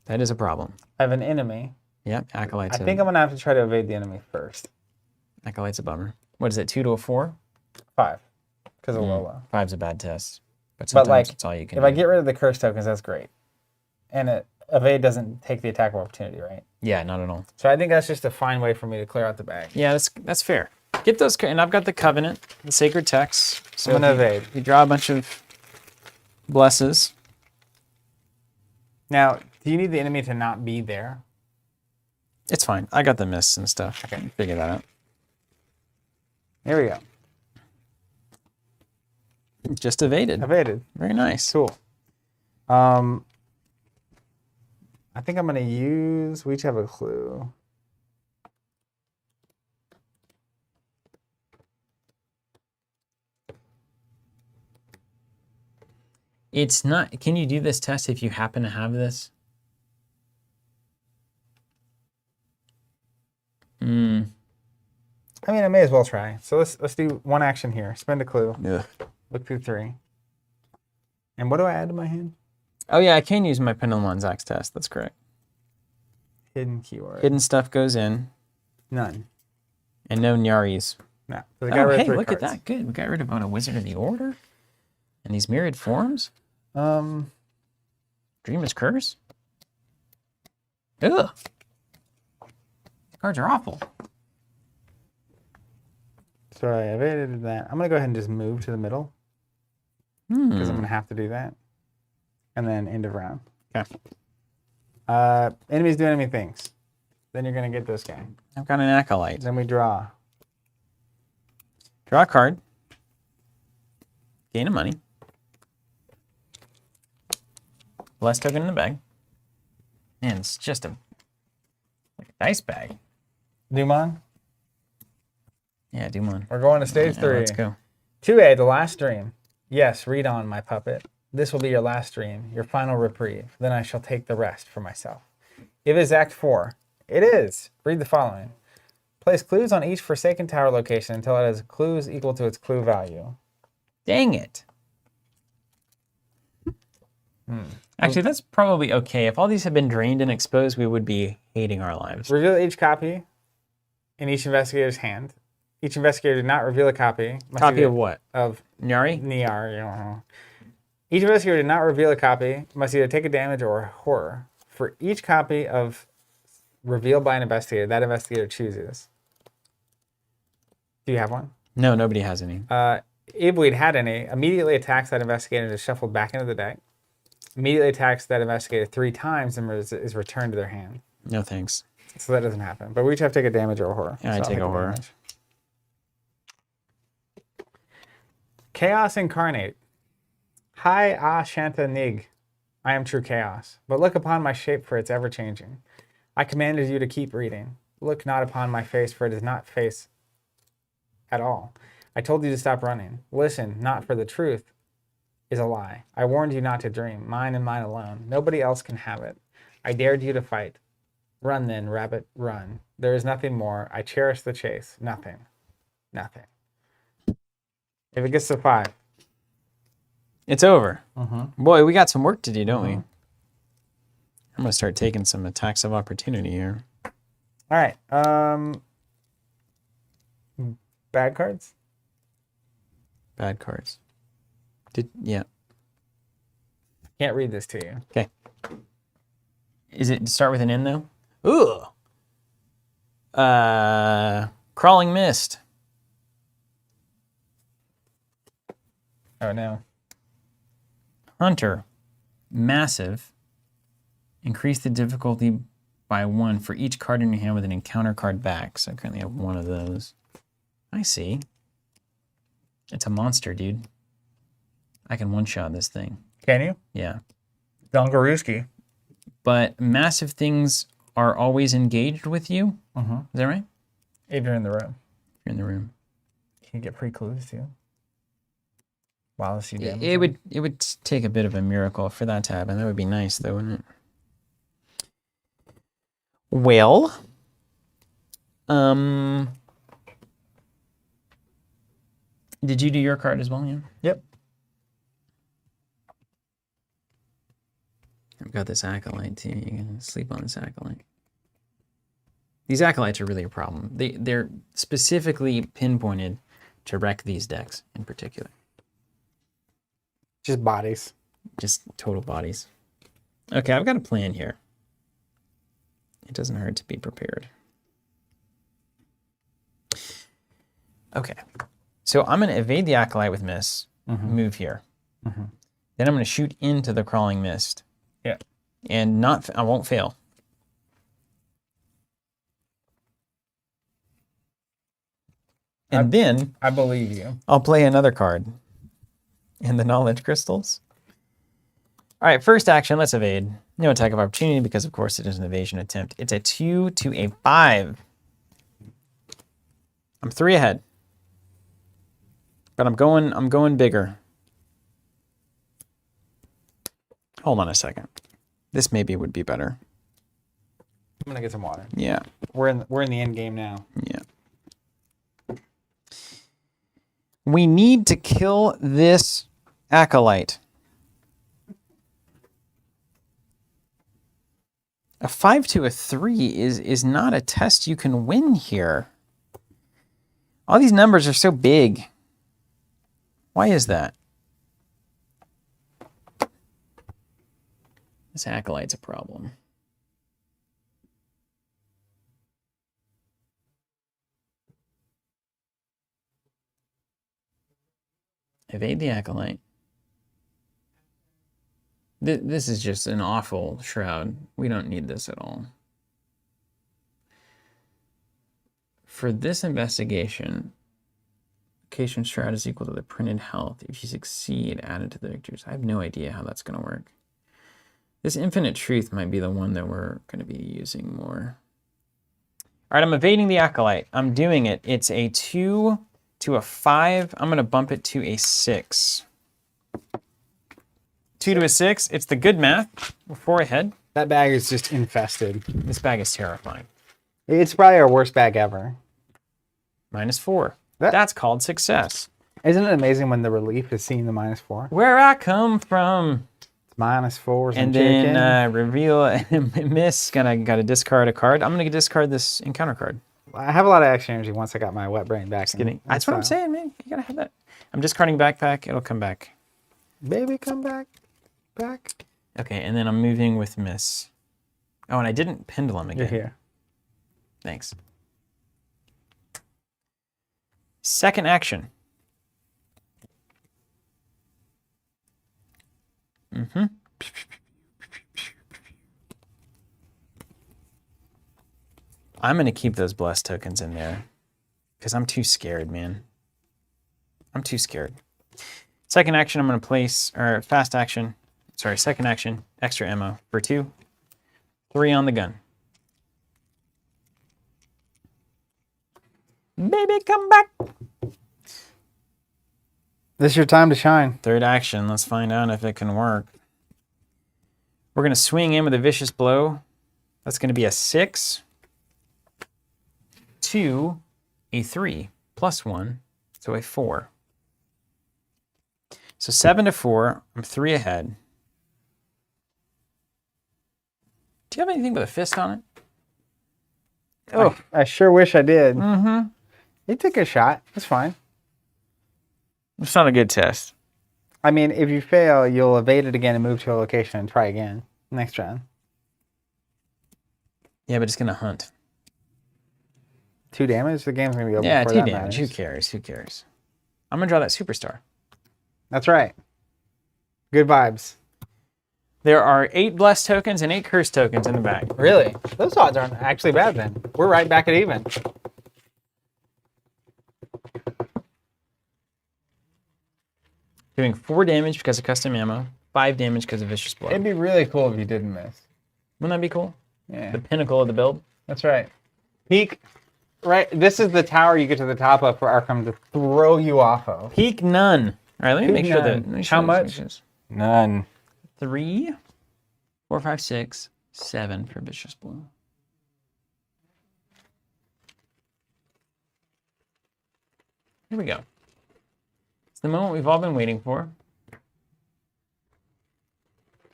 That is a problem. I have an enemy. Yep, Acolyte's I think I'm gonna have to try to evade the enemy first. Acolyte's a bummer. What is it, 2 to a 4? 5. Because of Lola. 5's a bad test. But But sometimes like, it's all you can if do. I get rid of the curse tokens, that's great. And evade doesn't take the attack of opportunity, right? Yeah, not at all. So I think that's just a fine way for me to clear out the bag. Yeah, that's fair. Get those, and I've got the Covenant, the Sacred Text. So I'm gonna if you- evade. You draw a bunch of blesses. Now, do you need the enemy to not be there? It's fine. I got the mists and stuff. I can figure that out. Here we go. Just evaded. Evaded. Very nice. Cool. I think I'm gonna use. We each have a clue. It's not. Can you do this test if you happen to have this? I mean, I may as well try. So let's do one action here. Spend a clue. Yeah. Look through 3. And what do I add to my hand? Oh yeah, I can use my Pendulum Zax test. That's correct. Hidden keyword. Hidden stuff goes in, None. and no Nyaris. No. So I got rid of Hey, 3 look cards. at that. Good. We got rid of a Wizard of the Order, and these myriad forms. Dreamer's Curse. Ugh. These cards are awful. So I evaded that. I'm gonna go ahead and just move to the middle because I'm gonna have to do that. And then end of round. Okay. Enemies do enemy things. Then you're gonna get this guy. I've got an Acolyte. Then we draw. Draw a card. Gain a money. Less token in the bag. Man, it's just a dice bag. Dumon. Yeah, do one. We're going to stage 3. Let's go. 2A, the last dream. Yes, read on, my puppet. This will be your last dream, your final reprieve. Then I shall take the rest for myself. If it is Act 4, it is. Read the following. Place clues on each Forsaken Tower location until it has clues equal to its clue value. Dang it. Actually, that's probably okay. If all these had been drained and exposed, we would be hating our lives. Reveal each copy in each investigator's hand. Each investigator did not reveal a copy. Copy of what? Of Nyari? Niar. You know. Each investigator did not reveal a copy. Must either take a damage or horror. For each copy of revealed by an investigator, that investigator chooses. Do you have one? No, nobody has any. If we'd had any, immediately attacks that investigator and is shuffled back into the deck. Immediately attacks that investigator 3 times and is returned to their hand. No thanks. So that doesn't happen. But we each have to take a damage or a horror. Yeah, So I I'll take a horror. damage. Chaos Incarnate. Hi, Shanta Nig. I am true chaos, but look upon my shape for its ever-changing. I commanded you to keep reading. Look not upon my face, for it is not face at all. I told you to stop running. Listen, not for the truth is a lie. I warned you not to dream, mine and mine alone. Nobody else can have it. I dared you to fight. Run then, rabbit, run. There is nothing more. I cherish the chase. Nothing. Nothing. If it gets to 5. It's over. Mm-hmm. Boy, we got some work to do, don't we? I'm going to start taking some attacks of opportunity here. All right. Bad cards? Bad cards. Yeah. Can't read this to you. Okay. Is it start with an N though? Ooh. Crawling Mist. Oh no. Hunter. Massive. Increase the difficulty by 1 for each card in your hand with an encounter card back. So I currently have 1 of those. I see. It's a monster, dude. I can one-shot this thing. Can you? Yeah. Dongaruski. But massive things are always engaged with you. Mm-hmm. Is that right? If you're in the room. If you're in the room. Can you get free clues too? While you damage It would take a bit of a miracle for that to happen. That would be nice, though, wouldn't it? Well, did you do your card as well, Ian? Yep. I've got this Acolyte, too. You can sleep on this Acolyte. These Acolytes are really a problem. They're specifically pinpointed to wreck these decks in particular. Just bodies. Just total bodies. Okay, I've got a plan here. It doesn't hurt to be prepared. Okay. So I'm going to evade the Acolyte with Miss, move here. Then I'm going to shoot into the Crawling Mist. Yeah. And I won't fail. And then I believe you. I'll play another card. And the Knowledge Crystals. All right, first action, let's evade. No attack of opportunity because, of course, it is an evasion attempt. It's a 2 to a 5. I'm 3 ahead. But I'm going bigger. Hold on a second. This maybe would be better. I'm gonna get some water. Yeah. We're in the end game now. Yeah. We need to kill this Acolyte. A 5 to a 3 is not a test you can win here. All these numbers are so big. Why is that? This Acolyte's a problem. Evade the Acolyte. This is just an awful shroud. We don't need this at all. For this investigation, location shroud is equal to the printed health. If you succeed, add it to the victors. I have no idea how that's going to work. This infinite truth might be the one that we're going to be using more. All right, I'm evading the Acolyte. I'm doing it. It's a 2 to a 5. I'm going to bump it to a 6. 2 to a 6. It's the good math. We're 4 ahead. That bag is just infested. This bag is terrifying. It's probably our worst bag ever. -4. That's called success. Isn't it amazing when the relief is seeing the -4? Where I come from. It's -4s And then reveal miss. Gotta discard a card. I'm gonna discard this encounter card. I have a lot of extra energy once I got my wet brain back. That's what I'm saying, man. You gotta have that. I'm discarding backpack. It'll come back. Baby, come back. Back. Okay, and then I'm moving with miss. Oh, and I didn't pendulum again. You're here. Thanks. Second action. I'm going to keep those blessed tokens in there because I'm too scared, man. I'm too scared. Second action, I'm going to place, or fast action, sorry, second action, extra ammo for 2. 3 on the gun. Baby, come back. This is your time to shine. Third action. Let's find out if it can work. We're going to swing in with a vicious blow. That's going to be a 6 to a 3 plus 1, so a 4. So 7 to 4. I'm 3 ahead. Do you have anything with a fist on it? Oh, I sure wish I did. Mm-hmm. He took a shot. That's fine. It's not a good test. I mean, if you fail, you'll evade it again and move to a location and try again next round. Yeah, but it's going to hunt. 2 damage? The game's going to be over Yeah, before 2 that damage. matters. Who cares? Who cares? I'm going to draw that superstar. That's right. Good vibes. There are 8 blessed tokens and 8 curse tokens in the bag. Really? Those odds aren't actually bad then. We're right back at even. Doing 4 damage because of custom ammo, 5 damage because of vicious blow. It'd be really cool if you didn't miss. Wouldn't that be cool? Yeah. The pinnacle of the build. That's right. Peak. Right. This is the tower you get to the top of for Arkham to throw you off of. Peak none. All right, let me make sure that. How much? None. 3, 4, 5, 6, 7 for vicious blow. Here we go. It's the moment we've all been waiting for.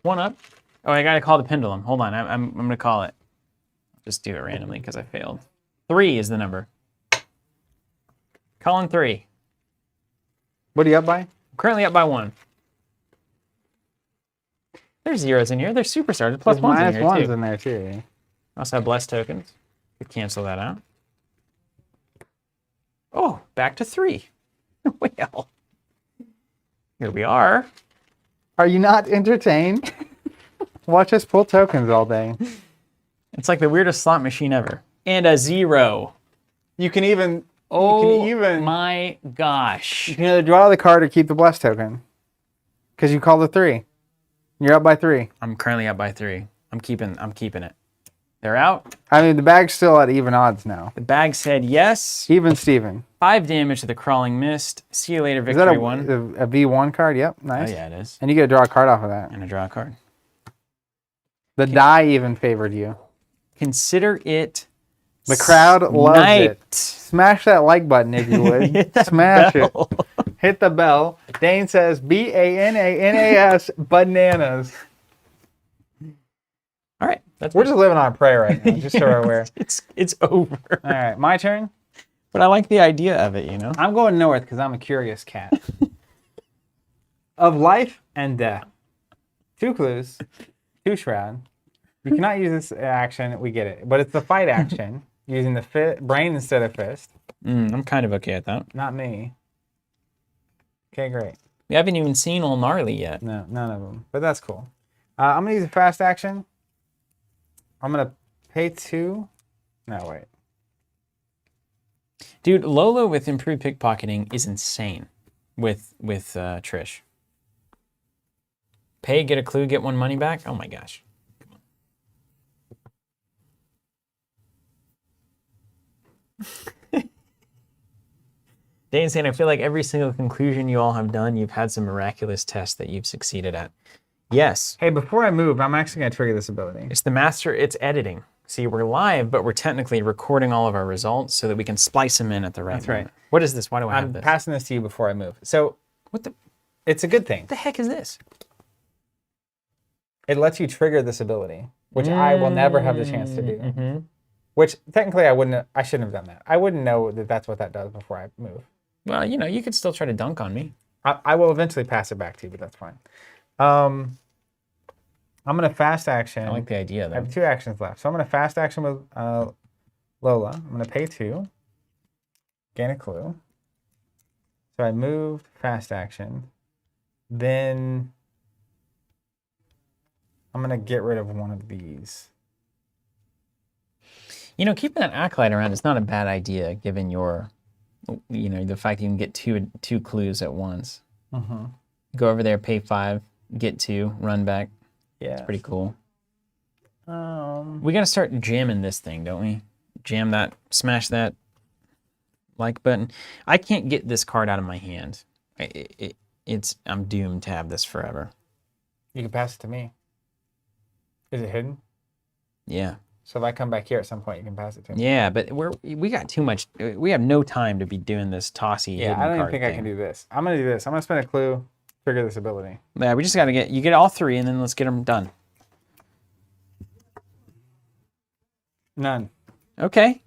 1 up. Oh, I gotta call the pendulum. Hold on, I'm gonna call it. Just do it randomly because I failed. 3 is the number. Calling 3. What are you up by? I'm currently up by 1. There's zeros in here. There's superstars. There's plus There's ones in minus here ones too. in there too. I also have blessed tokens. Could cancel that out. Oh, back to 3. Well, here we are. Are you not entertained? Watch us pull tokens all day. It's like the weirdest slot machine ever. And a 0. You can even. Oh you can even. my gosh. You can either draw the card or keep the blessed token. Because you call the 3. You're up by 3. I'm currently up by 3. I'm keeping it. They're out. I mean, the bag's still at even odds now. The bag said yes. Even Steven. 5 damage to the crawling mist. See you later, Is that victory a 1. V1 card? Yep, nice. Oh yeah, it is. And you get to draw a card off of that. And I draw a card. The die even favored you. Consider it. The crowd loves it. Sniped. Smash that like button if you would. Hit that Smash bell. it. Hit the bell. Dane says BANANAS bananas. All right, that's We're just living on a prayer right now, just so we're aware. It's over. All right, my turn. But I like the idea of it, you know. I'm going north because I'm a curious cat. Of life and death. 2 clues. 2 shroud. You cannot use this action. We get it. But it's the fight action using the brain instead of fist. I'm kind of okay at that. Not me. Okay, great. We haven't even seen old Gnarly yet. No, none of them. But that's cool. I'm going to use a fast action. I'm going to pay 2. No, wait. Dude, Lolo with improved pickpocketing is insane with Trish. Pay, get a clue, get 1 money back. Oh my gosh. Dane's saying, I feel like every single conclusion you all have done, you've had some miraculous test that you've succeeded at. Yes. Hey, before I move, I'm actually going to trigger this ability. It's the master, it's editing. See, we're live, but we're technically recording all of our results so that we can splice them in at the right That's moment. right. What is this? Why do I have I'm this? passing this to you before I move. So, What the it's a good thing. heck is this? It lets you trigger this ability, which I will never have the chance to do. Mm-hmm. Which technically I shouldn't have done that. I wouldn't know that that's what that does before I move. Well, you know, you could still try to dunk on me. I will eventually pass it back to you, but that's fine. I'm going to fast action. I like the idea, I though. have 2 actions left. So I'm going to fast action with Lola. I'm going to pay 2. Gain a clue. So I moved fast action. Then I'm going to get rid of one of these. You know, keeping that acolyte around is not a bad idea, given your, you know, the fact that you can get two clues at once. Mm-hmm. Go over there, pay 5, get 2, run back. Yeah. It's pretty cool. We We got to start jamming this thing, don't we? Jam that, smash that like button. I can't get this card out of my hand. I'm doomed to have this forever. You can pass it to me. Is it hidden? Yeah. So if I come back here at some point, you can pass it to me. Yeah, but we got too much. We have no time to be doing this tossy Yeah, hidden I don't even card think thing. I can do this. I'm gonna do this. I'm gonna spend a clue, trigger this ability. Yeah, we just got to get all 3, and then let's get them done. None. Okay.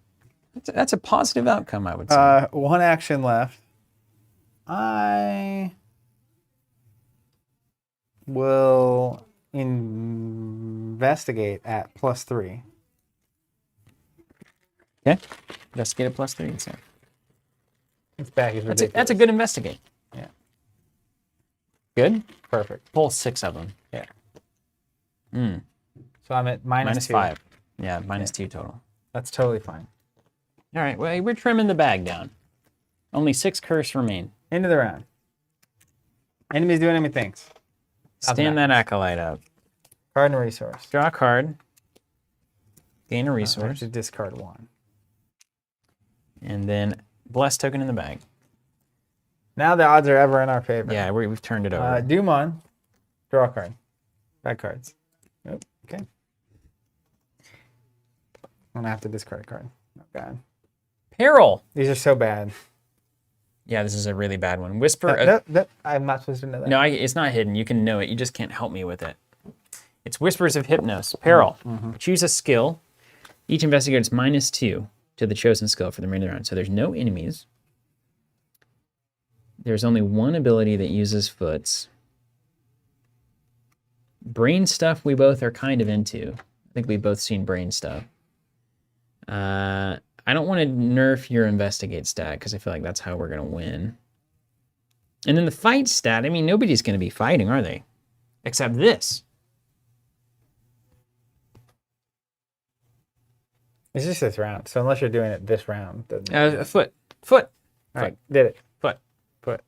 That's a positive outcome, I would say. 1 action left. I will investigate at +3. Okay. Investigate at +3. It's This bag is ridiculous. that's a good investigate. Yeah. Good. Perfect. Pull 6 of them. Yeah. Mm. So I'm at -2. -5. Yeah, -2 total. That's totally fine. All right, well, we're trimming the bag down. Only 6 curse remain. End of the round. Enemies do enemy things. Stand that acolyte up. Card and a resource. Draw a card. Gain a I resource. have to discard 1. And then bless token in the bag. Now the odds are ever in our favor. Yeah, we've turned it over. Dumon. Draw a card. Bad cards. Nope. Okay. I'm gonna have to discard a card. Not bad. Peril. These are so bad. Yeah, this is a really bad one. Whisper. I'm not supposed to know that. No, it's not hidden. You can know it. You just can't help me with it. It's Whispers of Hypnos. Peril. Choose a skill. Each investigator is -2 to the chosen skill for the remainder of the round. So there's no enemies. There's only one ability that uses foots. Brain stuff we both are kind of into. I think we've both seen brain stuff. I don't want to nerf your investigate stat because I feel like that's how we're going to win. And then the fight stat, I mean, nobody's going to be fighting, are they? Except this. It's just this round. So unless you're doing it this round, then A foot. all right, did it. Foot. Foot.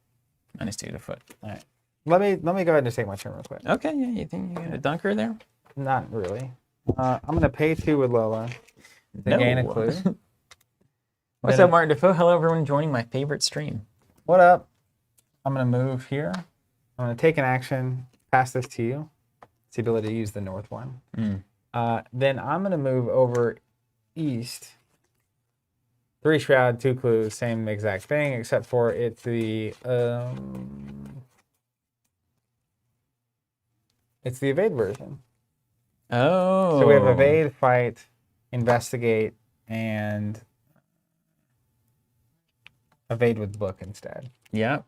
-2 to foot. All right. Let me go ahead and just take my turn real quick. Okay, yeah, you think you got a dunker there? Not really. I'm gonna pay 2 with Lola to gain a clue. What's up, Martin Defoe? Hello, everyone joining my favorite stream. What up? I'm gonna move here. I'm gonna take an action, pass this to you. It's the ability to use the north one. Then I'm gonna move over east. 3 shroud, 2 clues, same exact thing, except for it's the evade version. Oh. So we have evade, fight, investigate, and evade with book instead. Yeah.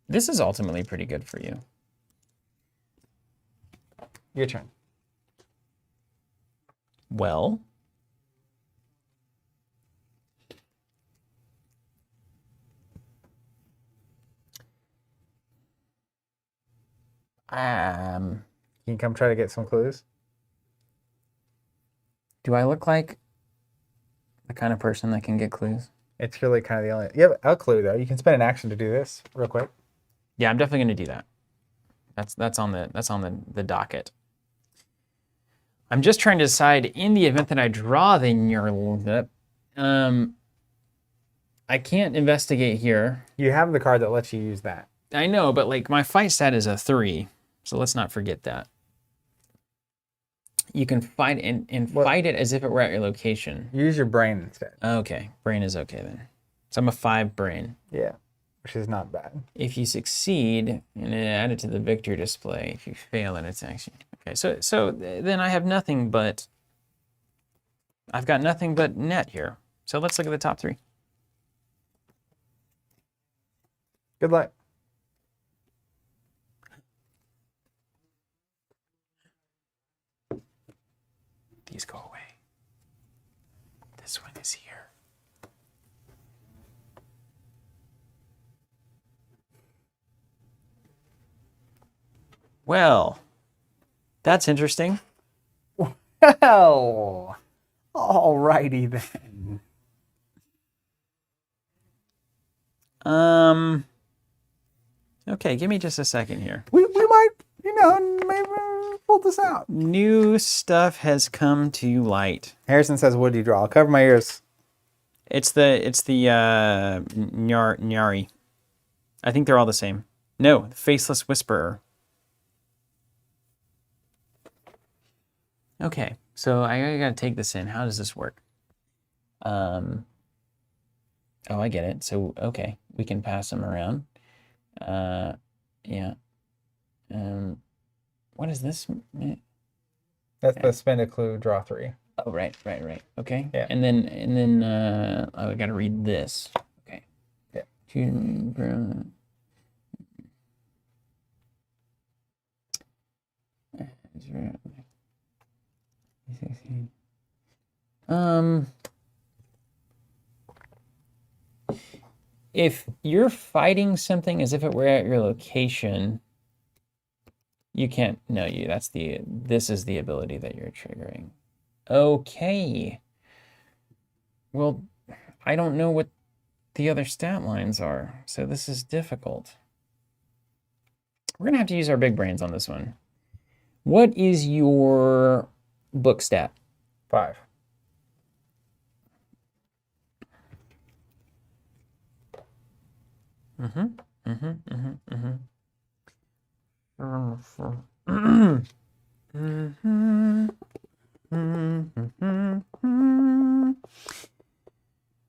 This is ultimately pretty good for you. Your turn. Well. You can come try to get some clues. Do I look like the kind of person that can get clues? It's really kind of the only. You have a clue though. You can spend an action to do this real quick. Yeah, I'm definitely going to do that. That's on the docket. I'm just trying to decide in the event that I draw the neural. I can't investigate here. You have the card that lets you use that. I know, but like my fight stat is a 3, so let's not forget that. You can fight and fight it as if it were at your location. Use your brain instead. Okay, brain is okay then. So I'm a 5 brain. Yeah, which is not bad. If you succeed, and add it to the victory display. If you fail, then it's actually okay. So then I have nothing but. I've got nothing but net here. So let's look at the top 3. Good luck. These go away. This one is here. Well, that's interesting. Well, alrighty then. Okay, give me just a second here. We might, maybe pull this out. New stuff has come to light. Harrison says, "What do you draw?" I'll cover my ears. It's the Nyari. I think they're all the same. No, Faceless Whisperer. Okay, so I gotta take this in. How does this work? Oh, I get it. So, okay, we can pass them around. Yeah. What is this? That's the spend a clue, draw 3. Oh, right. Okay. Yeah. And then oh, I gotta read this. Okay. Yeah. If you're fighting something as if it were at your location, you can't. No, this is the ability that you're triggering. Okay. Well, I don't know what the other stat lines are, so this is difficult. We're gonna have to use our big brains on this one. What is your book stat? 5.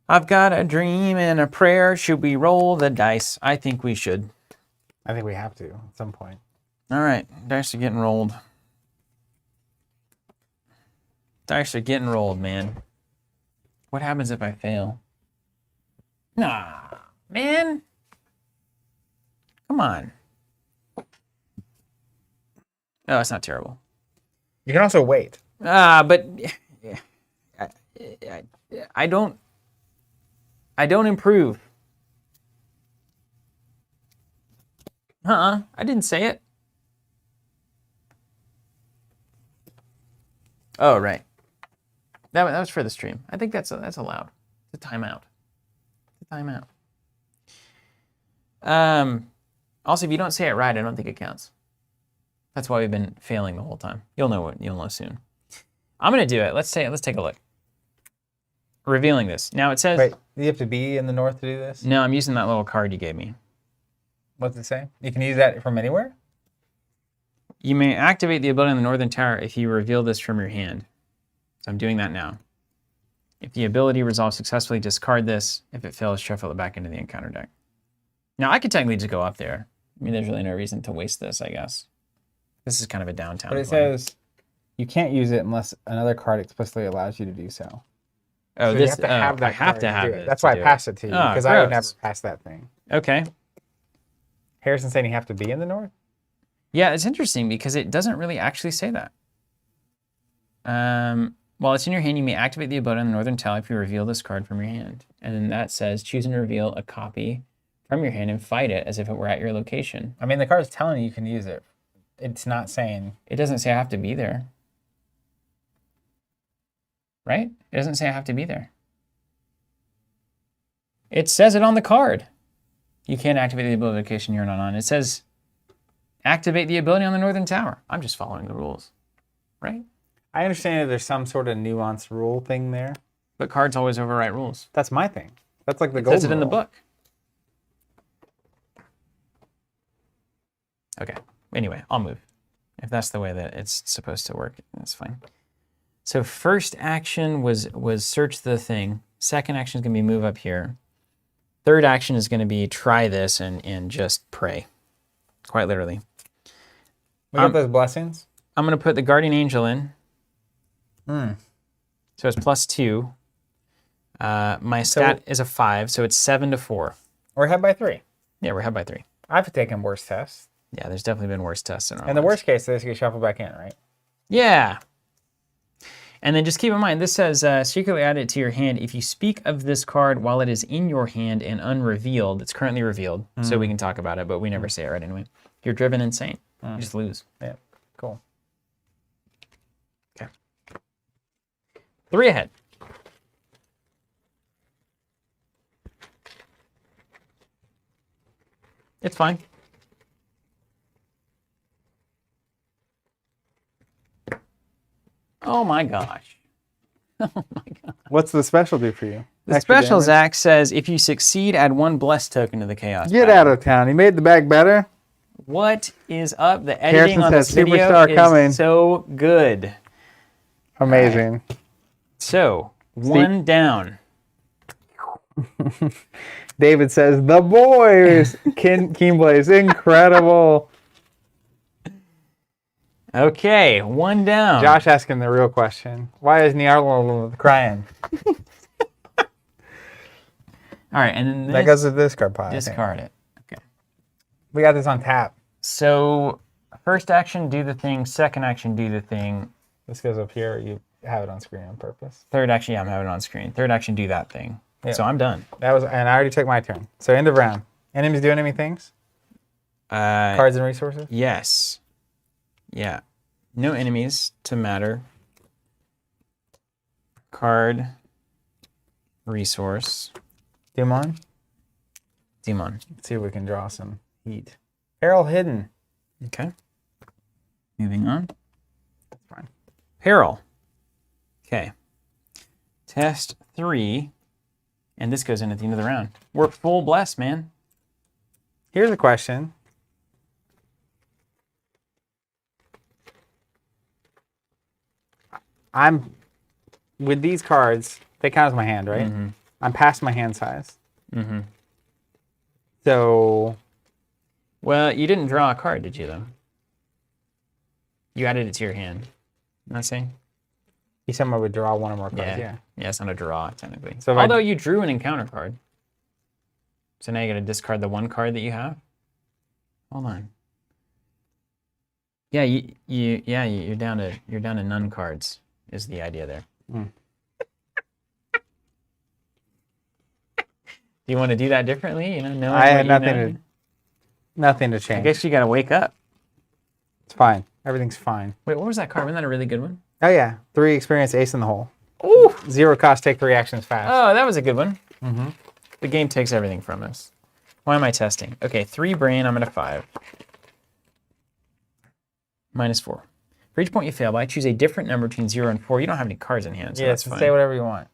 I've got a dream and a prayer. Should we roll the dice? I think we should. I think we have to at some point. All right, dice are getting rolled. Dice are getting rolled, man. What happens if I fail? Nah, man. Come on. Oh, it's not terrible. You can also wait. But I don't improve. I didn't say it. Oh, right. That was for the stream. I think that's allowed. It's a timeout. It's a timeout. Also, if you don't say it right, I don't think it counts. That's why we've been failing the whole time. You'll know soon. I'm gonna do it. Let's take a look. Revealing this. Now it says. Wait, do you have to be in the north to do this? No, I'm using that little card you gave me. What's it say? You can use that from anywhere? You may activate the ability in the northern tower if you reveal this from your hand. So I'm doing that now. If the ability resolves successfully, discard this. If it fails, shuffle it back into the encounter deck. Now I could technically just go up there. I mean, there's really no reason to waste this, I guess. This is kind of a downtown But it play. says you can't use it unless another card explicitly allows you to do so. Oh, So this you have to have that I have card to have do it. That's to why I do passed it to you, Oh, because I would never gross. pass that thing. Okay. Harrison saying you have to be in the north? Yeah, it's interesting because it doesn't really actually say that. While it's in your hand, you may activate the ability on the northern tile if you reveal this card from your hand. And then that says, choose and reveal a copy from your hand and fight it as if it were at your location. I mean, the card's telling you can use it. It's not saying. It doesn't say I have to be there. Right? It doesn't say I have to be there. It says it on the card. You can't activate the ability location you're not on. It says, activate the ability on the northern tower. I'm just following the rules, right? I understand that there's some sort of nuanced rule thing there. But cards always overwrite rules. That's my thing. That's like the It golden says it in the rule. book. Okay. Anyway, I'll move. If that's the way that it's supposed to work, that's fine. So first action was search the thing. Second action is going to be move up here. Third action is going to be try this and just pray. Quite literally. We got those blessings. I'm going to put the guardian angel in. Hmm. So it's +2. My stat is a 5, so it's 7 to 4. We're ahead by 3. Yeah, we're ahead by 3. I've taken worse tests. Yeah, there's definitely been worse tests in our In the lives. worst case, this gets shuffled back in, right? Yeah. And then just keep in mind, this says secretly add it to your hand. If you speak of this card while it is in your hand and unrevealed, it's currently revealed, so we can talk about it, but we never say it right anyway. You're driven insane. You just lose. Yeah. Cool. Okay. 3 ahead. It's fine. Oh my gosh. Oh my god. What's the special do for you? The Extra special, damage? Zach, says if you succeed, add 1 blessed token to the chaos. Get pile. out of town. He made the bag better. What is up? The editing Harrison on this says, video "Superstar is coming." so good. Amazing. So, 1 down. David says, the boys. Keenblade is incredible. Okay, 1 down. Josh asking the real question. Why is Nyarlathotep crying? All right, and then this, That goes to the discard pile. I think. discard it. Okay. We got this on tap. So, first action, do the thing. Second action, do the thing. This goes up here. You have it on screen on purpose. Third action, yeah, I'm having it on screen. Third action, do that thing. Yeah. So I'm done. And I already took my turn. So end of round. Enemies doing any things? Cards and resources? Yes. Yeah. No enemies to matter. Card. Resource. Demon? Demon. Let's see if we can draw some heat. Peril hidden. Okay. Moving on. That's fine. Peril. Okay. Test 3. And this goes in at the end of the round. We're full blessed, man. Here's a question. I'm with these cards, they count as my hand, right? Mm-hmm. I'm past my hand size. Mm-hmm. So Well, you didn't draw a card, did you, though? You added it to your hand. Am I saying? you someone would draw one or more cards, yeah. Yeah, it's not a draw, technically. So if Although you drew an encounter card. So now you got to discard the 1 card that you have. Hold on. Yeah, you're down to none cards. Is the idea there? Mm. Do you want to do that differently? You know, knowing I had what you nothing to know? change. I guess you got to wake up. It's fine. Everything's fine. Wait, what was that card? Wasn't that a really good one? Oh yeah. 3 experience ace in the hole. Ooh. 0 cost, take 3 actions fast. Oh, that was a good one. Mm-hmm. The game takes everything from us. Why am I testing? Okay, 3 brain, I'm at a 5. -4. For each point you fail by, choose a different number between 0 and 4. You don't have any cards in hand, so Yeah, that's so fine. say whatever you want.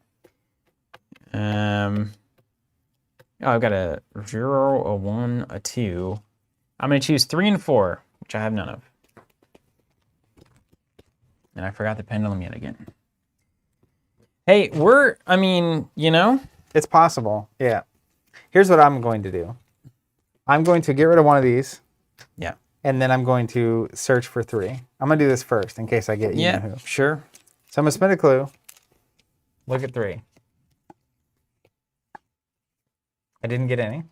Oh, I've got a 0, a 1, a 2. I'm going to choose 3 and 4, which I have none of. And I forgot the pendulum yet again. Hey, you know. It's possible, yeah. Here's what I'm going to do. I'm going to get rid of one of these. Yeah. And then I'm going to search for 3. I'm going to do this first in case I get you know who. Sure. So I'm going to spin a clue. Look at 3. I didn't get any.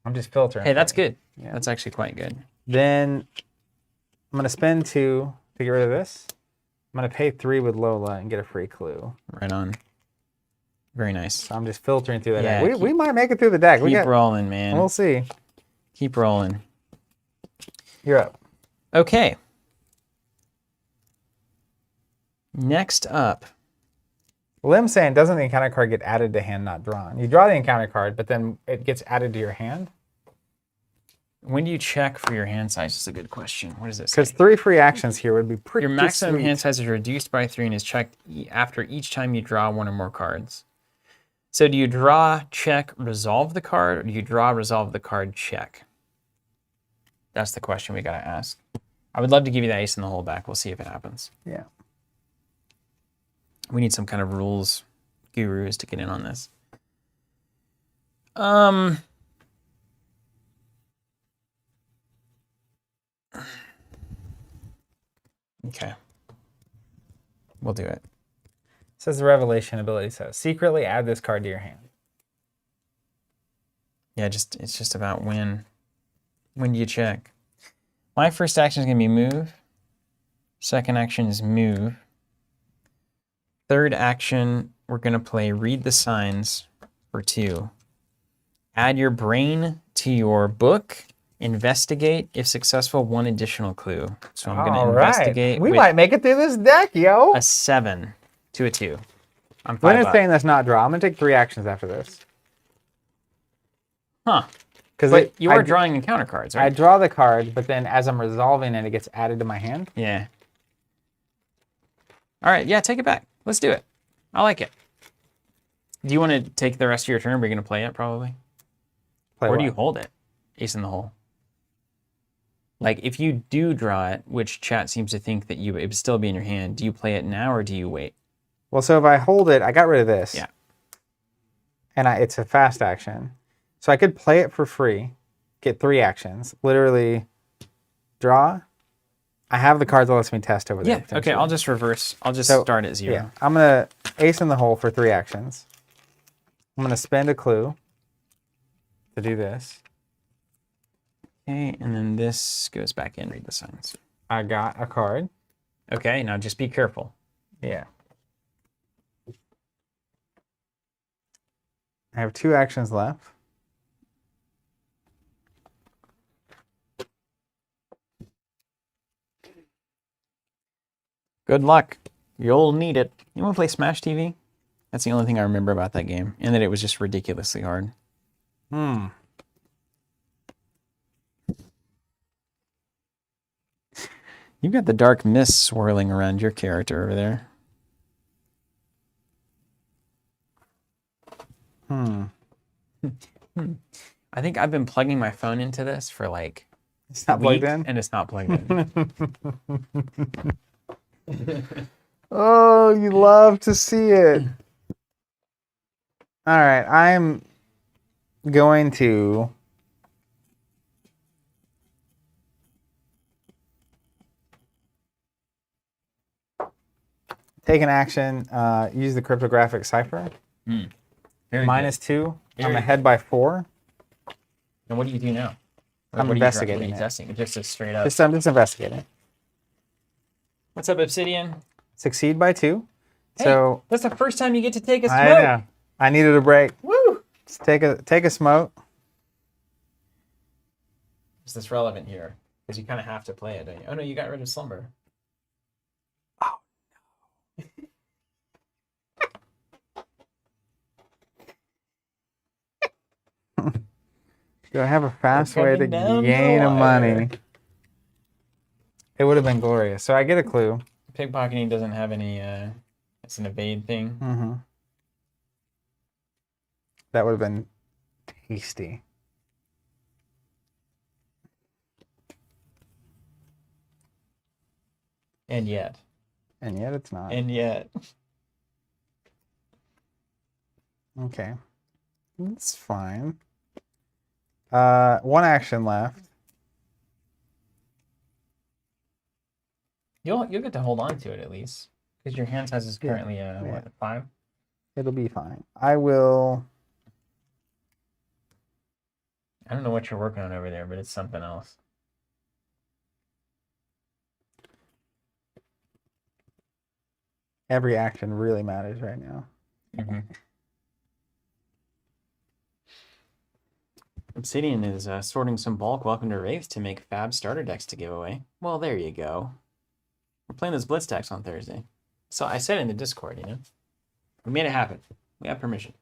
I'm just filtering. Hey, that's good. Yeah. That's actually quite good. Then I'm going to spend 2 to get rid of this. I'm going to pay 3 with Lola and get a free clue. Right on. Very nice. So I'm just filtering through the Yeah, deck. We might make it through the deck. Keep rolling, man. We'll see. Keep rolling. You're up. Okay. Next up. Lim's saying, doesn't the encounter card get added to hand not drawn? You draw the encounter card, but then it gets added to your hand? When do you check for your hand size? Is a good question. What does it say? Because 3 free actions here would be pretty Your maximum sweet. hand size is reduced by 3 and is checked after each time you draw 1 or more cards. So do you draw, check, resolve the card, or do you draw, resolve the card, check? That's the question we got to ask. I would love to give you that ace in the hole back. We'll see if it happens. Yeah. We need some kind of rules gurus to get in on this. Okay. We'll do it. Says the Revelation ability says, secretly add this card to your hand. Yeah, it's just about when. When do you check? My first action is going to be move. Second action is move. Third action, we're going to play read the signs for 2. Add your brain to your book. Investigate. If successful, 1 additional clue. So I'm going to investigate. We with might make it through this deck, yo. a 7 to a 2. I'm 5 Lynn is up. saying that's not draw. I'm going to take 3 actions after this. Huh. Because But you are drawing encounter cards, I right? draw the card, but then as I'm resolving it, it gets added to my hand. Yeah. All right. Yeah, take it back. Let's do it. I like it. Do you want to take the rest of your turn? We're going to play it probably. Play Or do what? you hold it? Ace in the hole. Like if you do draw it, which chat seems to think that it would still be in your hand, do you play it now or do you wait? Well, so if I hold it, I got rid of this. Yeah. And it's a fast action. So I could play it for free, get 3 actions, literally draw. I have the cards that lets me test over there. Yeah, okay, I'll just reverse. I'll just start at 0. Yeah, I'm going to ace in the hole for 3 actions. I'm going to spend a clue to do this. Okay, and then this goes back in. Read the signs. I got a card. Okay, now just be careful. Yeah. I have 2 actions left. Good luck. You'll need it. You want to play Smash TV? That's the only thing I remember about that game, and that it was just ridiculously hard. You've got the dark mist swirling around your character over there. I think I've been plugging my phone into this for like It's not plugged in? and it's not plugged in. Oh, you love to see it. All right, I'm going to take an action, use the cryptographic cipher. -2. I'm ahead by 4. And what do you do now? I'm what investigating Are you it. testing? Just a straight up. I'm just investigating. What's up, Obsidian? Succeed by 2. Hey, So that's the first time you get to take a smoke. I know. I needed a break. Woo! Just take a smoke. Is this relevant here? Because you kind of have to play it, don't you? Oh no, you got rid of slumber. Oh no. Do I have a fast way to gain money? It would have been glorious. So I get a clue. Pickpocketing doesn't have any. It's an evade thing. That would have been tasty. And yet. And yet it's not. And yet. Okay. It's fine. 1 action left. You'll get to hold on to it at least. Because your hand size is currently what, 5? It'll be fine. I will. I don't know what you're working on over there, but it's something else. Every action really matters right now. Obsidian is sorting some bulk welcome to Wraith to make fab starter decks to give away. Well, there you go. We're playing those Blitz decks on Thursday. So I said in the Discord, you know. We made it happen. We have permission.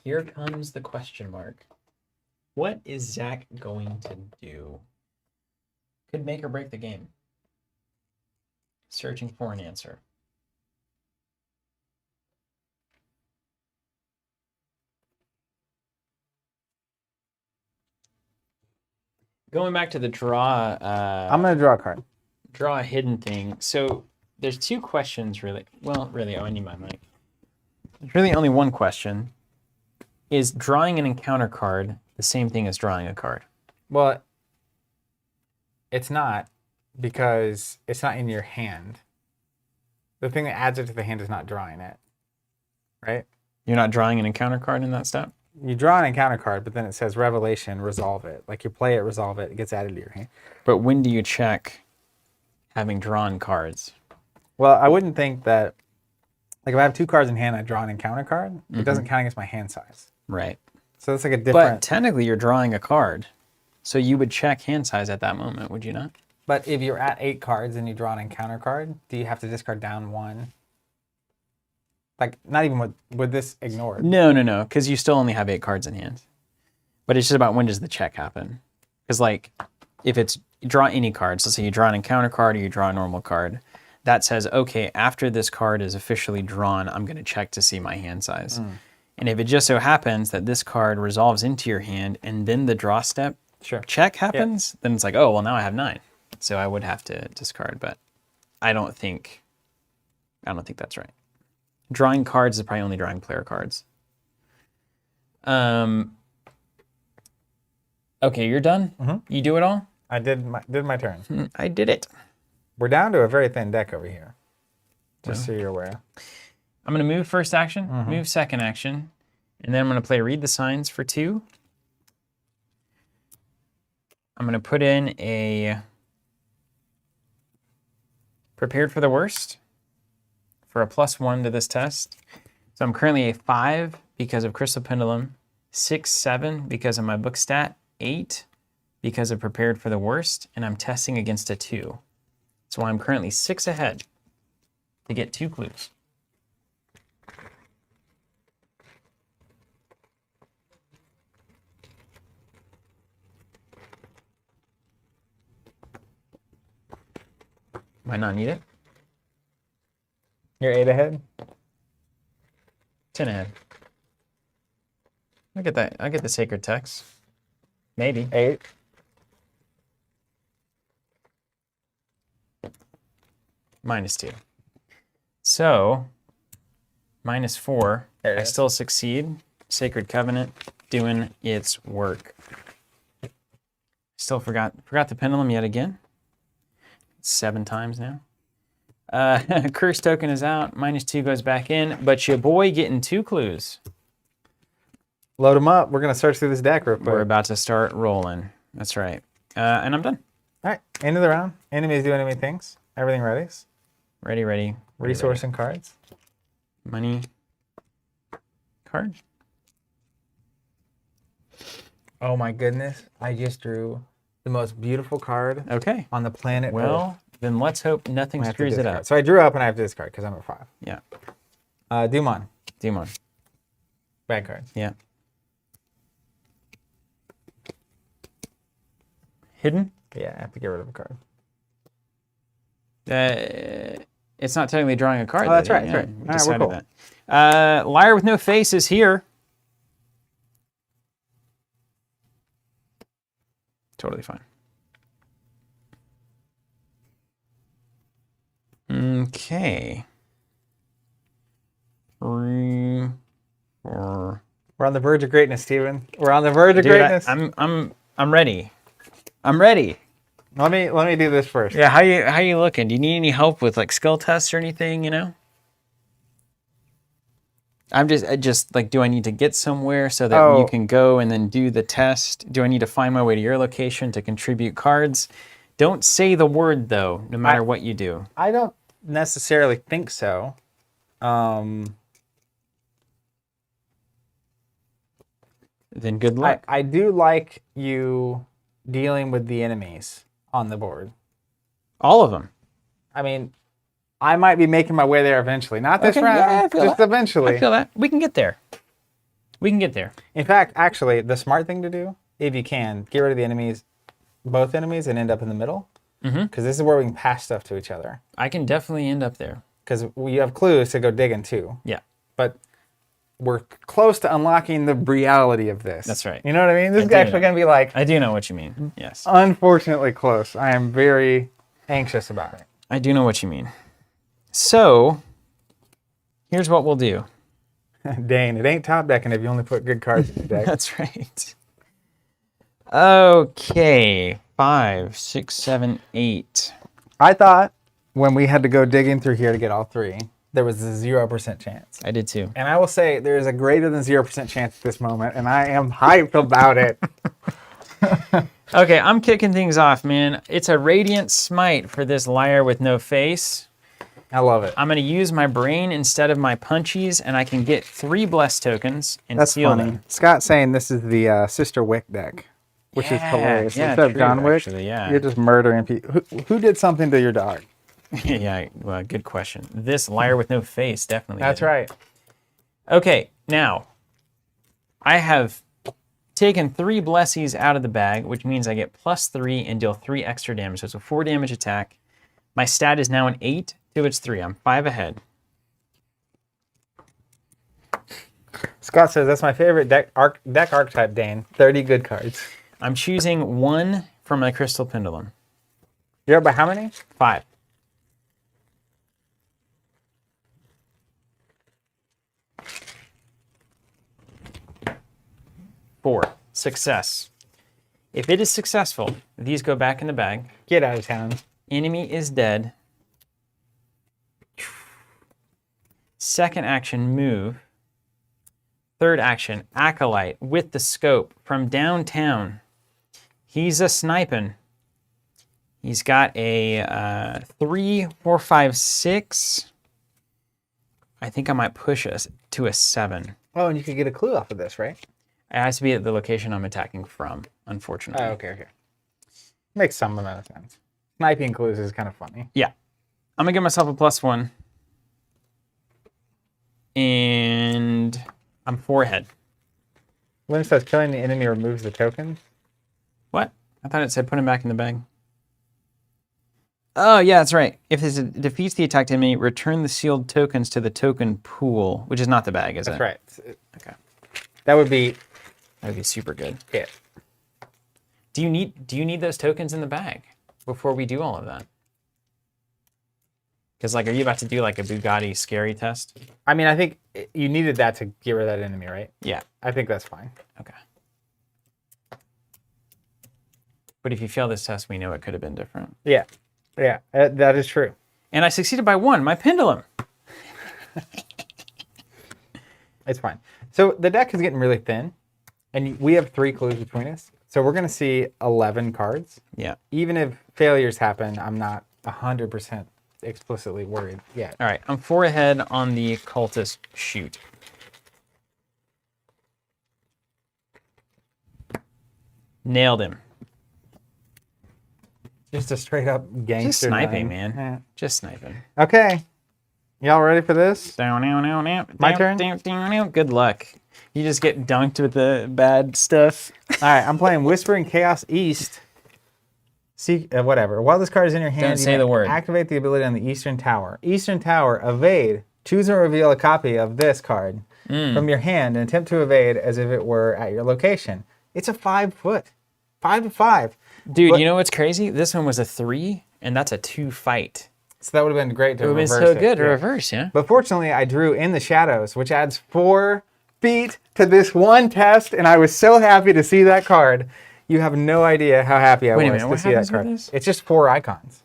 Here comes the question mark. What is Zach going to do? Could make or break the game. Searching for an answer. Going back to the draw. I'm going to draw a card. Draw a hidden thing. So there's 2 questions, really. Well, really, I need my mic. There's really only one question. Is drawing an encounter card the same thing as drawing a card? Well, it's not, because it's not in your hand. The thing that adds it to the hand is not drawing it, right? You're not drawing an encounter card in that step? You draw an encounter card, but then it says revelation, resolve it. Like you play it, resolve it, it gets added to your hand. But when do you check having drawn cards? Well, I wouldn't think that, like if I have 2 cards in hand, I draw an encounter card, it doesn't count against my hand size. Right. So it's like a different... But technically you're drawing a card. So you would check hand size at that moment, would you not? But if you're at 8 cards and you draw an encounter card, do you have to discard down 1? Like, not even with this ignored. No, because you still only have 8 cards in hand. But it's just about when does the check happen? Because, like, if it's draw any cards. Let's say you draw an encounter card or you draw a normal card. That says, okay, after this card is officially drawn, I'm going to check to see my hand size. And if it just so happens that this card resolves into your hand and then the draw step check happens, then it's like, oh, well, now I have 9. So I would have to discard, but I don't think that's right. Drawing cards is probably only drawing player cards. Okay, you're done? You do it all? I did my turn. I did it. We're down to a very thin deck over here. Just so you're aware. I'm going to move first action, move second action, and then I'm going to play Read the Signs for 2. I'm going to put in a Prepared for the Worst for a +1 to this test. So I'm currently a 5 because of Crystal Pendulum, 6, 7 because of my book stat, 8 because of Prepared for the Worst, and I'm testing against a 2. So I'm currently 6 ahead to get 2 clues. Might not need it. You're 8 ahead? 10 ahead. I get that. I get the Sacred Text. Maybe. 8. -2. So, -4. There it I is. still succeed. Sacred Covenant doing its work. Still forgot the pendulum yet again. 7 times now. Curse token is out. -2 goes back in, but your boy getting 2 clues. Load them up. We're going to search through this deck real quick. We're about to start rolling. That's right. And I'm done. All right, end of the round. Enemies do enemy things. Everything ready? Ready. Resource and cards. Money. Card. Oh my goodness. I just drew the most beautiful card Okay. on the planet Earth. Well, then let's hope nothing I have to screws it discard. up. So I drew up and I have to discard because I'm at 5. Yeah. Dumon. Demon. Bad card. Yeah. Hidden. Yeah, I have to get rid of a card. It's not technically drawing a card. Oh, that's though. right. Yeah, That's right. we All right, we're decided cool. that. Liar with no face is here. Totally fine. Okay. 3, 4. We're on the verge of greatness, Steven. We're on the verge of Dude, greatness. I'm ready. I'm ready. Let me do this first. Yeah, how you looking? Do you need any help with like skill tests or anything, you know? I just like, do I need to get somewhere so that you can go and then do the test? Do I need to find my way to your location to contribute cards? Don't say the word though, no matter what you do. I don't necessarily think so. Then good luck. I do like you dealing with the enemies on the board. All of them. I mean, I might be making my way there eventually. Not this Okay, round, yeah, I feel just that. eventually. I feel that. We can get there. We can get there. In fact, actually, the smart thing to do, if you can, get rid of the enemies, both enemies, and end up in the middle. Because this is where we can pass stuff to each other. I can definitely end up there. Because we have clues to go digging too. Yeah. But we're close to unlocking the reality of this. That's right. You know what I mean? This is do actually know. going to be like, I do know what you mean. Yes. unfortunately close. I am very anxious about it. I do know what you mean. So, here's what we'll do. Dane, it ain't top decking if you only put good cards in the deck. That's right. Okay. 5, 6, 7, 8. I thought when we had to go digging through here to get all 3, there was a 0% chance. I did too. And I will say there is a greater than 0% chance at this moment, and I am hyped about it. Okay, I'm kicking things off, man. It's a Radiant Smite for this liar with no face. I love it. I'm going to use my brain instead of my punchies, and I can get 3 blessed tokens and That's seal funny. them. Scott's saying this is the Sister Wick deck, which is Yeah, hilarious. yeah, Instead of true, John Wick, actually, yeah. you're just murdering people. Who did something to your dog? Yeah, well, good question. This liar with no face definitely That's did. right. Okay, now, I have taken 3 blessies out of the bag, which means I get +3 and deal 3 extra damage. So it's a 4 damage attack. My stat is now an 8 to its 3. I'm 5 ahead. Scott says that's my favorite deck archetype, Dane. 30 good cards. I'm choosing 1 from my Crystal Pendulum. You're up by how many? 5. Four. Success. If it is successful, these go back in the bag. Get out of town. Enemy is dead. Second action, move. Third action, Acolyte with the scope from downtown. He's a sniping. He's got a 3, 4, 5, 6. I think I might push us to a 7. Oh, and you could get a clue off of this, right? It has to be at the location I'm attacking from, unfortunately. Oh, okay. Makes some amount of sense. Sniping clues is kind of funny. Yeah. I'm going to give myself a +1. And I'm 4 ahead. When it says killing the enemy removes the token. What? I thought it said put him back in the bag. Oh, yeah, that's right. If it defeats the attacked enemy, return the sealed tokens to the token pool, which is not the bag, is it? That's right. Okay. That would be super good. it. Do you need those tokens in the bag before we do all of that? Because, like, are you about to do, like, a Bugatti scary test? I mean, I think you needed that to get rid of that enemy, right? Yeah. I think that's fine. Okay. But if you fail this test, we know it could have been different. Yeah. Yeah, that is true. And I succeeded by 1. My pendulum. It's fine. So the deck is getting really thin, and we have 3 clues between us. So we're going to see 11 cards. Yeah. Even if failures happen, I'm not 100% explicitly worried yet. All right. I'm 4 ahead on the cultist shoot. Nailed him. Just a straight up gangster. Just sniping, line. man. Yeah. Just sniping. Okay. Y'all ready for this? My turn? Good luck. You just get dunked with the bad stuff. All right, I'm playing Whispering Chaos East. See, whatever. While this card is in your hand, Don't say the word. Activate the ability on the Eastern Tower. Eastern Tower, evade. Choose and reveal a copy of this card from your hand and attempt to evade as if it were at your location. It's a 5-foot. 5-5. Dude, But- you know what's crazy? This one was a 3, and that's a 2 fight. So that would have been great to It would have reverse been so it. good to Yeah. reverse, yeah? But fortunately, I drew In the Shadows, which adds 4 feet to this one test, and I was so happy to see that card. You have no idea how happy I Wait a was minute, to what see that happens with card. this? It's just 4 icons.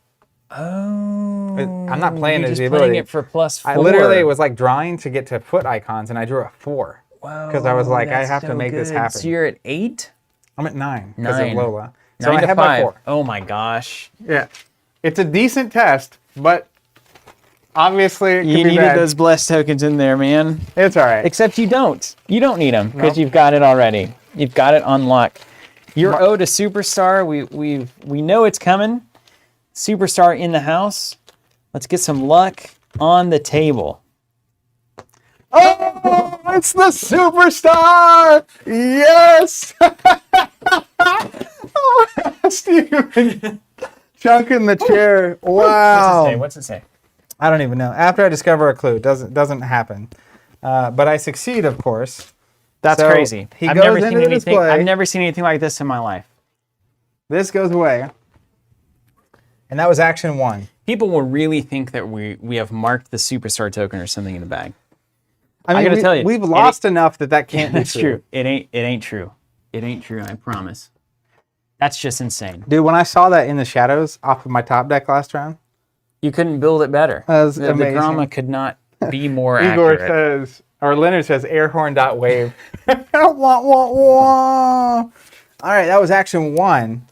Oh. I'm not playing You're as just the playing ability. it for +4. I literally was like drawing to get to foot icons, and I drew a 4. Whoa, because I was like, I that's have to so make this good. happen. So you're at 8? I'm at 9 because of 9. Lola. So 9 I to have by 5. 4. Oh my gosh. Yeah. It's a decent test, but obviously it You can be needed bad. those blessed tokens in there, man. It's all right. Except you don't. You don't need them because Nope. you've got it already. You've got it on lock. You're owed a superstar. We know it's coming. Superstar in the house. Let's get some luck on the table. Oh, it's the superstar! Yes! Oh, Steven chunking the chair. Wow. What's it say? I don't even know. After I discover a clue, doesn't happen. But I succeed, of course. That's So crazy. he I've goes never into seen the anything. display. I've never seen anything like this in my life. This goes away. And that was action 1. People will really think that we have marked the superstar token or something in the bag. I mean, gotta tell you, we've lost enough that can't be That's true. It ain't true. It ain't true. I promise. That's just insane. Dude, when I saw that In the Shadows off of my top deck last round, You couldn't build it better. That was The amazing. drama could not be more Igor accurate. says, or Leonard says, airhorn.wave. Wah, wah, wah. All right, that was action 1.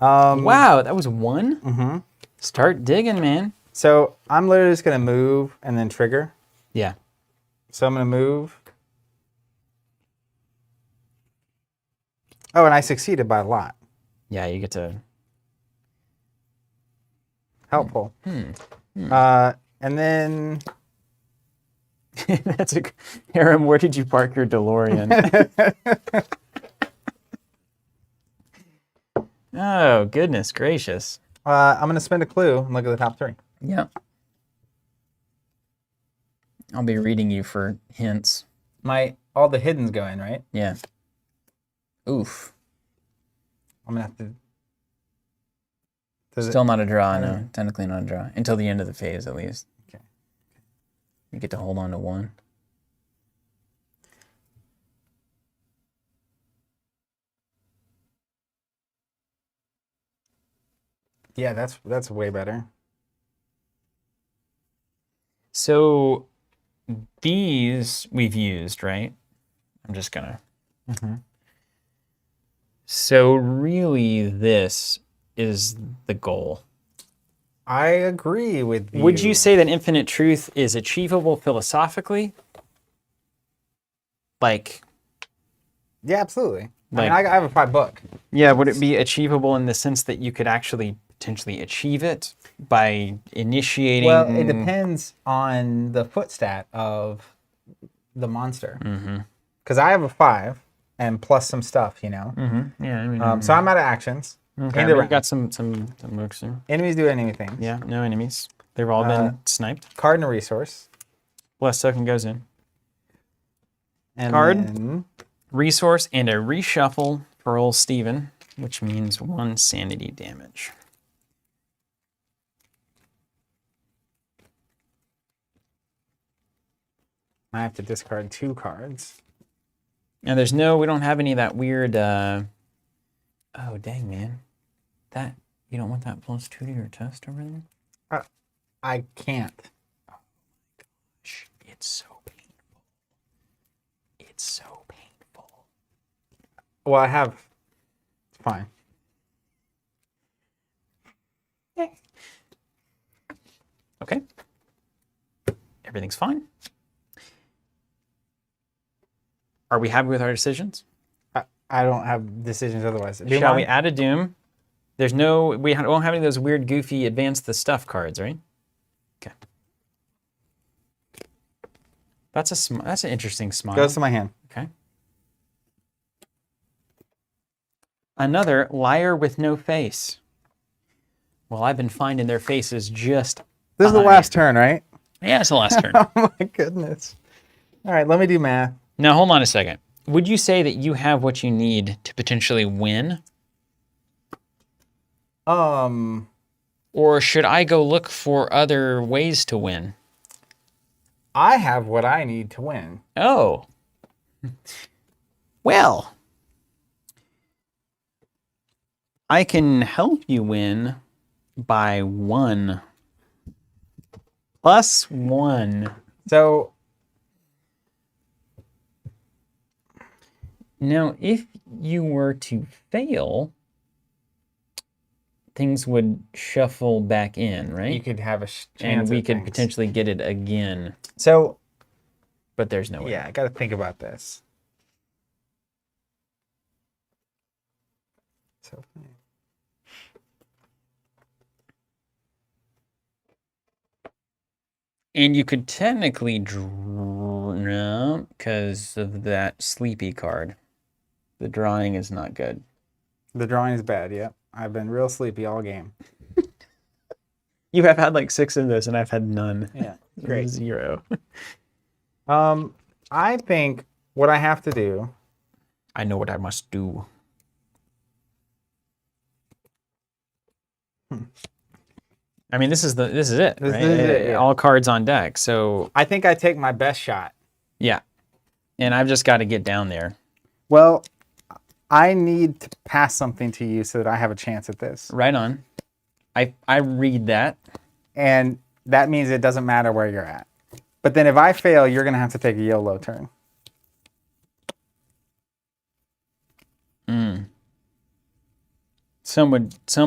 Wow, that was 1? Mm-hmm. Start digging, man. So I'm literally just going to move and then trigger. Yeah. So I'm going to move. Oh, and I succeeded by a lot. Yeah, you get to... Helpful. And then... That's a... Aram, where did you park your DeLorean? Oh, goodness gracious. I'm going to spend a clue and look at the top 3. Yeah. I'll be reading you for hints. All the hiddens go in, right? Yeah. Oof. I'm going to have to... Still not a draw, no. Technically not a draw. Until the end of the phase, at least. Okay. You get to hold on to 1. Yeah, that's way better. So these we've used, right? I'm just gonna. So really, this is the goal. I agree with you. Would you say that infinite truth is achievable philosophically? Like, Yeah, absolutely. Like- I have a 5 book. yeah, would it be achievable in the sense that you could actually potentially achieve it by initiating? Well, it depends on the foot stat of the monster. Because I have a 5 and plus some stuff, you know. Yeah, I mean, So I'm out of actions. okay, Either we round. got some looks there. Enemies do anything. Yeah, no enemies. They've all been sniped. Card and a resource. Blessed token goes in. And Card. then- Resource and a reshuffle for old Steven, which means 1 sanity damage. I have to discard 2 cards. And there's no, we don't have any of that weird, oh, dang, man. That, you don't want that +2 to your test over there? I can't. Shh, it's so painful. It's so painful. Well, I have. It's fine. Okay. Everything's fine. Are we happy with our decisions? I don't have decisions otherwise. Shall we add a Doom? There's no, we won't have any of those weird, goofy, advance the stuff cards, right? Okay. That's an interesting smile. Goes to my hand. Okay. Another liar with no face. Well, I've been finding their faces just. This is the last turn, right? Yeah, it's the last turn. Oh my goodness. All right, let me do math. Now, hold on a second. Would you say that you have what you need to potentially win? Or should I go look for other ways to win? I have what I need to win. Oh. Well. I can help you win by 1. +1. So Now, if you were to fail, things would shuffle back in, right? you could have a chance. And we at could things. potentially get it again, So but there's no way. yeah, I got to think about this. So And you could technically draw because of that sleepy card. The drawing is not good. the drawing is bad. Yeah, I've been real sleepy all game. You have had like 6 of this, and I've had none. Yeah, great. 0. I think what I have to do. I know what I must do. I mean, this is it, This right? is it, yeah. All cards on deck. So I think I take my best shot. yeah, and I've just got to get down there. Well, I need to pass something to you so that I have a chance at this. Right on. I read that. And that means it doesn't matter where you're at. But then if I fail, you're going to have to take a YOLO turn. Some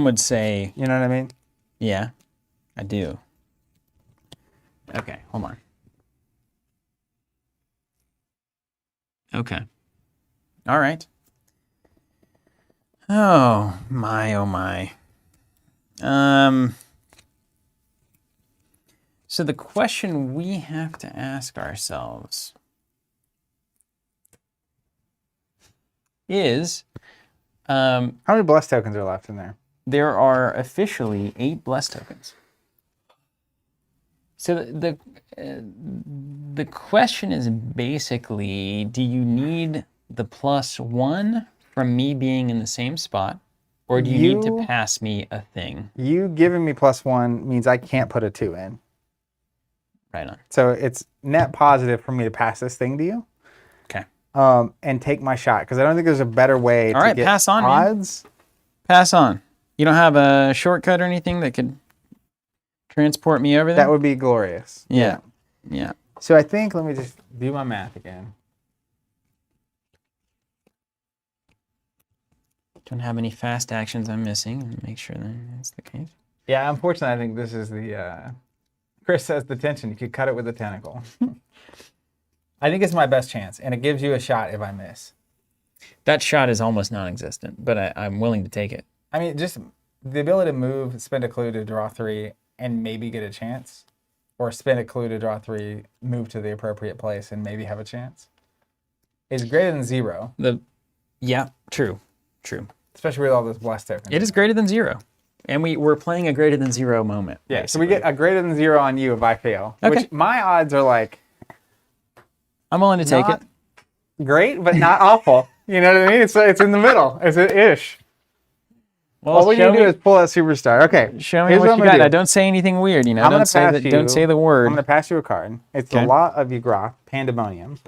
would say, You know what I mean? yeah, I do. Okay, hold on. Okay. All right. Oh my, oh my. So the question we have to ask ourselves is, How many blessed tokens are left in there? There are officially 8 blessed tokens. So the question is basically, do you need the +1 from me being in the same spot, or do you need to pass me a thing? You giving me +1 means I can't put a 2 in. Right on. So it's net positive for me to pass this thing to you. Okay. And take my shot, because I don't think there's a better way to get pass on, odds. Man. Pass on. You don't have a shortcut or anything that could transport me over there? That would be glorious. Yeah. So I think, let me just do my math again. Don't have any fast actions I'm missing. Make sure that's the case. Yeah, unfortunately, I think this is the... Chris says the tension. You could cut it with a tentacle. I think it's my best chance, and it gives you a shot if I miss. That shot is almost non-existent, but I'm willing to take it. I mean, just the ability to move, spend a clue to draw 3, and maybe get a chance. Or spend a clue to draw 3, move to the appropriate place, and maybe have a chance. Is greater than 0. Yeah, true. Especially with all those blessed tokens. It is greater than 0. And we're playing a greater than 0 moment. Yeah, basically. so we get a greater than 0 on you if I fail. Okay. Which my odds are like... I'm willing to take it. Great, but not awful. You know what I mean? It's in the middle. It's an ish. Well, All we need to do is pull that superstar. Okay. Show me what you got. Now, don't say anything weird. You know, don't say the word. I'm going to pass you a card. It's the Law of Yuggoth, Pandemonium.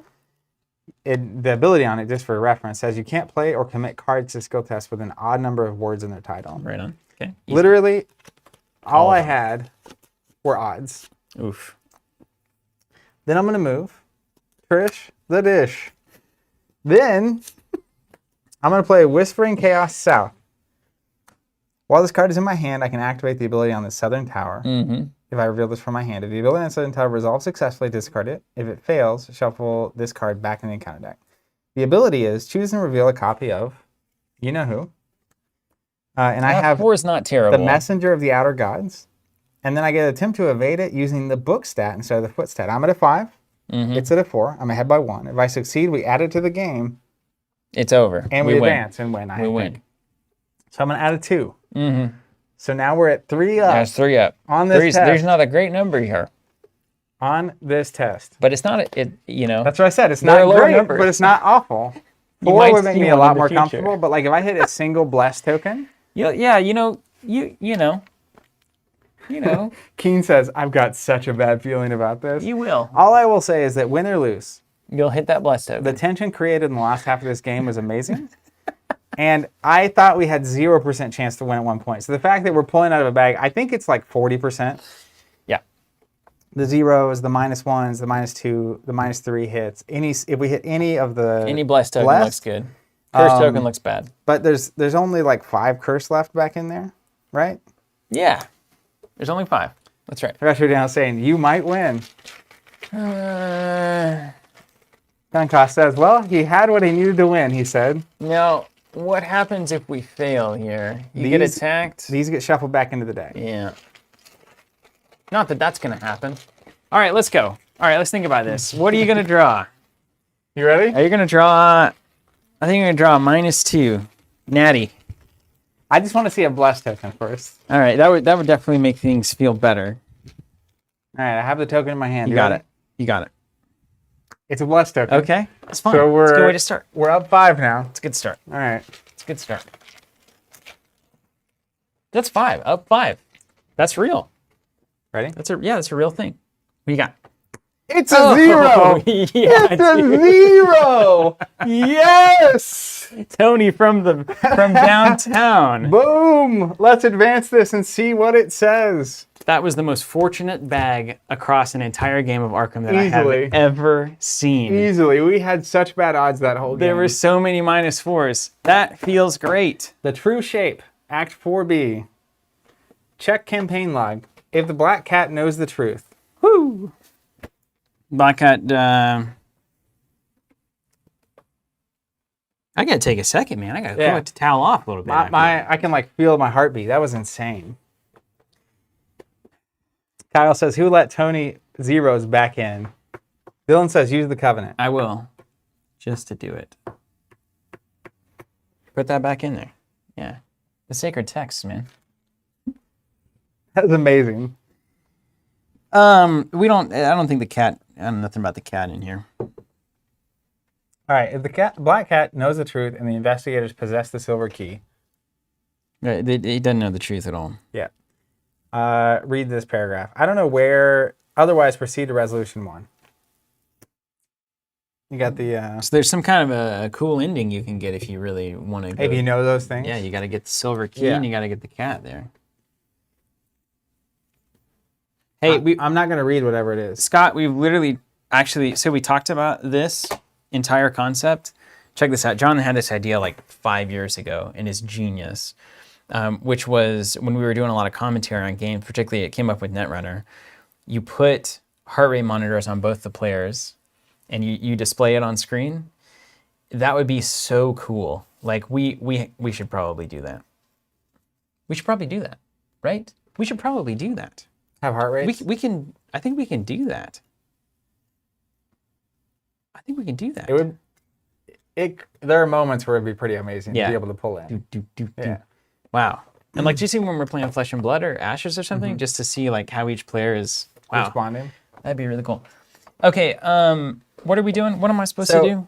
The ability on it, just for reference, says you can't play or commit cards to skill tests with an odd number of words in their title. Right on. Okay. Easy. Literally, all I had were odds. Oof. Then I'm going to move. Trish, the dish. Then, I'm going to play Whispering Chaos South. While this card is in my hand, I can activate the ability on the Southern Tower. If I reveal this from my hand. If the ability on the Southern Tower resolves successfully, discard it. If it fails, shuffle this card back in the encounter deck. The ability is choose and reveal a copy of you know who. And I have 4 is not terrible. the Messenger of the Outer Gods. And then I get to attempt to evade it using the book stat instead of the foot stat. I'm at a 5. It's at a 4. I'm ahead by 1. If I succeed, we add it to the game. It's over. And we advance and win. We win. So I'm going to add a 2. So now we're at 3 up. That's 3 up. On this test. There's not a great number here. On this test. But it's not, you know. That's what I said. It's not great, but it's not awful. 4 would make me a lot more comfortable, but like if I hit a single blessed token. Yeah, you know. Keen says, I've got such a bad feeling about this. You will. All I will say is that win or lose, you'll hit that blessed token. The tension created in the last half of this game was amazing. And I thought we had 0% chance to win at one point. So the fact that we're pulling out of a bag, I think it's like 40%. Yeah. The zeros, the -1s, the -2, the -3 hits. If we hit any of the any blessed token looks good. Curse token looks bad. But there's only like 5 curse left back in there, right? Yeah. There's only 5. That's right. I got you down saying you might win. Dunkoff says, well, he had what he needed to win, he said. Now, what happens if we fail here? You get attacked? These get shuffled back into the deck. Yeah. Not that that's going to happen. All right, let's go. All right, let's think about this. What are you going to draw? You ready? Are you going to draw... I think you're going to draw a -2. Natty. I just want to see a blessed token first. All right, that would definitely make things feel better. All right, I have the token in my hand. You got it. You got it. It's a blessed token. Okay, that's fine. So it's a good way to start. We're up 5 now. It's a good start. All right. It's a good start. That's 5. Up 5. That's real. Ready? That's a real thing. What you got? It's a 0. Yeah, it's a 0. Yes. Tony from downtown. Boom. Let's advance this and see what it says. That was the most fortunate bag across an entire game of Arkham that I have ever seen. Easily. We had such bad odds that whole game. There were so many -4s. That feels great. The True Shape, Act 4B. Check campaign log. If the Black Cat knows the truth. Woo! Black Cat, I gotta take a second, man. I gotta go to towel off a little bit. I can like feel my heartbeat. That was insane. Kyle says, who let Tony zeros back in? Dylan says, use the Covenant. I will, just to do it. Put that back in there. Yeah. The sacred text, man. That's amazing. I don't think the cat, I don't know nothing about the cat in here. All right, if the black cat knows the truth and the investigators possess the silver key. Right, he doesn't know the truth at all. Yeah. Read this paragraph. I don't know where, otherwise proceed to resolution 1. You got the... So there's some kind of a cool ending you can get if you really want to go. If you know those things? Yeah, you got to get the silver key and you got to get the cat there. Hey, I'm not going to read whatever it is. Scott, we've literally actually, so we talked about this entire concept. Check this out. John had this idea like 5 years ago and is genius, which was when we were doing a lot of commentary on games, particularly it came up with Netrunner. You put heart rate monitors on both the players and you display it on screen. That would be so cool. Like we should probably do that. We should probably do that, right? We should probably do that. Have heart rates? We can. I think we can do that. I think we can do that. There are moments where it'd be pretty amazing to be able to pull in. Yeah. Wow. And like, do you see when we're playing Flesh and Blood or Ashes or something, just to see like how each player is responding? That'd be really cool. Okay. What are we doing? What am I supposed to do?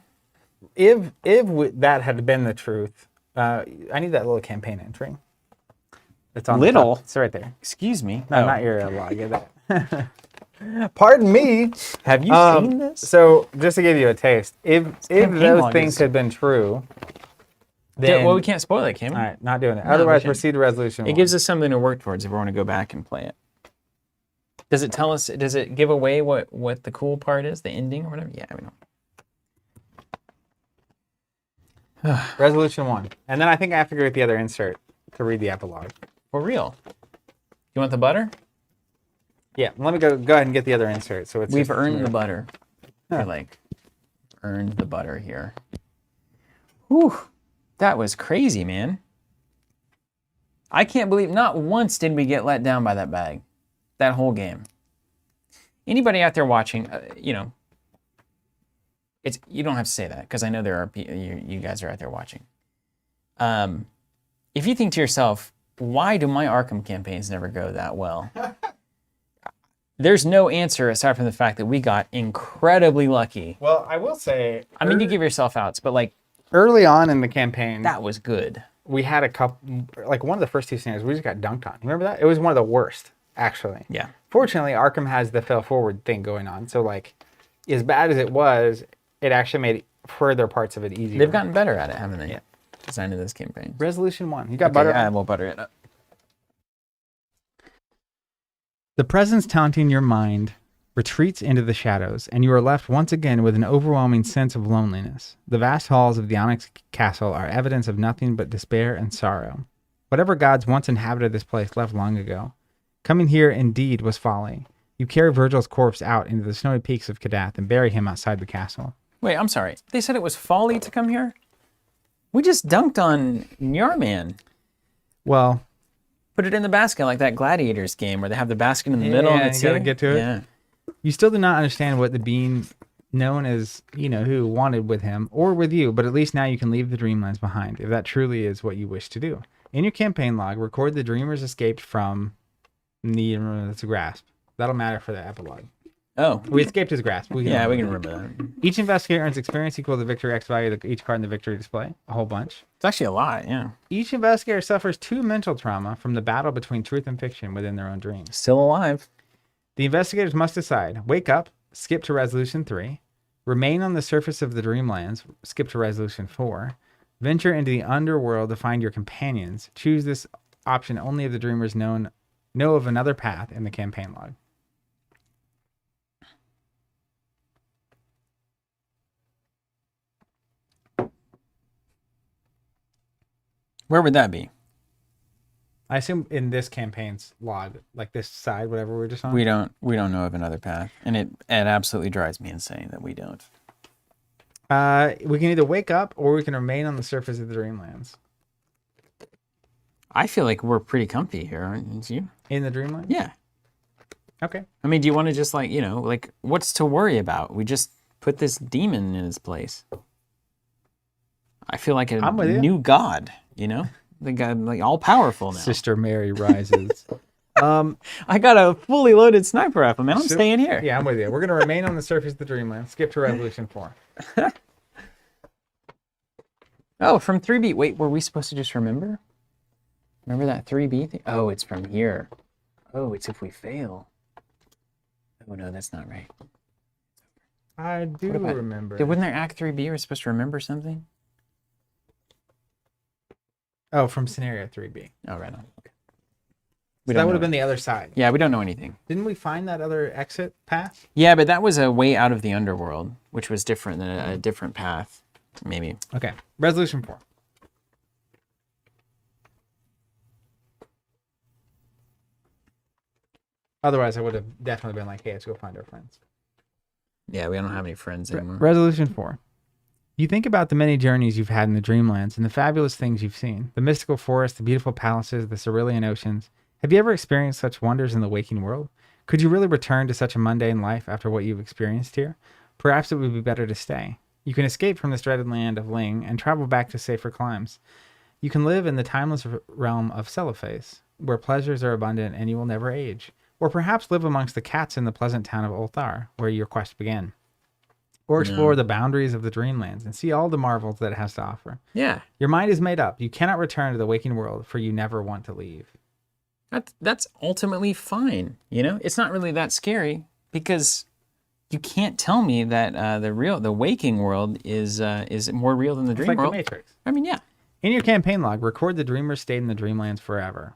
If that had been the truth, I need that little campaign entry. It's on little. It's right there. Excuse me. No, not your log. Get that. Pardon me. Have you seen this? So, just to give you a taste, if those things had been true, then well, we can't spoil it, can we? All right, not doing it. Otherwise, proceed to resolution 1. It gives us something to work towards if we want to go back and play it. Does it tell us? Does it give away what the cool part is, the ending or whatever? Yeah, we don't. Resolution 1, and then I think I have to go with the other insert to read the epilogue. For real. You want the butter? Yeah, let me go ahead and get the other insert. So we've earned the butter. You're like, earned the butter here. Whew, that was crazy, man. I can't believe not once did we get let down by that bag. That whole game. Anybody out there watching, you know, you don't have to say that because I know there are you guys are out there watching. If you think to yourself, why do my Arkham campaigns never go that well? There's no answer aside from the fact that we got incredibly lucky. Well, I will say... I mean, you give yourself outs, but like... Early on in the campaign... That was good. We had a couple... Like, one of the first 2 scenarios, we just got dunked on. Remember that? It was one of the worst, actually. Yeah. Fortunately, Arkham has the fail forward thing going on. So, like, as bad as it was, it actually made further parts of it easier. They've gotten better at it, haven't they? Yeah. Designing this campaign. Resolution 1. You got butter? Yeah, we'll butter it up. The presence taunting your mind retreats into the shadows, and you are left once again with an overwhelming sense of loneliness. The vast halls of the Onyx Castle are evidence of nothing but despair and sorrow. Whatever gods once inhabited this place left long ago. Coming here indeed was folly. You carry Virgil's corpse out into the snowy peaks of Kadath and bury him outside the castle. Wait, I'm sorry. They said it was folly to come here? We just dunked on Yarman. Well... Put it in the basket like that Gladiators game where they have the basket in the middle and it's you gotta get to it. Yeah. You still do not understand what the being known as, who wanted with him or with you, but at least now you can leave the dreamlands behind, if that truly is what you wish to do. In your campaign log, record the dreamers escaped from the grasp. That'll matter for the epilogue. Oh. We escaped his grasp. We can remember that. Each investigator earns experience equal to the victory X value of each card in the victory display. A whole bunch. It's actually a lot, yeah. Each investigator suffers 2 mental trauma from the battle between truth and fiction within their own dreams. Still alive. The investigators must decide. Wake up, skip to resolution 3. Remain on the surface of the dreamlands, skip to resolution 4. Venture into the underworld to find your companions. Choose this option only if the dreamers know of another path in the campaign log. Where would that be? I assume in this campaign's log, like this side, whatever we're just on. We don't know of another path, and it absolutely drives me insane that we don't. We can either wake up or we can remain on the surface of the dreamlands. I feel like we're pretty comfy here, aren't you? In the dreamlands? Yeah. Okay. I mean, do you want to just what's to worry about? We just put this demon in his place. I feel like a I'm with you. new god, you know? The god, like, all-powerful now. Sister Mary rises. I got a fully loaded sniper rifle, man. I'm staying here. Yeah, I'm with you. We're going to remain on the surface of the Dreamland. Skip to Revolution 4. Oh, from 3B. Wait, were we supposed to just remember? Remember that 3B thing? Oh, it's from here. Oh, it's if we fail. Oh, no, that's not right. I do remember. Wouldn't there Act 3B? We're supposed to remember something? Oh, from Scenario 3B. Oh, right on. Okay. So that would have been the other side. Yeah, we don't know anything. Didn't we find that other exit path? Yeah, but that was a way out of the underworld, which was different than a different path, maybe. Okay. Resolution 4. Otherwise, I would have definitely been like, hey, let's go find our friends. Yeah, we don't have any friends anymore. Resolution 4. You think about the many journeys you've had in the Dreamlands and the fabulous things you've seen. The mystical forests, the beautiful palaces, the cerulean oceans. Have you ever experienced such wonders in the waking world? Could you really return to such a mundane life after what you've experienced here? Perhaps it would be better to stay. You can escape from this dreaded land of Ling and travel back to safer climes. You can live in the timeless realm of Cellophase, where pleasures are abundant and you will never age. Or perhaps live amongst the cats in the pleasant town of Ulthar, where your quest began. Or explore the boundaries of the Dreamlands and see all the marvels that it has to offer. Yeah. Your mind is made up. You cannot return to the waking world, for you never want to leave. That's ultimately fine, you know? It's not really that scary because you can't tell me that the waking world is more real than the dream like world. The Matrix. I mean, yeah. In your campaign log, record the dreamers stayed in the Dreamlands forever.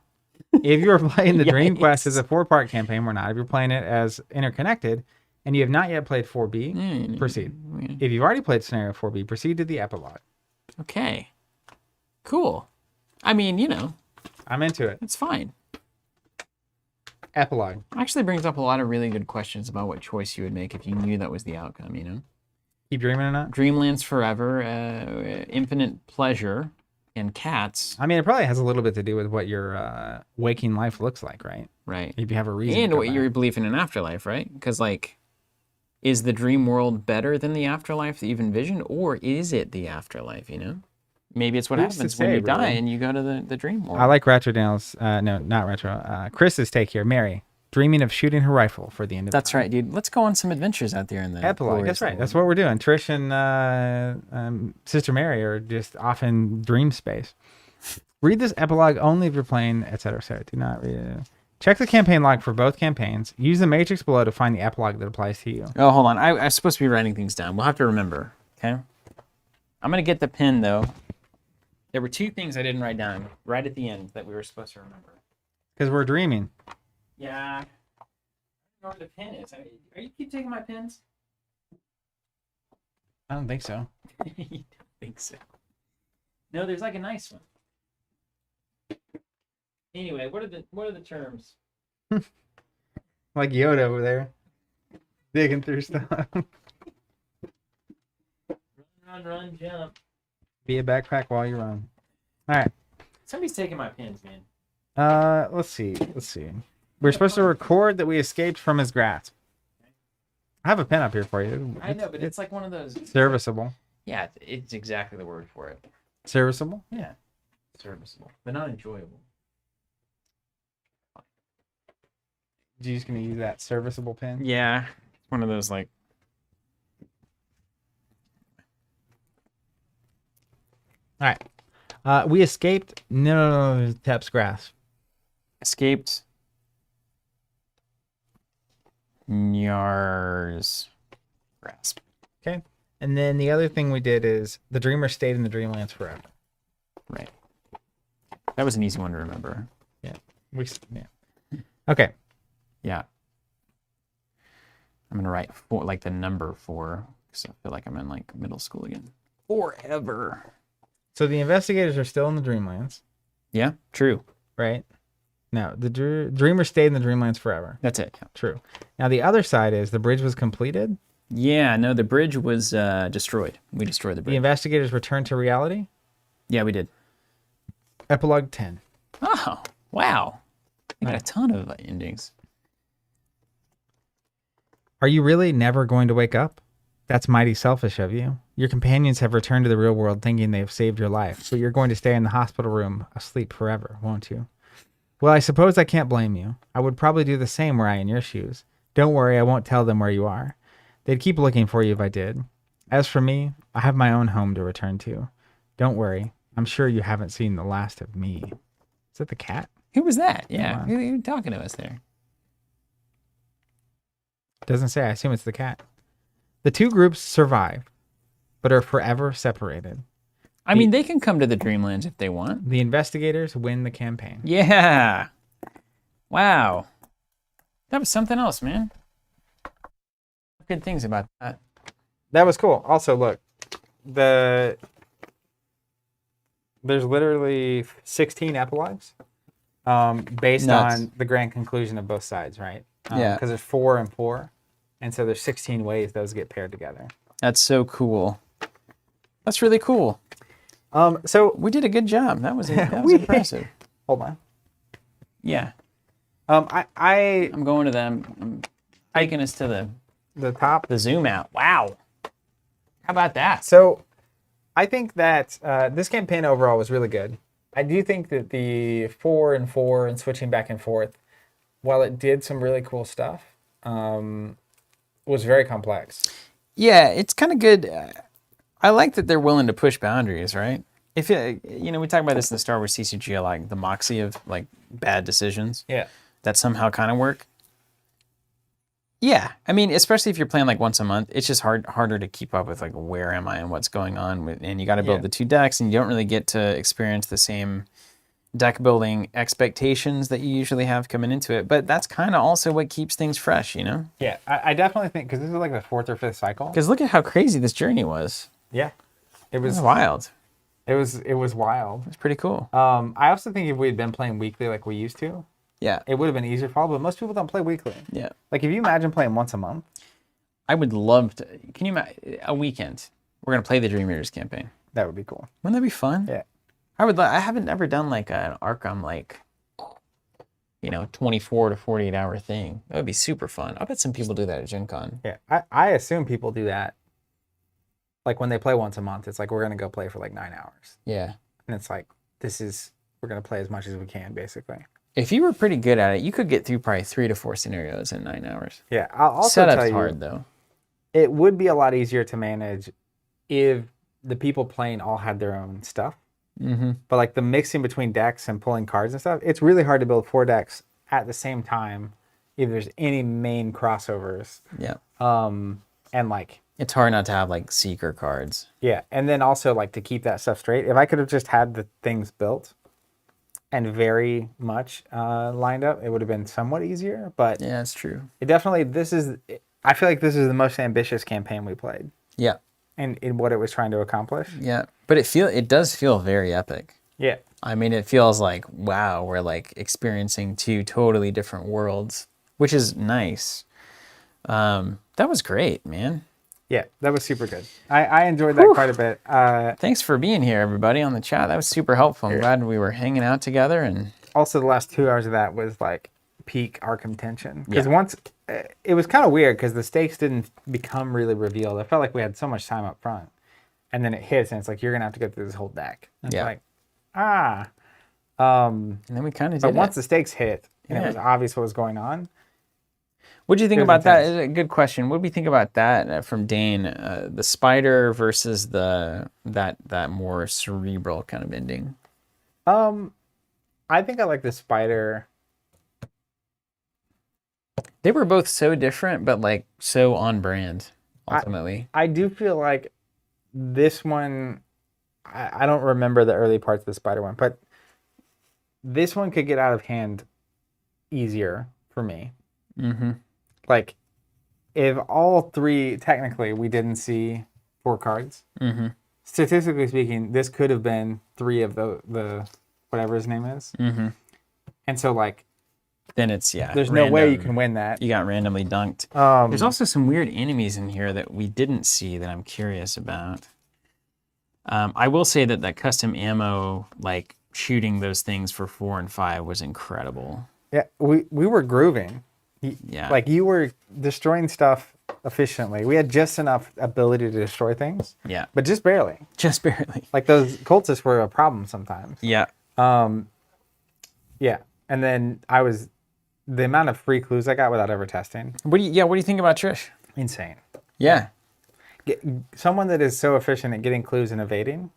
If you're playing the Dream Quest as a 4-part campaign, we're not. If you're playing it as interconnected, and you have not yet played 4B, proceed. If you've already played Scenario 4B, proceed to the epilogue. Okay. Cool. I mean, you know. I'm into it. It's fine. Epilogue. Actually brings up a lot of really good questions about what choice you would make if you knew that was the outcome, you know? Keep dreaming or not? Dreamlands forever, infinite pleasure, and cats. I mean, it probably has a little bit to do with what your waking life looks like, right? Right. If you have a reason. And what your belief in an afterlife, right? Because, like, is the dream world better than the afterlife that you've envisioned, or is it the afterlife, you know? Maybe it's what happens when you die and you go to the dream world. I like Retro Daniel's, no, not Retro, Chris's take here. Mary, dreaming of shooting her rifle for the end of That's right, dude. Let's go on some adventures out there in the epilogue. That's right. That's what we're doing. Trish and Sister Mary are just off in dream space. Read this epilogue only if you're playing, etc., etc. Do not read it. Check the campaign log for both campaigns. Use the matrix below to find the epilogue that applies to you. Oh, hold on. I'm supposed to be writing things down. We'll have to remember, okay? I'm going to get the pen, though. There were 2 things I didn't write down right at the end that we were supposed to remember. Because we're dreaming. Yeah. I don't know where the pen is. Are you keep taking my pens? I don't think so. You don't think so? No, there's like a nice one. Anyway, what are the terms? Like Yoda over there, digging through stuff. Run, jump. Be a backpack while you run. All right. Somebody's taking my pens, man. Let's see. We're supposed to record that we escaped from his grasp. I have a pen up here for you. I know, but it's like one of those serviceable. Yeah, it's exactly the word for it. Serviceable? Yeah. Serviceable, but not enjoyable. You just gonna use that serviceable pen? Yeah, one of those like. All right. We escaped. No, Tep's grasp. Escaped. Nyar's grasp. Okay. And then the other thing we did is the dreamer stayed in the Dreamlands forever. Right. That was an easy one to remember. Yeah. Okay. Yeah. I'm gonna write 4, like the number 4, because I feel like I'm in like middle school again. Forever. So the investigators are still in the Dreamlands. Yeah, true. Right? No, the dreamer stayed in the Dreamlands forever. That's it. True. Now the other side is the bridge was completed. Yeah, no, the bridge was destroyed. We destroyed the bridge. The investigators returned to reality. Yeah, we did. Epilogue 10. Oh, wow. I got a ton of endings. Are you really never going to wake up? That's mighty selfish of you. Your companions have returned to the real world thinking they have saved your life, but you're going to stay in the hospital room asleep forever, won't you? Well, I suppose I can't blame you. I would probably do the same were I in your shoes. Don't worry, I won't tell them where you are. They'd keep looking for you if I did. As for me, I have my own home to return to. Don't worry, I'm sure you haven't seen the last of me. Is that the cat? Who was that? Yeah, Wow. who talking to us there? Doesn't say. I assume it's the cat. The two groups survive, but are forever separated. I mean, they can come to the Dreamlands if they want. The investigators win the campaign. Yeah. Wow. That was something else, man. Good things about that. That was cool. Also, look, there's literally 16 epilogues, based Nuts. on the grand conclusion of both sides, right? Yeah. Because there's 4 and 4, and so there's 16 ways those get paired together. That's so cool. That's really cool. So We did a good job. That was impressive. hold on. Yeah. I I'm going to them. I'm taking us to the top. the zoom out. Wow. How about that? So I think that this campaign overall was really good. I do think that the 4 and 4 and switching back and forth, while it did some really cool stuff, was very complex. Yeah, it's kind of good. I like that they're willing to push boundaries, right? If we talk about this in the Star Wars CCG, like the moxie of like bad decisions Yeah. that somehow kind of work. Yeah, I mean, especially if you're playing like once a month, it's just harder to keep up with like where am I and what's going on, and you got to build the 2 decks, and you don't really get to experience the same deck building expectations that you usually have coming into it. But that's kind of also what keeps things fresh, you know? Yeah, I definitely think, because this is like the 4th or 5th cycle. Because look at how crazy this journey was. Yeah, it It was was wild. it was wild. It's pretty cool. I also think if we had been playing weekly like we used to, Yeah, it would have been easier to follow. But most people don't play weekly. yeah. Like if you imagine playing once a month, I would love to. Can you imagine a weekend? We're gonna play the Dream Eaters campaign. that would be cool. Wouldn't that be fun? Yeah. I haven't ever done like an Arkham 24 to 48 hour thing. That would be super fun. I bet some people do that at Gen Con. Yeah, I assume people do that. Like when they play once a month, it's like we're gonna go play for like 9 hours, Yeah. and it's like we're gonna play as much as we can, basically. If you were pretty good at it, you could get through probably 3 to 4 scenarios in 9 hours. Yeah, I'll also tell Setup's you, hard though. it would be a lot easier to manage if the people playing all had their own stuff. Mm-hmm. But like the mixing between decks and pulling cards and stuff, it's really hard to build 4 decks at the same time if there's any main crossovers. Yeah. And like, It's hard not to have like seeker cards. yeah, and then also like to keep that stuff straight. If I could have just had the things built and very much lined up, it would have been somewhat easier. But Yeah, that's true. it definitely, I feel like this is the most ambitious campaign we played, Yeah. and in what it was trying to accomplish. Yeah. But it does feel very epic. Yeah. I mean, it feels like, wow, we're like experiencing 2 totally different worlds, which is nice. That was great, man. Yeah, that was super good. I enjoyed that quite a bit. Thanks for being here, everybody, on the chat. That was super helpful. I'm glad we were hanging out together. And Also, the last 2 hours of that was like peak Arkham tension. Because Yeah. once, it was kind of weird because the stakes didn't become really revealed. I felt like we had so much time up front. And then it hits, and it's like, you're going to have to go through this whole deck. And Yeah. It's like, and then we kind of But did once it. the stakes hit, and it Yeah. was obvious what was going on. What do you think It was about that? intense. It's a good question. What do we think about that from Dane? The spider versus that more cerebral kind of ending. I think I like the spider. They were both so different, but like so on brand. Ultimately, I do feel like this one, I don't remember the early parts of the spider one, but this one could get out of hand easier for me. mm-hmm. Like, if all 3, technically, we didn't see 4 cards. Mm-hmm. Statistically speaking, this could have been 3 of the whatever his name is. Mm-hmm. And so, like, Then it's there's no way you can win that. You got randomly dunked. There's also some weird enemies in here that we didn't see that I'm curious about. I will say that custom ammo, like shooting those things for 4 and 5, was incredible. Yeah, we were grooving. Yeah. Like, you were destroying stuff efficiently. We had just enough ability to destroy things. Yeah. But just barely. Just barely. Like those cultists were a problem sometimes. Yeah. Yeah. And then the amount of free clues I got without ever testing, What do you think about Trish? insane. Yeah. Someone that is so efficient at getting clues and evading,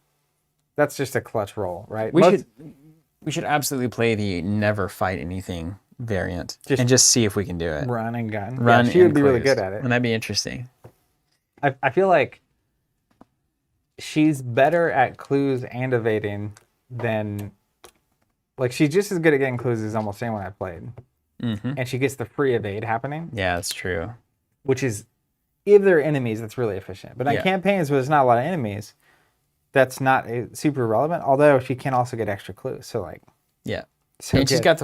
that's just a clutch roll, right? We should absolutely play the never fight anything variant and just see if we can do it. Run and gun. Run. Yeah, she would and be really clues. good at it. Wouldn't that be interesting? I feel like she's better at clues and evading than, like, she's just as good at getting clues as almost anyone I played. Mm-hmm. And she gets the free evade happening, Yeah, that's true. which is, if there are enemies, that's really efficient. But on Yeah. campaigns where there's not a lot of enemies, that's not super relevant. Although she can also get extra clues. So like, Yeah. so And she's good. got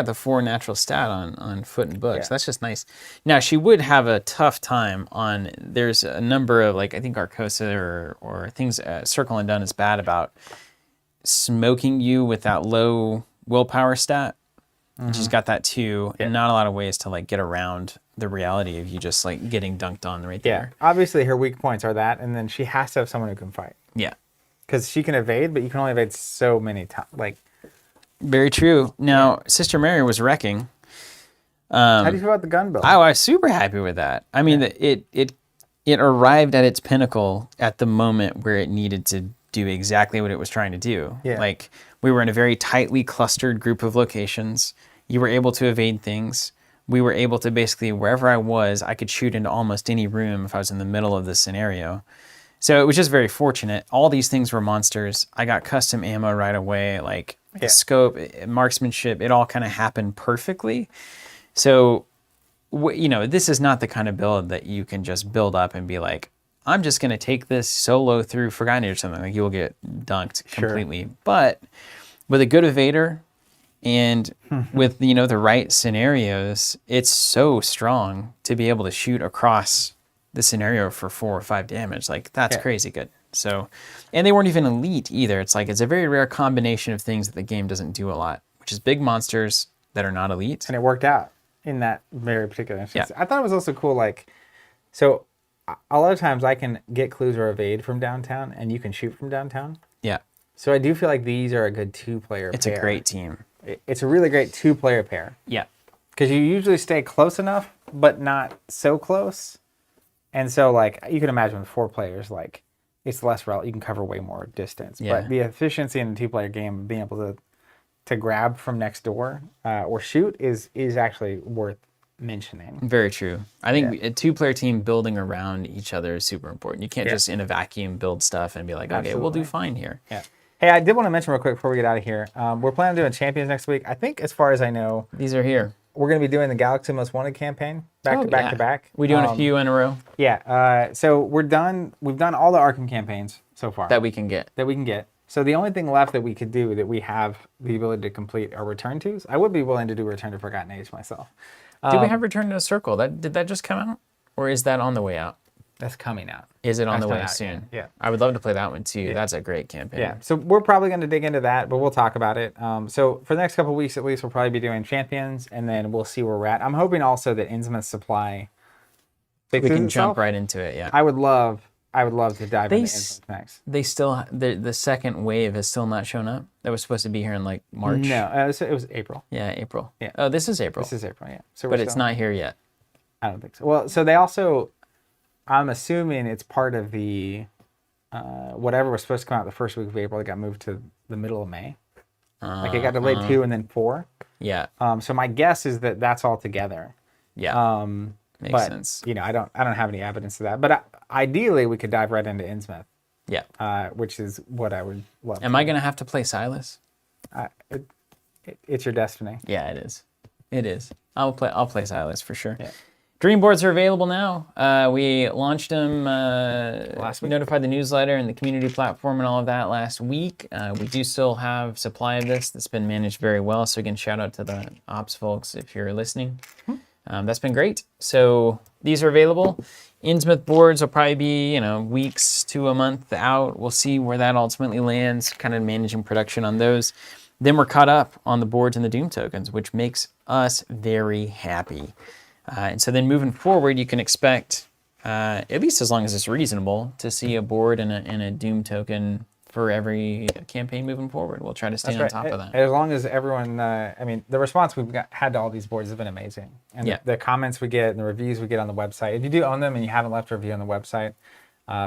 the 4 natural stat on foot and book. Yeah. So that's just nice. Now she would have a tough time on. There's a number of, like, I think Arcosa or things. Circle and Done is bad about smoking you with that low willpower stat. And she's got that too, and not a lot of ways to like get around the reality of you just like getting dunked on right Yeah, there. obviously her weak points are that, and then she has to have someone who can fight. Yeah. Because she can evade, but you can only evade so many times. Like, Very true. Now, Sister Mary was wrecking. how do you feel about the gun build? I was super happy with that. I mean, it arrived at its pinnacle at the moment where it needed to do exactly what it was trying to do. Yeah. Like, we were in a very tightly clustered group of locations. You were able to evade things. We were able to basically, wherever I was, I could shoot into almost any room if I was in the middle of this scenario. So it was just very fortunate. All these things were monsters. I got custom ammo right away, like scope, marksmanship, it all kind of happened perfectly. So, this is not the kind of build that you can just build up and be like, I'm just going to take this solo through Forgotten Age or something. Like, you'll get dunked completely. But with a good evader and with, the right scenarios, it's so strong to be able to shoot across the scenario for 4 or 5 damage. Like, that's crazy good. So, and they weren't even elite either. It's like, it's a very rare combination of things that the game doesn't do a lot, which is big monsters that are not elite. And it worked out in that very particular instance. Yeah. I thought it was also cool, like, so a lot of times I can get clues or evade from downtown, and you can shoot from downtown. Yeah. So I do feel like these are a good 2-player It's pair. a great team. It's a really great 2-player pair. Yeah. Because you usually stay close enough, but not so close. And so, like, you can imagine with 4 players, like, it's less relevant. You can cover way more distance. Yeah. But the efficiency in a 2-player game of being able to grab from next door or shoot is actually worth mentioning. Very true. I think a 2-player team building around each other is super important. You can't just in a vacuum build stuff and be like, okay, we'll do fine here. Yeah. Hey, I did want to mention real quick before we get out of here. We're planning on doing Champions next week. I think, as far as I know, These are here. we're going to be doing the Galaxy Most Wanted campaign back to back. We doing a few in a row Yeah. So we're done. We've done all the Arkham campaigns so far that we can get. So the only thing left that we could do that we have the ability to complete are Return Tos. I would be willing to do Return to Forgotten Age myself. Did we have Return to the Circle? Did that just come out? Or is that on the way out? That's coming out. Is it on That's the way not out soon? yet. Yeah. I would love to play that one too. That's a great campaign. Yeah. So we're probably going to dig into that, but we'll talk about it. So for the next couple of weeks at least, we'll probably be doing Champions, and then we'll see where we're at. I'm hoping also that Innsmouth Supply fixes We can itself. jump right into it, yeah. I would love to dive into Innsmouth next. They still, the second wave has still not shown up. That was supposed to be here in like March. No, it was April. Yeah, April. Yeah. Oh, this is April. This is April, yeah. So But it's not here yet. I don't think so. Well, so they also, I'm assuming it's part of the, whatever was supposed to come out the first week of April, it got moved to the middle of May. Like it got delayed 2 and then 4. Yeah. So my guess is that that's all together. Yeah. Makes But, sense. I don't have any evidence of that. But ideally, we could dive right into Innsmouth, Yeah. which is what I would love. Am I going to have to play Silas? It's your destiny. Yeah, it is. It is. I'll play Silas for sure. Yeah. Dream boards are available now. We launched them Last week. notified the newsletter and the community platform and all of that last week. We do still have supply of this that's been managed very well. So again, shout out to the ops folks if you're listening. That's been great. So these are available. Innsmouth boards will probably be, weeks to a month out. We'll see where that ultimately lands, kind of managing production on those. Then we're caught up on the boards and the Doom tokens, which makes us very happy. And so then moving forward, you can expect at least as long as it's reasonable, to see a board and a Doom token for every campaign moving forward. We'll try to stay on top of that. As long as everyone, I mean, the response had to all these boards has been amazing. And the comments we get and the reviews we get on the website, if you do own them and you haven't left a review on the website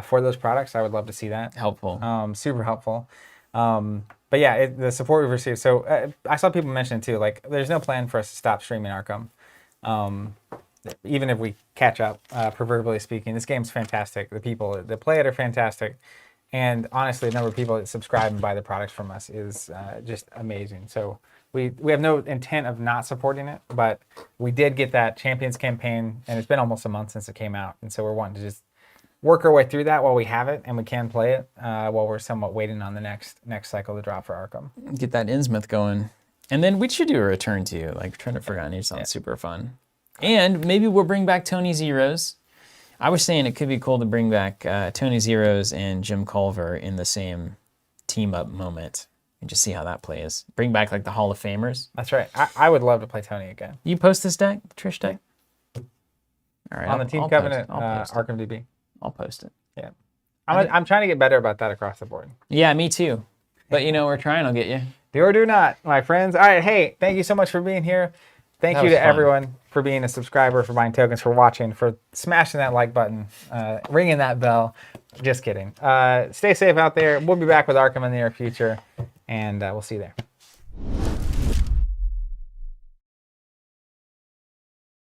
for those products, I would love to see that. Helpful. Super helpful. But yeah, the support we've received. So I saw people mention too, like there's no plan for us to stop streaming Arkham. Even if we catch up, proverbially speaking, this game's fantastic. The people that play it are fantastic. And honestly, the number of people that subscribe and buy the products from us is just amazing. So we have no intent of not supporting it, but we did get that Champions campaign, and it's been almost a month since it came out. And so we're wanting to just work our way through that while we have it, and we can play it while we're somewhat waiting on the next cycle to drop for Arkham. Get that Innsmouth going. And then we should do a return to you, like Return to Forgotten. Sounds super fun. And maybe we'll bring back Tony Zeros. I was saying it could be cool to bring back Tony Zeros and Jim Culver in the same team-up moment and just see how that plays. Bring back like the Hall of Famers. That's right. I would love to play Tony again. You post this deck, Trish deck? All right. On the Team Covenant Arkham DB. I'll post it. Yeah. I'm trying to get better about that across the board. Yeah, me too. But we're trying. I'll get you. Do or do not, my friends. All right. Hey, thank you so much for being here. Thank you to everyone for being a subscriber, for buying tokens, for watching, for smashing that like button, ringing that bell. Just kidding. Stay safe out there. We'll be back with Arkham in the near future, and we'll see you there.